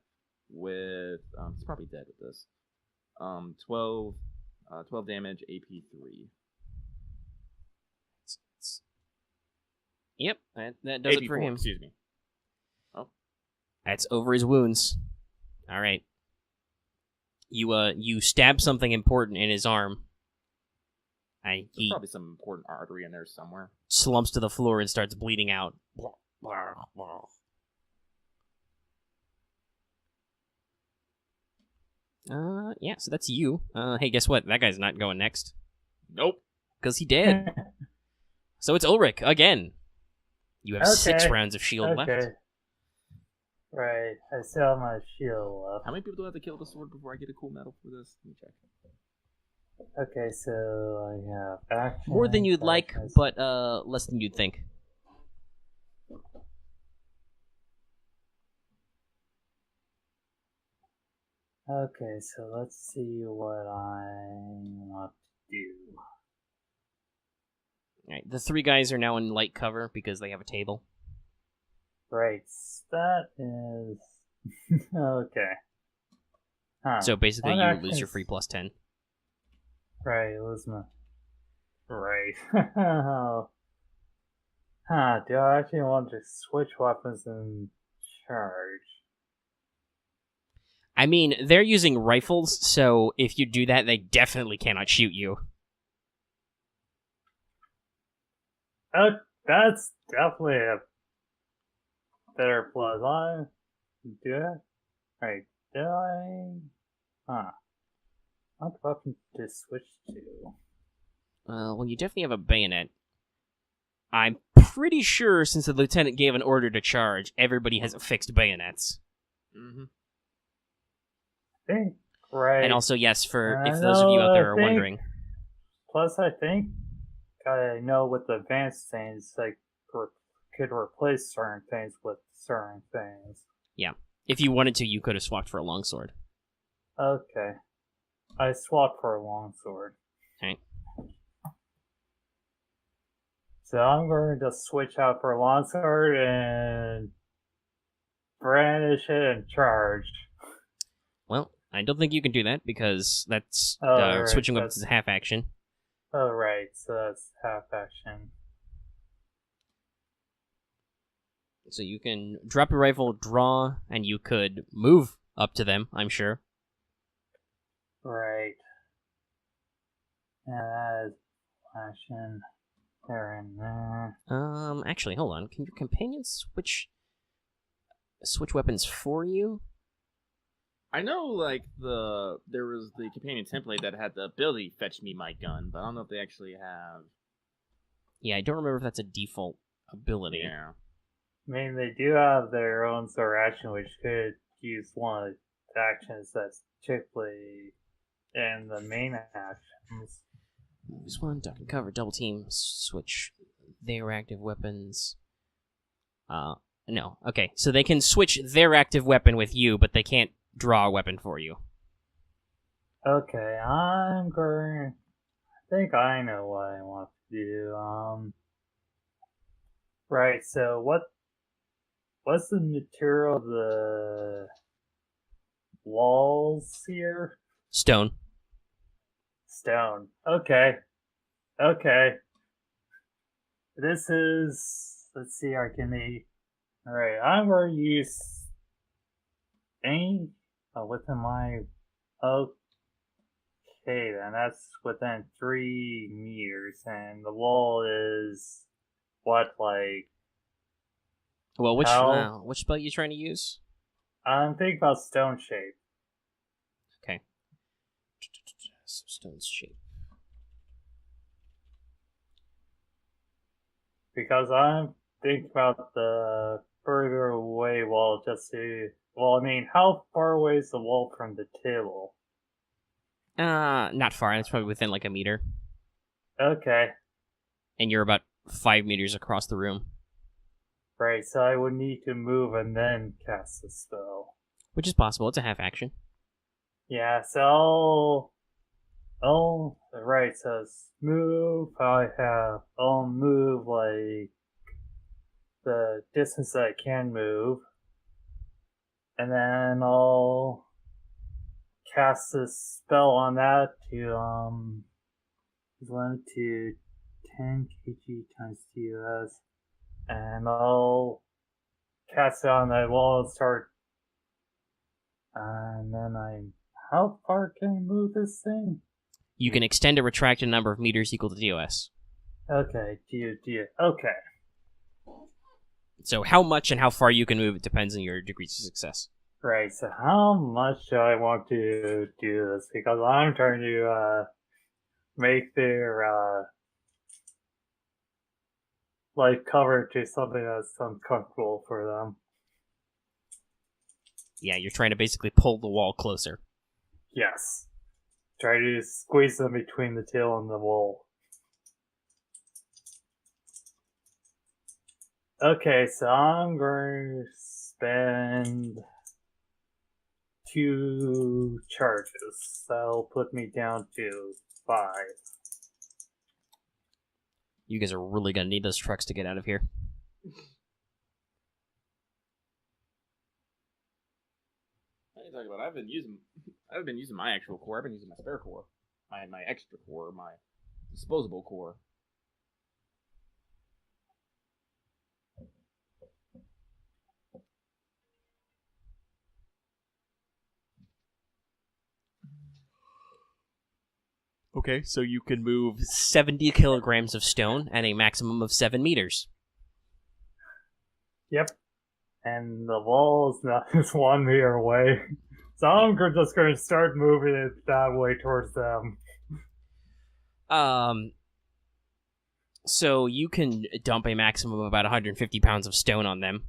Speaker 1: With he's probably dead with this. 12 damage, AP3.
Speaker 3: Yep, that does it for
Speaker 1: 84,
Speaker 3: him.
Speaker 1: Excuse me.
Speaker 3: That's over his wounds. All right. You stab something important in his arm.
Speaker 1: There's
Speaker 3: He
Speaker 1: probably some important artery in there somewhere.
Speaker 3: slumps to the floor and starts bleeding out. Yeah, so that's you. Hey, guess what? That guy's not going next.
Speaker 1: Nope.
Speaker 3: Because he did. So it's Ulrich, again. You have 6
Speaker 2: Okay.
Speaker 3: rounds of shield left.
Speaker 2: Right, I still have my shield left.
Speaker 1: How many people do I have to kill with the sword before I get a cool medal for this? Let me check.
Speaker 2: Okay, so I have action.
Speaker 3: More than you'd like,
Speaker 2: actions.
Speaker 3: but less than you'd think.
Speaker 2: Okay, so let's see what I want to do.
Speaker 3: Alright, the 3 guys are now in light cover because they have a table.
Speaker 2: Right, that is... okay. Huh.
Speaker 3: So basically
Speaker 2: What
Speaker 3: you
Speaker 2: actions-
Speaker 3: lose your free plus 10.
Speaker 2: Right, lose my... Right. Huh, do I actually want to switch weapons and charge?
Speaker 3: I mean, they're using rifles, so if you do that, they definitely cannot shoot you.
Speaker 2: Oh, that's definitely a better plus. I do it. Right, do I? Huh. What weapon to switch to?
Speaker 3: Well, you definitely have a bayonet. I'm pretty sure since the lieutenant gave an order to charge, everybody has fixed bayonets.
Speaker 1: Mm-hmm.
Speaker 2: I think, right.
Speaker 3: And also, yes, for if
Speaker 2: I
Speaker 3: those of you out there
Speaker 2: know,
Speaker 3: are
Speaker 2: I think-
Speaker 3: wondering,
Speaker 2: Plus, I think I know with the advanced things, like, could replace certain things with certain things.
Speaker 3: if you wanted to, you could have swapped for a longsword.
Speaker 2: Okay. I swapped for a longsword.
Speaker 3: Okay.
Speaker 2: So I'm going to switch out for a longsword and brandish it and charge.
Speaker 3: Well, I don't think you can do that because that's
Speaker 2: right,
Speaker 3: switching weapons
Speaker 2: that's-
Speaker 3: is half action.
Speaker 2: Oh, right, so that's half action.
Speaker 3: So you can drop your rifle, draw, and you could move up to them, I'm sure.
Speaker 2: Right. And that is action. There and there.
Speaker 3: Actually, hold on. Can your companion switch weapons for you?
Speaker 1: I know, like, there was the companion template that had the ability to fetch me my gun, but I don't know if they actually have.
Speaker 3: Yeah, I don't remember if that's a default ability.
Speaker 1: Yeah.
Speaker 2: I mean, they do have their own sort of action, which could use one of the actions that's typically in the main actions.
Speaker 3: Moves 1, duck and cover, double team, switch their active weapons. No. Okay, so they can switch their active weapon with you, but they can't draw a weapon for you.
Speaker 2: Okay, I think I know what I want to do. Right, so what's the material of the walls here?
Speaker 3: Stone.
Speaker 2: Stone. Okay. This is, let's see, alright, I'm going to use within my, okay then, that's within 3 meters, and the wall is, what, like,
Speaker 3: Well, which
Speaker 2: How?
Speaker 3: which spell are you trying to use?
Speaker 2: I'm thinking about stone shape.
Speaker 3: Okay. Stone's shape.
Speaker 2: Because I'm thinking about the further away wall just to... Well, I mean, how far away is the wall from the table?
Speaker 3: Not far. It's probably within like a meter.
Speaker 2: Okay,
Speaker 3: And you're about 5 meters across the room.
Speaker 2: right, so I would need to move and then cast the spell.
Speaker 3: Which is possible. It's a half action.
Speaker 2: Yeah, so right, so it's move, I'll move, like, the distance that I can move. And then I'll cast this spell on that to, 1 to 10 kg times TUS. and I'll cast it on that wall and start. And then how far can I move this thing?
Speaker 3: You can extend or retract a number of meters equal to DOS.
Speaker 2: Okay, okay.
Speaker 3: So how much and how far you can move it depends on your degrees of success.
Speaker 2: Right, so how much do I want to do this? Because I'm trying to make their life cover to something that's uncomfortable for them.
Speaker 3: Yeah, you're trying to basically pull the wall closer.
Speaker 2: Yes. Try to squeeze them between the tail and the wall. Okay, so I'm going to spend 2 charges. That'll put me down to 5.
Speaker 3: You guys are really gonna need those trucks to get out of here.
Speaker 1: What are you talking about? I've been using my actual core. I've been using my spare core, my extra core, my disposable core.
Speaker 3: Okay, so you can move 70 kilograms of stone at a maximum of 7 meters.
Speaker 2: Yep. And the wall is not just 1 meter away. So I'm just going to start moving it that way towards them.
Speaker 3: So you can dump a maximum of about 150 pounds of stone on them.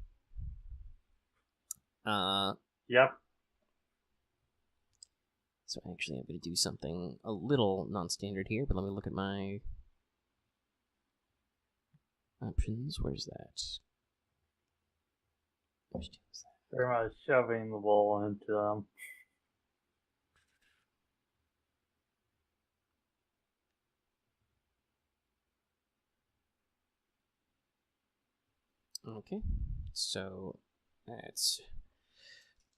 Speaker 2: Yep.
Speaker 3: So actually, I'm going to do something a little non-standard here, but let me look at my options. Where's that?
Speaker 2: They're much shoving the wall into them.
Speaker 3: Okay, so that's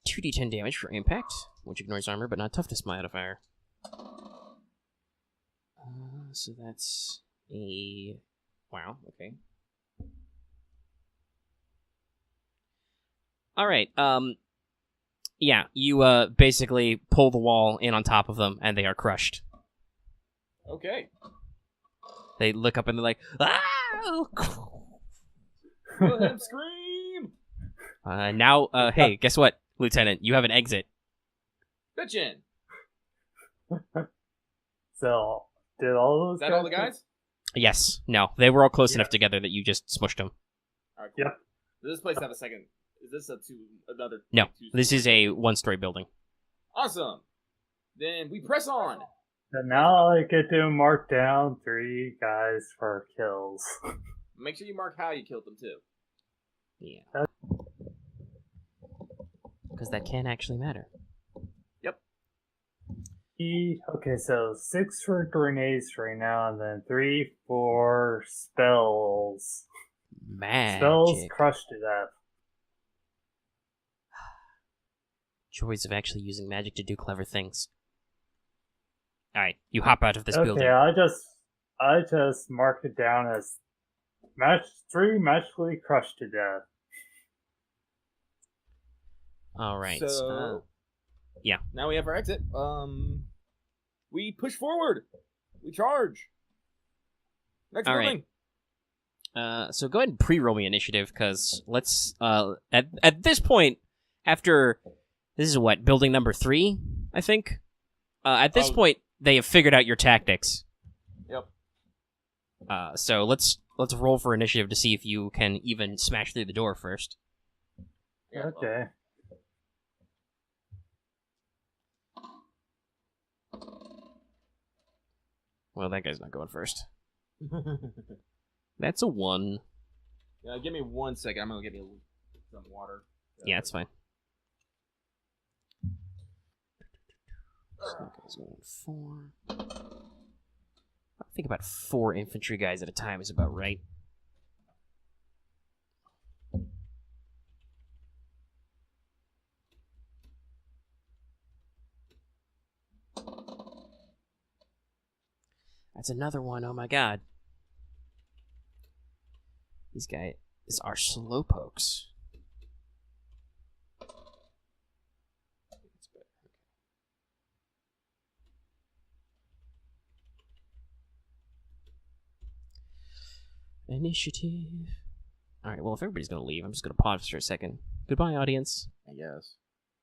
Speaker 3: 2d10 damage for impact, which ignores armor, but not toughness modifier. So that's a... Wow, okay. Alright, yeah, you basically pull the wall in on top of them, and they are crushed.
Speaker 1: Okay.
Speaker 3: They look up and they're like, ah!
Speaker 1: Go ahead and scream!
Speaker 3: Now, hey, guess what, Lieutenant? You have an exit.
Speaker 1: Bitchin'!
Speaker 2: So, did all those
Speaker 1: Is that all the guys?
Speaker 3: Yes. No, they were all close enough together that you just smushed them.
Speaker 1: Alright, cool.
Speaker 2: Yep.
Speaker 1: Does this place have a second? Is this another?
Speaker 3: No,
Speaker 1: two-story
Speaker 3: this is a one-story building.
Speaker 1: Awesome! Then we press on!
Speaker 2: So now I get to mark down 3 guys for kills.
Speaker 1: Make sure you mark how you killed them, too.
Speaker 3: Yeah. Because that can actually matter.
Speaker 1: Yep.
Speaker 2: Okay, so 6 for grenades right now, and then 3 for spells.
Speaker 3: Magic.
Speaker 2: Spells crushed to death.
Speaker 3: Joys of actually using magic to do clever things. Alright, you hop out of this
Speaker 2: Okay,
Speaker 3: building.
Speaker 2: I just marked it down as 3 magically crushed to death.
Speaker 3: Alright.
Speaker 1: So,
Speaker 3: yeah.
Speaker 1: Now we have our exit. We push forward. We charge. Next
Speaker 3: All
Speaker 1: building.
Speaker 3: So go ahead and pre-roll me initiative, because let's, at this point, after, this is what, building number 3, I think? At this point, they have figured out your tactics.
Speaker 1: Yep.
Speaker 3: So let's roll for initiative to see if you can even smash through the door first.
Speaker 1: Yeah,
Speaker 2: Okay.
Speaker 3: Well, that guy's not going first.
Speaker 1: well.
Speaker 3: That's a 1.
Speaker 1: Give me 1 second. I'm gonna get you some water.
Speaker 3: Yeah, it's fine. So that guy's going 4. I think about 4 infantry guys at a time is about right. That's another 1. Oh my god. These guys. is our slowpokes. Initiative. Alright, well, if everybody's gonna leave, I'm just gonna pause for a second. Goodbye, audience.
Speaker 1: I guess.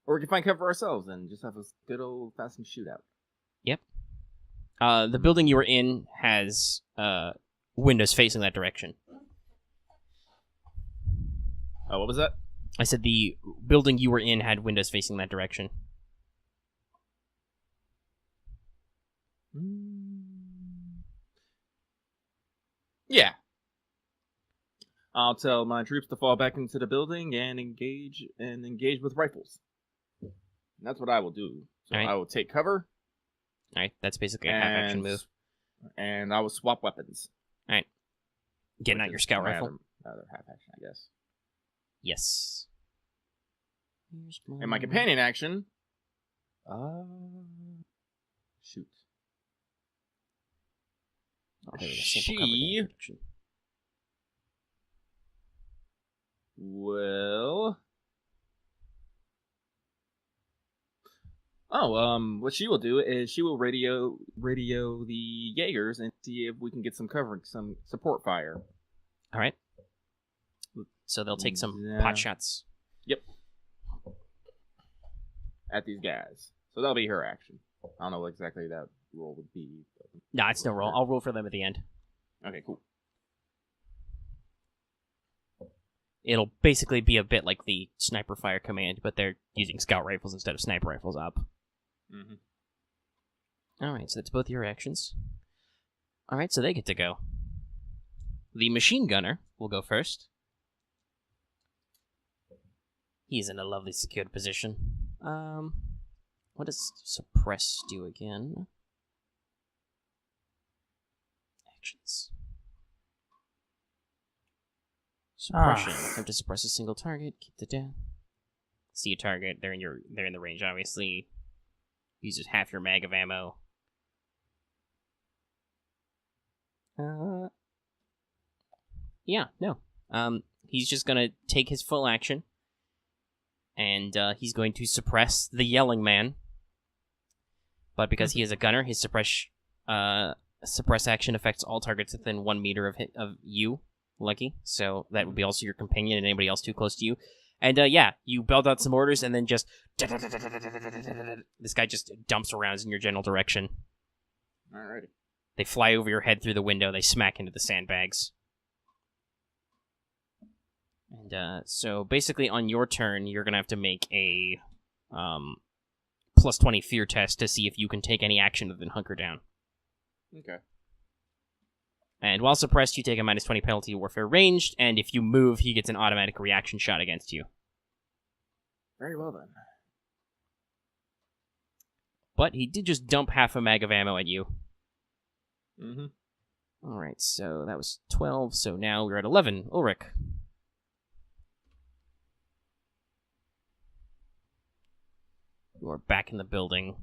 Speaker 1: Or we can find cover ourselves and just have a good old-fashioned shootout.
Speaker 3: Yep. The building you were in has windows facing that direction.
Speaker 1: Oh, what was that?
Speaker 3: I said the building you were in had windows facing that direction.
Speaker 1: Yeah. I'll tell my troops to fall back into the building and engage with rifles. And that's what I will do. So
Speaker 3: All right.
Speaker 1: I will take cover.
Speaker 3: Alright, that's basically a half-action move.
Speaker 1: And I will swap weapons.
Speaker 3: Alright. Getting out your scout rifle?
Speaker 1: Another half-action, I guess.
Speaker 3: Yes.
Speaker 1: And my companion action... shoot.
Speaker 3: Oh, there we go. Sample cover direction.
Speaker 1: Well... what she will do is she will radio the Jaegers and see if we can get some covering, some support fire.
Speaker 3: All right. So they'll take some pot shots.
Speaker 1: Yep. At these guys. So that'll be her action. I don't know what exactly that roll would be.
Speaker 3: No, it's no roll. I'll roll for them at the end.
Speaker 1: Okay, cool.
Speaker 3: It'll basically be a bit like the sniper fire command, but they're using scout rifles instead of sniper rifles up.
Speaker 1: Mm-hmm.
Speaker 3: Alright, so that's both your actions. Alright, so they get to go. The machine gunner will go first. He's in a lovely secured position. What does suppress do again? Actions. Suppression. Attempt to suppress a single target. Keep it down. See a target. They're in the range, obviously. Uses half your mag of ammo. Yeah, no. He's just gonna take his full action. And he's going to suppress the yelling man. But because he is a gunner, his suppress action affects all targets within 1 meter of you, Lucky. So that would be also your companion and anybody else too close to you. And yeah, you belt out some orders and then just... This guy just dumps around in your general direction.
Speaker 1: Alrighty.
Speaker 3: They fly over your head through the window. They smack into the sandbags. And so basically on your turn, you're going to have to make a plus 20 fear test to see if you can take any action other than hunker down.
Speaker 1: Okay.
Speaker 3: And while suppressed, you take a minus 20 penalty warfare ranged, and if you move, he gets an automatic reaction shot against you.
Speaker 1: Very well then.
Speaker 3: But he did just dump half a mag of ammo at you.
Speaker 1: Mm-hmm.
Speaker 3: Alright, so that was 12, so now we're at 11. Ulrich. You are back in the building.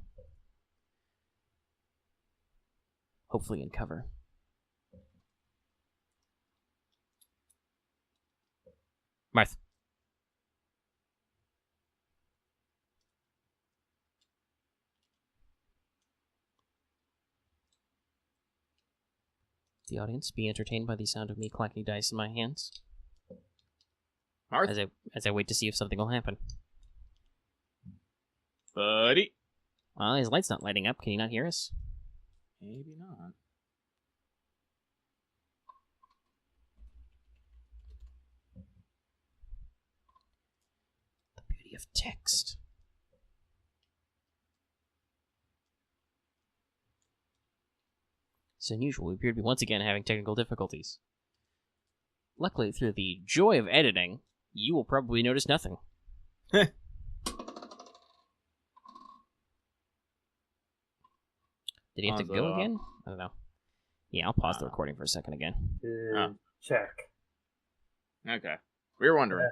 Speaker 3: Hopefully in cover. Marth. The audience be entertained by the sound of me clacking dice in my hands.
Speaker 1: Marth?
Speaker 3: As I wait to see if something will happen.
Speaker 1: Buddy.
Speaker 3: Well, his light's not lighting up. Can he not hear us?
Speaker 1: Maybe not.
Speaker 3: The beauty of text. As unusual, we appear to be once again having technical difficulties. Luckily, through the joy of editing, you will probably notice nothing. Did he have to go again? I don't know. Yeah, I'll pause the recording for a second again.
Speaker 2: Check.
Speaker 1: Okay. We were wondering.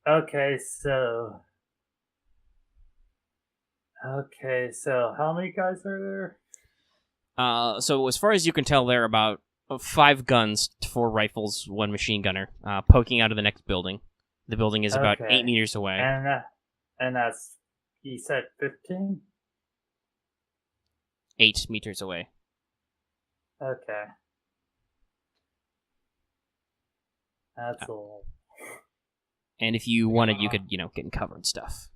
Speaker 2: Okay, so how many guys are there?
Speaker 3: So as far as you can tell, there are about 5 guns, 4 rifles, 1 machine gunner, poking out of the next building. The building is about 8 meters away.
Speaker 2: And that's, he said 15?
Speaker 3: 8 meters away.
Speaker 2: Okay. That's a little...
Speaker 3: And if you wanted, you could, get in cover and stuff.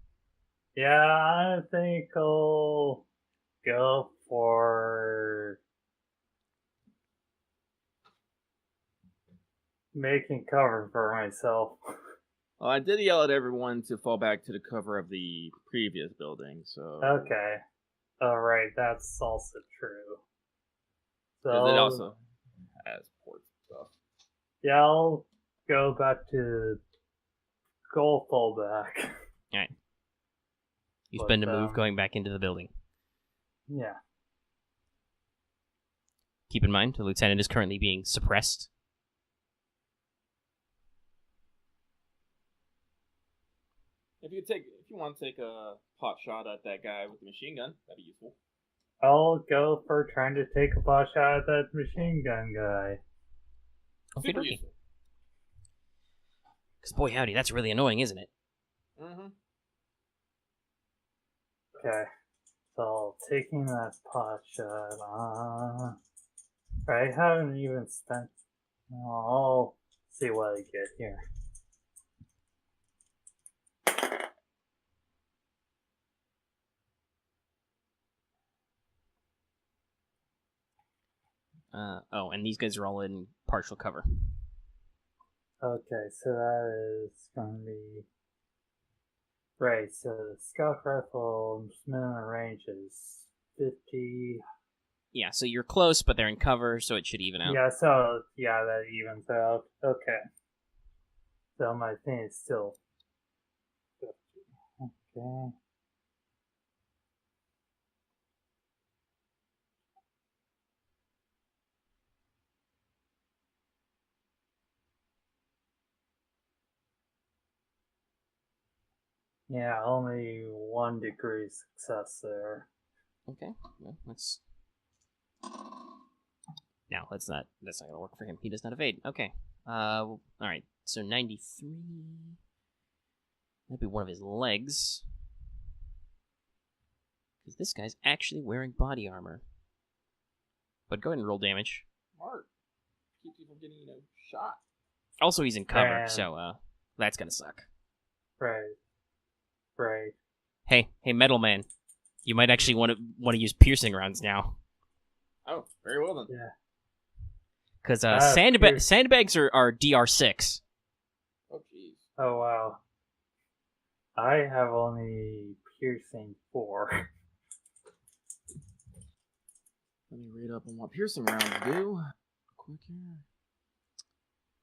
Speaker 2: Yeah, I think I'll go for making cover for myself.
Speaker 1: Well, I did yell at everyone to fall back to the cover of the previous building, so...
Speaker 2: Okay. Alright, that's also true. So...
Speaker 1: Because it also has port stuff.
Speaker 2: Yeah, I'll go back to... Go fallback.
Speaker 3: Alright. You spend a move going back into the building.
Speaker 2: Yeah.
Speaker 3: Keep in mind, the lieutenant is currently being suppressed.
Speaker 1: If you want to take a pot shot at that guy with the machine gun, that'd be useful.
Speaker 2: I'll go for trying to take a pot shot at that machine gun guy.
Speaker 1: Super useful.
Speaker 3: Because boy howdy, that's really annoying, isn't it?
Speaker 1: Mm-hmm.
Speaker 2: Okay. So, taking that pot shot, I haven't even spent... I'll see what I get here.
Speaker 3: And these guys are all in partial cover.
Speaker 2: Okay, so that is going to be... Right, so the scout rifle minimum range is 50...
Speaker 3: Yeah, so you're close, but they're in cover, so it should even out.
Speaker 2: Yeah, so, yeah, that evens out. Okay. So my thing is still 50. Okay. Yeah, only 1 degree success there.
Speaker 3: Okay, well, let's... No, that's not gonna work for him. He does not evade. Okay. Alright, so 93... That'd be one of his legs. Because this guy's actually wearing body armor. But go ahead and roll damage.
Speaker 1: Marth. Keep people getting, shot.
Speaker 3: Also, he's in cover, so, that's gonna suck.
Speaker 2: Right. Right.
Speaker 3: Hey, Metal Man. You might actually want to use piercing rounds now.
Speaker 1: Oh, very well then.
Speaker 2: Yeah.
Speaker 3: Because sandbags are DR6.
Speaker 1: Oh, jeez.
Speaker 2: Oh, wow. I have only piercing 4.
Speaker 1: Let me read up on what piercing rounds do. Quick here.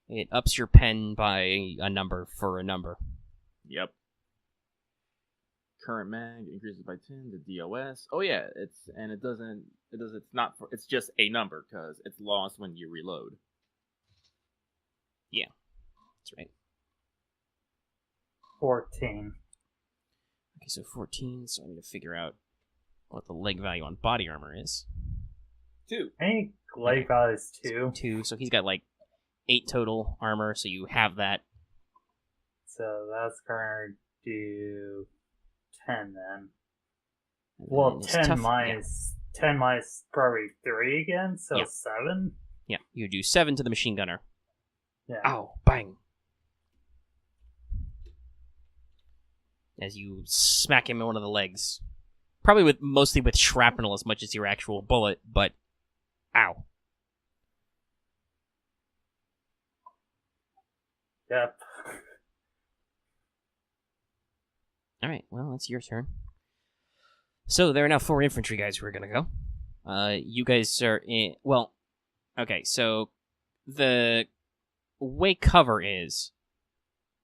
Speaker 3: It ups your pen by a number for a number.
Speaker 1: Yep. Current mag increases by 10 to DOS. Oh yeah, it's just a number because it's lost when you reload.
Speaker 3: Yeah, that's right.
Speaker 2: 14.
Speaker 3: Okay, so 14, so I need to figure out what the leg value on body armor is.
Speaker 1: 2.
Speaker 2: I think leg value is 2.
Speaker 3: 2, so he's got 8 total armor, so you have that.
Speaker 2: So that's going to do 10 then.
Speaker 3: And
Speaker 2: Well,
Speaker 3: then
Speaker 2: 10
Speaker 3: tough,
Speaker 2: minus 10 minus probably 3 again, so
Speaker 3: Yeah.
Speaker 2: 7.
Speaker 3: Yeah, you do 7 to the machine gunner.
Speaker 2: Yeah.
Speaker 3: Ow, bang. As you smack him in one of the legs. Probably mostly with shrapnel as much as your actual bullet, but ow.
Speaker 2: Yep.
Speaker 3: Alright, well, it's your turn. So, there are now 4 infantry guys who are gonna go. You guys are in... Well, okay, so the way cover is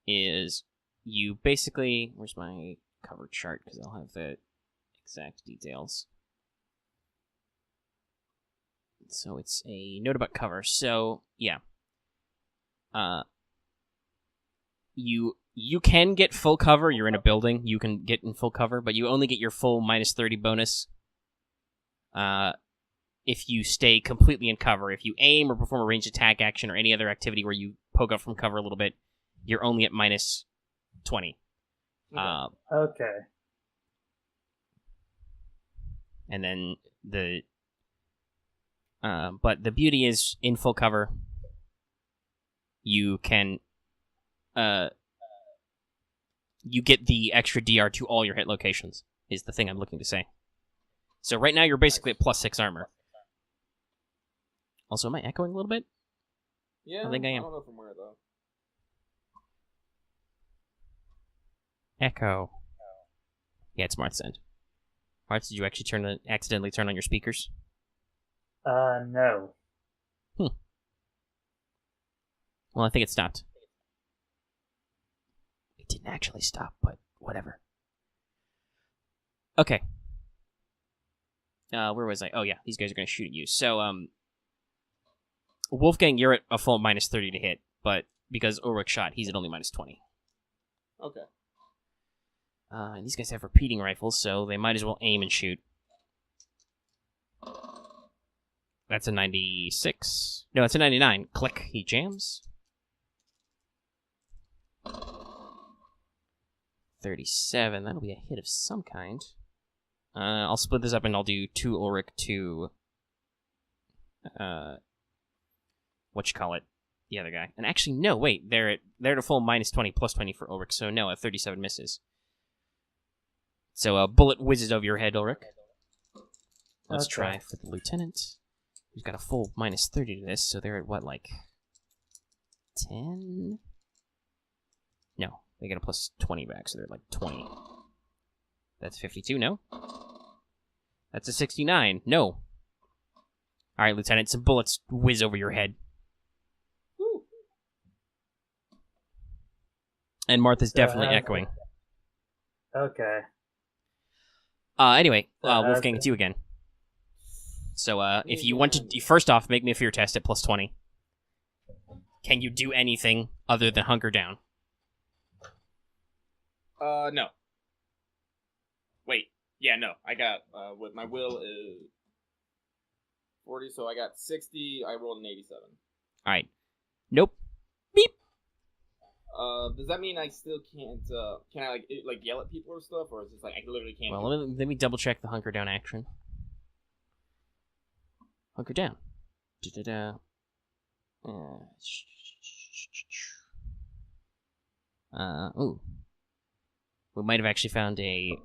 Speaker 3: you basically... Where's my cover chart? Because I'll have the exact details. So, it's a note about cover. So, yeah. You can get full cover. You're in a building. You can get in full cover, but you only get your full -30 bonus. if you stay completely in cover. If you aim or perform a ranged attack action or any other activity where you poke up from cover a little bit, you're only at minus 20.
Speaker 2: Okay.
Speaker 3: And then but the beauty is in full cover, you can, you get the extra DR to all your hit locations, is the thing I'm looking to say. So right now you're basically at +6 armor. Also, am I echoing a little bit?
Speaker 1: Yeah,
Speaker 3: I think I am.
Speaker 1: I don't know from where, though.
Speaker 3: Echo. Yeah, it's Marth's end. Marth, did you actually accidentally turn on your speakers?
Speaker 2: No.
Speaker 3: Well, I think it stopped. It didn't actually stop, but whatever. Okay. Where was I? Oh, yeah, these guys are going to shoot at you. So, Wolfgang, you're at a full minus 30 to hit, but because Ulrich shot, he's at only minus 20.
Speaker 1: Okay.
Speaker 3: And these guys have repeating rifles, so they might as well aim and shoot. That's a 96. No, it's a 99. Click. He jams. 37. That'll be a hit of some kind. I'll split this up and I'll do 2 Ulrich, 2... whatchamacallit? The other guy. And actually, no, wait. They're at a full minus 20, plus 20 for Ulrich, so no, a 37 misses. So a bullet whizzes over your head, Ulrich. Let's try for the lieutenant. Who's got a full minus 30 to this, so they're at what, like 10? No, they get a plus 20 back, so they're at like 20. That's 52, no? That's a 69, no. Alright, Lieutenant, some bullets whiz over your head.
Speaker 1: Woo.
Speaker 3: And Marth is definitely echoing.
Speaker 2: Okay.
Speaker 3: Anyway, Wolfgang, it's you again. So, if you want to, first off, make me a fear test at plus 20. Can you do anything other than hunker down?
Speaker 1: No. Wait. Yeah, no. I got, what my will is 40, so I got 60. I rolled an 87.
Speaker 3: Alright. Nope. Beep.
Speaker 1: Does that mean I still can't, can I, like yell at people or stuff, or is it like, I literally can't?
Speaker 3: Well, let me double check the hunker down action. Hunker down. Da-da-da. Ooh. We might have actually found a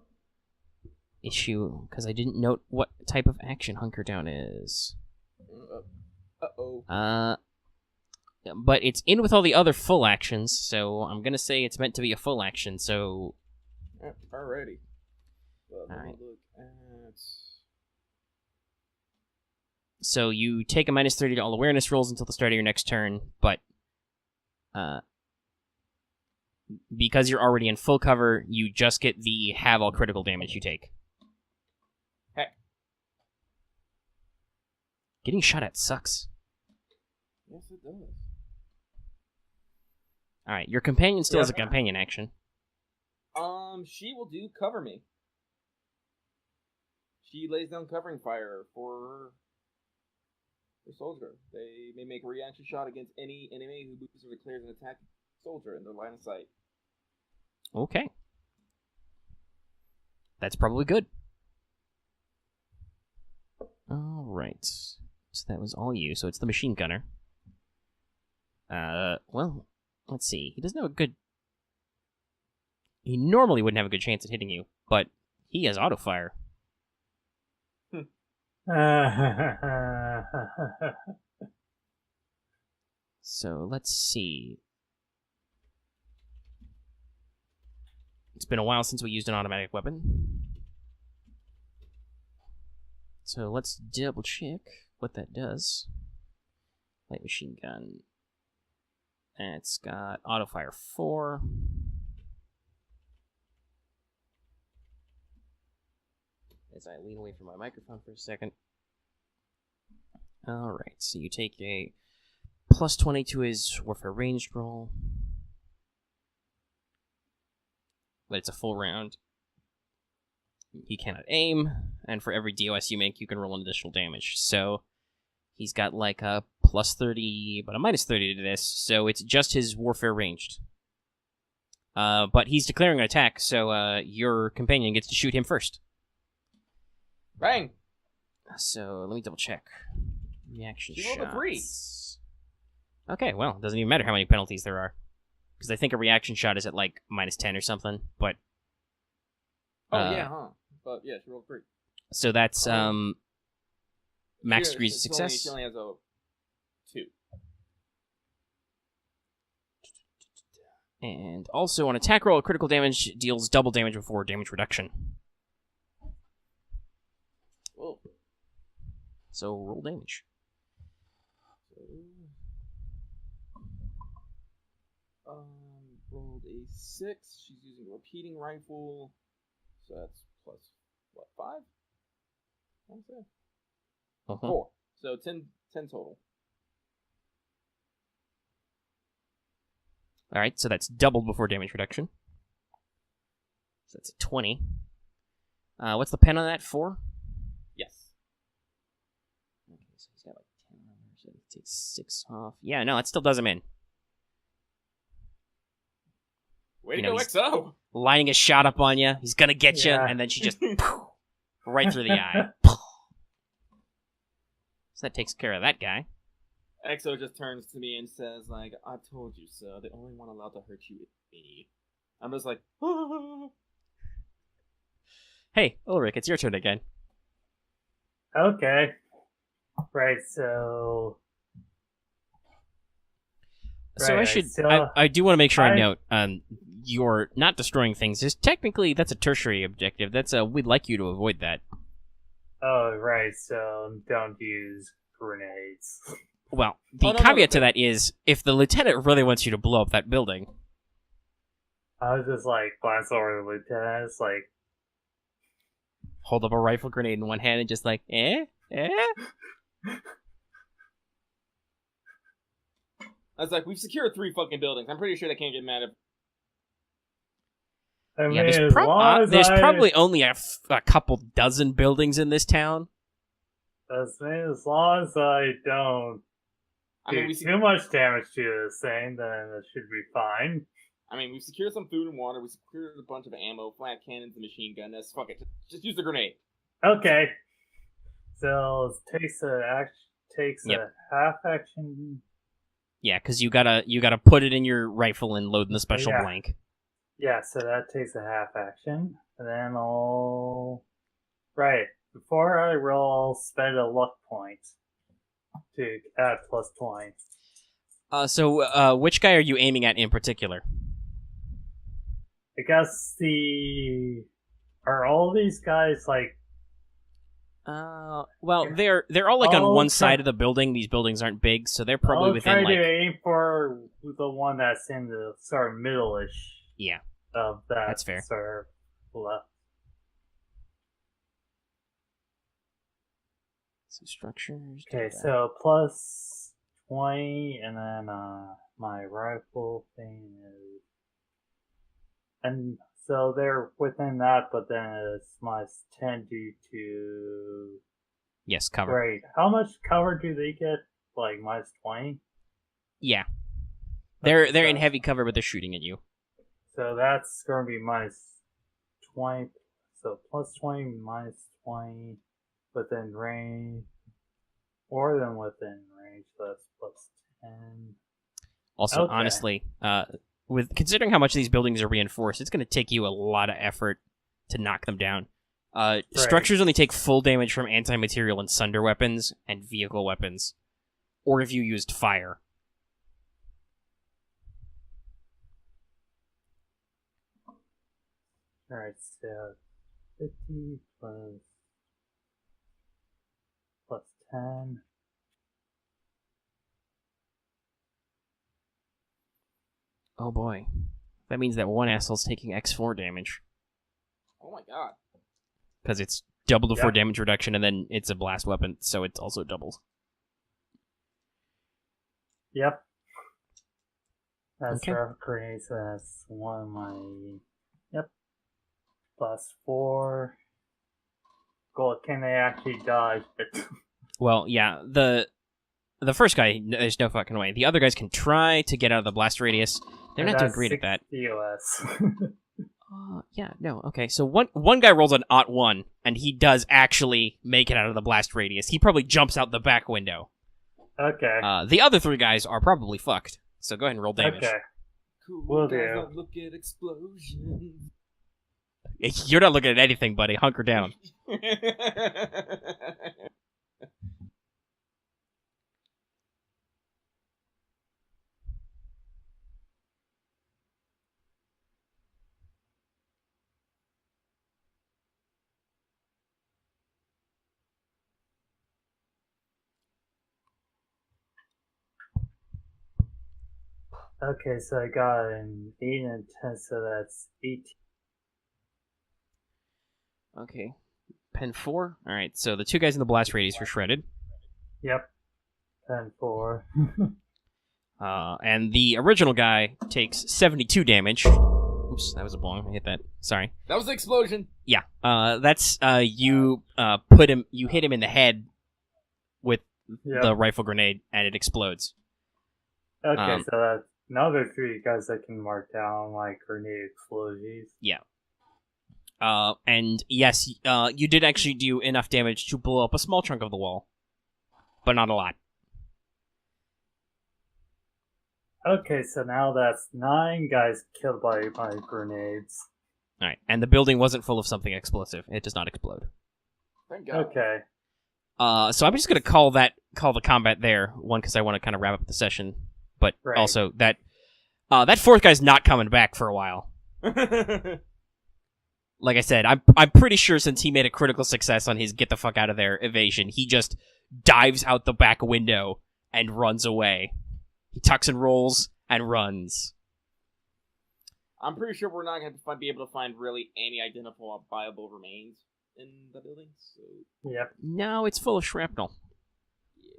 Speaker 3: issue, because I didn't note what type of action hunker down is.
Speaker 1: Uh-oh.
Speaker 3: But it's in with all the other full actions, so I'm gonna say it's meant to be a full action, so...
Speaker 1: Alrighty.
Speaker 3: Alright.
Speaker 1: Look at...
Speaker 3: So you take a minus 30 to all awareness rolls until the start of your next turn, but... because you're already in full cover, you just get the have all critical damage you take.
Speaker 1: Heck.
Speaker 3: Getting shot at sucks.
Speaker 1: Yes, it does.
Speaker 3: Alright, your companion still has a companion action.
Speaker 1: She will do cover me. She lays down covering fire for the soldier. They may make a reaction shot against any enemy who moves or declares an attack soldier in their line of sight.
Speaker 3: Okay. That's probably good. Alright. So that was all you, so it's the machine gunner. Well, let's see. He doesn't have a good... He normally wouldn't have a good chance at hitting you, but he has auto fire. So, let's see. It's been a while since we used an automatic weapon. So, let's double check what that does. Light machine gun. And it's got auto fire 4. As I lean away from my microphone for a second. Alright, so you take a plus 20 to his warfare ranged roll. But it's a full round. He cannot aim. and for every DOS you make, you can roll an additional damage. So he's got like a plus 30, but a minus 30 to this, so it's just his warfare ranged. But he's declaring an attack, so your companion gets to shoot him first.
Speaker 1: Bang!
Speaker 3: So let me double check. Reaction
Speaker 1: She rolled a 3.
Speaker 3: Okay, well, it doesn't even matter how many penalties there are. Because I think a reaction shot is at like minus 10 or something, but...
Speaker 1: yeah, huh? But yeah, she rolled 3.
Speaker 3: So that's max degrees of success.
Speaker 1: She only has a 2.
Speaker 3: And also on attack roll, critical damage deals double damage before damage reduction.
Speaker 1: Whoa.
Speaker 3: So roll damage.
Speaker 1: Rolled a 6. She's using a repeating rifle, so that's plus what, 5? What was that? 4. So 10 total.
Speaker 3: All right, so that's doubled before damage reduction. So that's a 20. What's the pen on that? 4?
Speaker 1: Yes.
Speaker 3: Okay, so he's got like 10 on there, so he takes 6 off. Yeah, no, it still does him in.
Speaker 1: Way to go, XO!
Speaker 3: Lining a shot up on you. He's gonna get you, and then she just right through the eye. So that takes care of that guy.
Speaker 1: XO just turns to me and says, like, I told you so. The only one allowed to hurt you is me. I'm just like,
Speaker 3: Hey, Ulrich, it's your turn again.
Speaker 2: Okay. Right, so...
Speaker 3: So
Speaker 2: Right,
Speaker 3: I do want to make sure I note, you're not destroying things. Just technically, that's a tertiary objective. We'd like you to avoid that.
Speaker 2: Oh, right, so don't use grenades.
Speaker 3: Well, the caveat to that is, if the lieutenant really wants you to blow up that building...
Speaker 2: I was just like, glance over the lieutenant, it's like...
Speaker 3: Hold up a rifle grenade in one hand and just like, eh?
Speaker 1: I was like, we've secured 3 fucking buildings. I'm pretty sure they can't get mad at...
Speaker 2: I mean,
Speaker 3: there's probably only a couple dozen buildings in this town.
Speaker 2: As long as I don't do too much damage to this thing, then it should be fine.
Speaker 1: I mean, we've secured some food and water. We secured a bunch of ammo, flat cannons, and machine gun. That's fuck it. Just use the grenade.
Speaker 2: Okay. So it takes a half action.
Speaker 3: Yeah, because you gotta put it in your rifle and load in the special blank.
Speaker 2: Yeah, so that takes a half action. And then Right. Before I roll, I'll spend a luck point to add plus 20.
Speaker 3: So which guy are you aiming at in particular?
Speaker 2: I guess are all these guys like...
Speaker 3: Well, they're all like on one side of the building. These buildings aren't big, so they're probably within like...
Speaker 2: I'll try to aim for the one that's in the sort of middle-ish.
Speaker 3: Yeah.
Speaker 2: Of that.
Speaker 3: That's fair.
Speaker 2: Sort of left.
Speaker 3: So structures.
Speaker 2: Okay, so plus 20, and then my rifle thing is... And so they're within that, but then it's minus 10 due to...
Speaker 3: Yes, cover.
Speaker 2: Right. How much cover do they get? Like minus 20?
Speaker 3: Yeah. They're in heavy cover, but they're shooting at you.
Speaker 2: So that's going to be minus 20. So plus 20, minus 20, within range. More than within range, so that's plus 10.
Speaker 3: Also, honestly, with considering how much these buildings are reinforced, it's going to take you a lot of effort to knock them down. Right. Structures only take full damage from anti-material and sunder weapons and vehicle weapons, or if you used fire.
Speaker 2: Alright, so 50 plus 10.
Speaker 3: Oh boy. That means that one asshole's taking X4 damage.
Speaker 1: Oh my god.
Speaker 3: Because it's double the 4 damage reduction, and then it's a blast weapon, so it also doubles.
Speaker 2: Yep. That's rough grenades, so that's one of my... Yep. Plus 4. Well, can they actually dodge it?
Speaker 3: Well, yeah, the first guy, there's no fucking way. The other guys can try to get out of the blast radius. They're not doing great at that.
Speaker 2: DOS.
Speaker 3: Yeah, no, okay. So one guy rolls an Ot 1, and he does actually make it out of the blast radius. He probably jumps out the back window.
Speaker 2: Okay.
Speaker 3: The other 3 guys are probably fucked. So go ahead and roll damage.
Speaker 2: Okay.
Speaker 1: Cool.
Speaker 2: Will do.
Speaker 1: Look at explosions.
Speaker 3: You're not looking at anything, buddy. Hunker down.
Speaker 2: Okay, so I got an 8 and 10, so that's 18.
Speaker 3: Okay. Pen 4. Alright, so the 2 guys in the blast radius are shredded.
Speaker 2: Yep. 10, 4.
Speaker 3: And the original guy takes 72 damage. Oops, that was a bong. I hit that. Sorry.
Speaker 1: That was the explosion.
Speaker 3: Yeah. That's you hit him in the head with
Speaker 2: Yep.
Speaker 3: the rifle grenade, and it explodes.
Speaker 2: Okay, so that's another 3 guys I can mark down, like grenade explosives.
Speaker 3: Yeah. And yes, you did actually do enough damage to blow up a small chunk of the wall, but not a lot.
Speaker 2: Okay, so now that's 9 guys killed by my grenades.
Speaker 3: All right, and the building wasn't full of something explosive. It does not explode.
Speaker 1: Thank God.
Speaker 2: Okay.
Speaker 3: So I'm just gonna call the combat there. One, because I want to kind of wrap up the session, but
Speaker 2: Right.
Speaker 3: also that 4th guy's not coming back for a while. Like I said, I'm pretty sure since he made a critical success on his get the fuck out of there evasion, he just dives out the back window and runs away. He tucks and rolls and runs.
Speaker 1: I'm pretty sure we're not going to be able to find really any identifiable remains in the building. So
Speaker 2: Yep.
Speaker 3: No, it's full of shrapnel.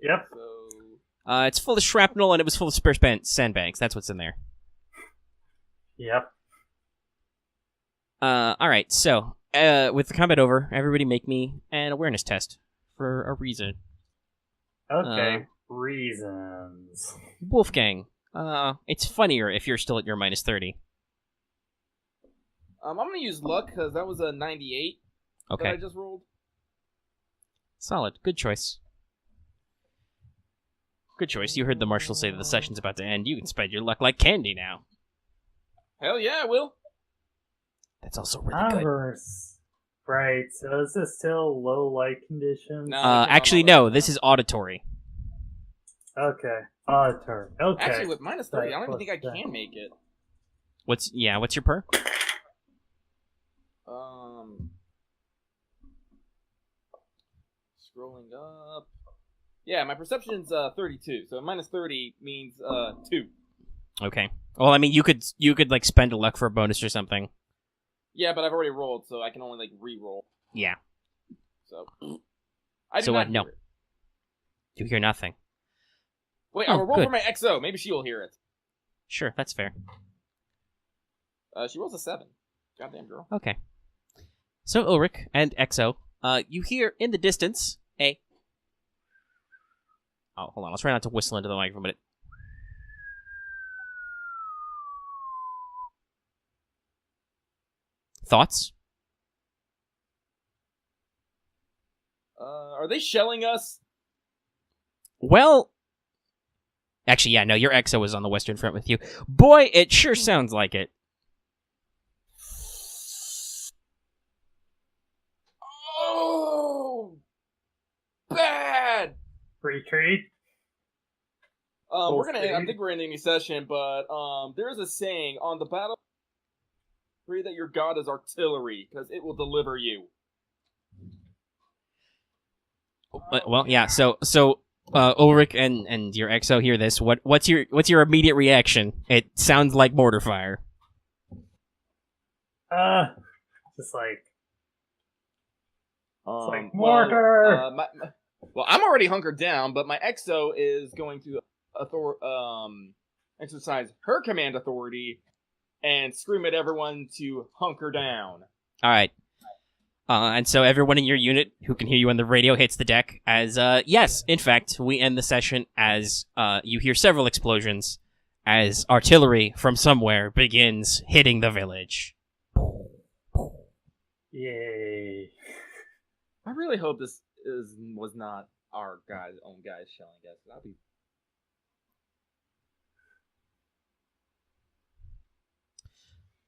Speaker 2: Yep.
Speaker 1: So
Speaker 3: It's full of shrapnel and it was full of spare sandbags. That's what's in there.
Speaker 2: Yep.
Speaker 3: Alright, so, with the combat over, everybody make me an awareness test for a reason.
Speaker 2: Okay. Reasons.
Speaker 3: Wolfgang, it's funnier if you're still at your minus 30.
Speaker 1: I'm going to use luck because that was a 98
Speaker 3: Okay.
Speaker 1: that I just rolled.
Speaker 3: Solid. Good choice. Good choice. You heard the marshal say that the session's about to end. You can spend your luck like candy now.
Speaker 1: Hell yeah, I will.
Speaker 3: That's also really good.
Speaker 2: Converse. Right, so is this still low light conditions?
Speaker 1: No.
Speaker 3: Actually, no. This is auditory.
Speaker 2: Okay. Turn. Okay.
Speaker 1: Actually, with minus 30, I don't even
Speaker 2: Plus
Speaker 1: think I
Speaker 2: 10.
Speaker 1: can make it.
Speaker 3: What's your per?
Speaker 1: Scrolling up. Yeah, my perception's 32, so minus 30 means 2.
Speaker 3: Okay. Well, I mean, you could like spend a luck for a bonus or something.
Speaker 1: Yeah, but I've already rolled, so I can only like re-roll.
Speaker 3: Yeah.
Speaker 1: So I do
Speaker 3: So
Speaker 1: not
Speaker 3: what? No.
Speaker 1: hear it.
Speaker 3: You hear nothing.
Speaker 1: Wait,
Speaker 3: Oh,
Speaker 1: I will roll
Speaker 3: good.
Speaker 1: for my XO. Maybe she will hear it.
Speaker 3: Sure, that's fair.
Speaker 1: She rolls a 7. Goddamn girl.
Speaker 3: Okay. So Ulrich and Exo, you hear in the distance a. Oh, hold on. I'll try not to whistle into the microphone, but it. Thoughts?
Speaker 1: Are they shelling us?
Speaker 3: Well, actually, yeah, no, your Exo is on the Western Front with you. Boy, it sure sounds like it.
Speaker 1: Oh, bad.
Speaker 2: Retreat.
Speaker 1: We're gonna. I
Speaker 2: speed.
Speaker 1: think we're ending the session, but there is a saying on the battle. Pray that your god is artillery, because it will deliver you.
Speaker 3: Well, yeah. So Ulrich and your Exo hear this. What's your immediate reaction? It sounds like mortar fire.
Speaker 2: Just like
Speaker 1: Well,
Speaker 2: mortar.
Speaker 1: well, I'm already hunkered down, but my Exo is going to exercise her command authority and scream at everyone to hunker down.
Speaker 3: All right. And so everyone in your unit who can hear you on the radio hits the deck as, yes, in fact, we end the session as you hear several explosions as artillery from somewhere begins hitting the village.
Speaker 2: Yay.
Speaker 1: I really hope this was not our own guys shelling us. That'd be...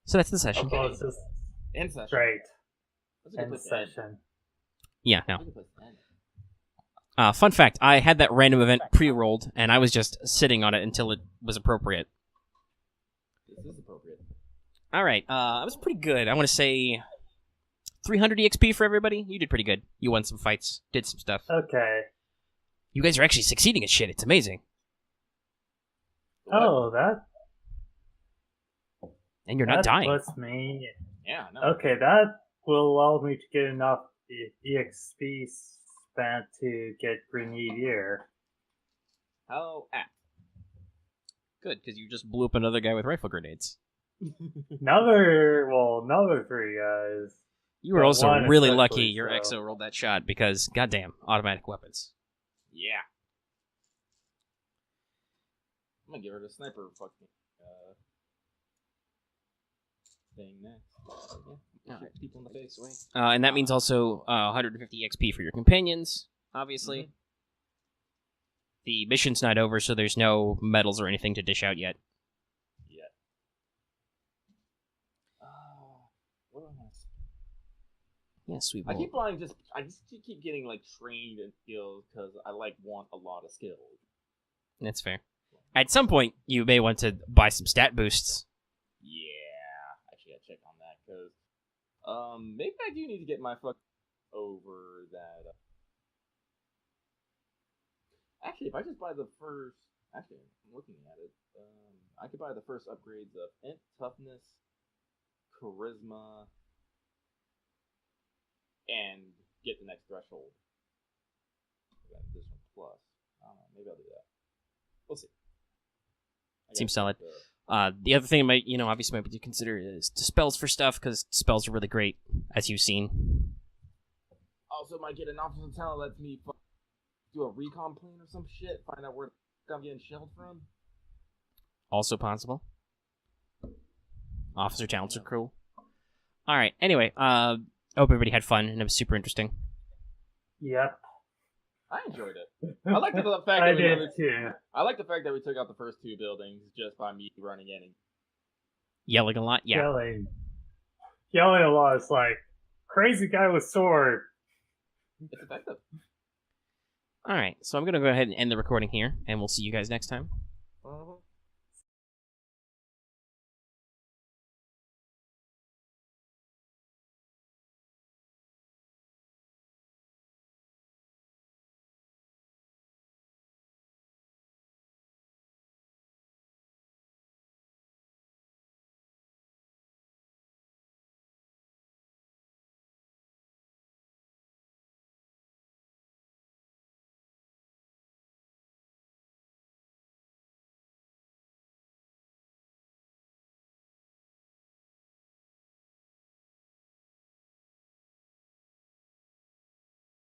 Speaker 3: So that's the session.
Speaker 2: Okay. It's just
Speaker 1: End session.
Speaker 2: great.
Speaker 1: That's a good
Speaker 2: End
Speaker 1: place to end.
Speaker 2: session.
Speaker 3: Yeah, no.
Speaker 1: That's a good place to end.
Speaker 3: Fun fact, I had that random event pre-rolled, and I was just sitting on it until it was appropriate.
Speaker 1: This is appropriate.
Speaker 3: Alright, I was pretty good. I want to say 300 EXP for everybody. You did pretty good. You won some fights, did some stuff.
Speaker 2: Okay.
Speaker 3: You guys are actually succeeding at shit. It's amazing.
Speaker 2: Oh, that
Speaker 3: And you're not dying.
Speaker 2: puts me...
Speaker 1: Yeah, no.
Speaker 2: Okay, that will allow me to get enough EXP spent to get Grenadier.
Speaker 1: How apt.
Speaker 3: Good, because you just blew up another guy with rifle grenades.
Speaker 2: Another three guys.
Speaker 3: You were
Speaker 2: Got
Speaker 3: also
Speaker 2: one
Speaker 3: really
Speaker 2: especially,
Speaker 3: lucky your
Speaker 2: so-
Speaker 3: EXO rolled that shot, because, goddamn, automatic weapons.
Speaker 1: Yeah. I'm gonna give her the sniper fucking thing next. Yeah.
Speaker 3: Alright.
Speaker 1: Shoot people in the face. Wait.
Speaker 3: And that means also 150 XP for your companions, obviously.
Speaker 1: Mhm.
Speaker 3: The mission's not over, so there's no medals or anything to dish out yet.
Speaker 1: Yeah. What am I?
Speaker 3: Yeah, sweet
Speaker 1: I
Speaker 3: boy.
Speaker 1: keep wanting I just keep getting like trained in skills because I want a lot of skills.
Speaker 3: That's fair. At some point, you may want to buy some stat boosts.
Speaker 1: Yeah, actually, I check on that because maybe I do need to get my fuck over that. Actually, if I just buy the first, actually, I'm looking at it. I could buy the first upgrades of int, toughness, charisma, and get the next threshold. This one plus. I don't know. Maybe I'll do that. We'll see. I
Speaker 3: Seems
Speaker 1: guess,
Speaker 3: solid. The other thing might, obviously might be to consider is dispels for stuff, because spells are really great, as you've seen.
Speaker 1: Also, might get an officer talent lets me do a recon plan or some shit. Find out where I'm getting shelled from.
Speaker 3: Also possible. Officer talents are cool. Alright, anyway, I hope everybody had fun, and it was super interesting.
Speaker 2: Yep.
Speaker 1: I enjoyed it. I like the fact that
Speaker 2: I did too.
Speaker 1: I like the fact that we took out the first two buildings just by me running in and
Speaker 3: Yelling a lot? Yeah.
Speaker 2: Yelling a lot. It's like, crazy guy with sword.
Speaker 1: it's effective.
Speaker 3: Alright, so I'm going to go ahead and end the recording here, and we'll see you guys next time.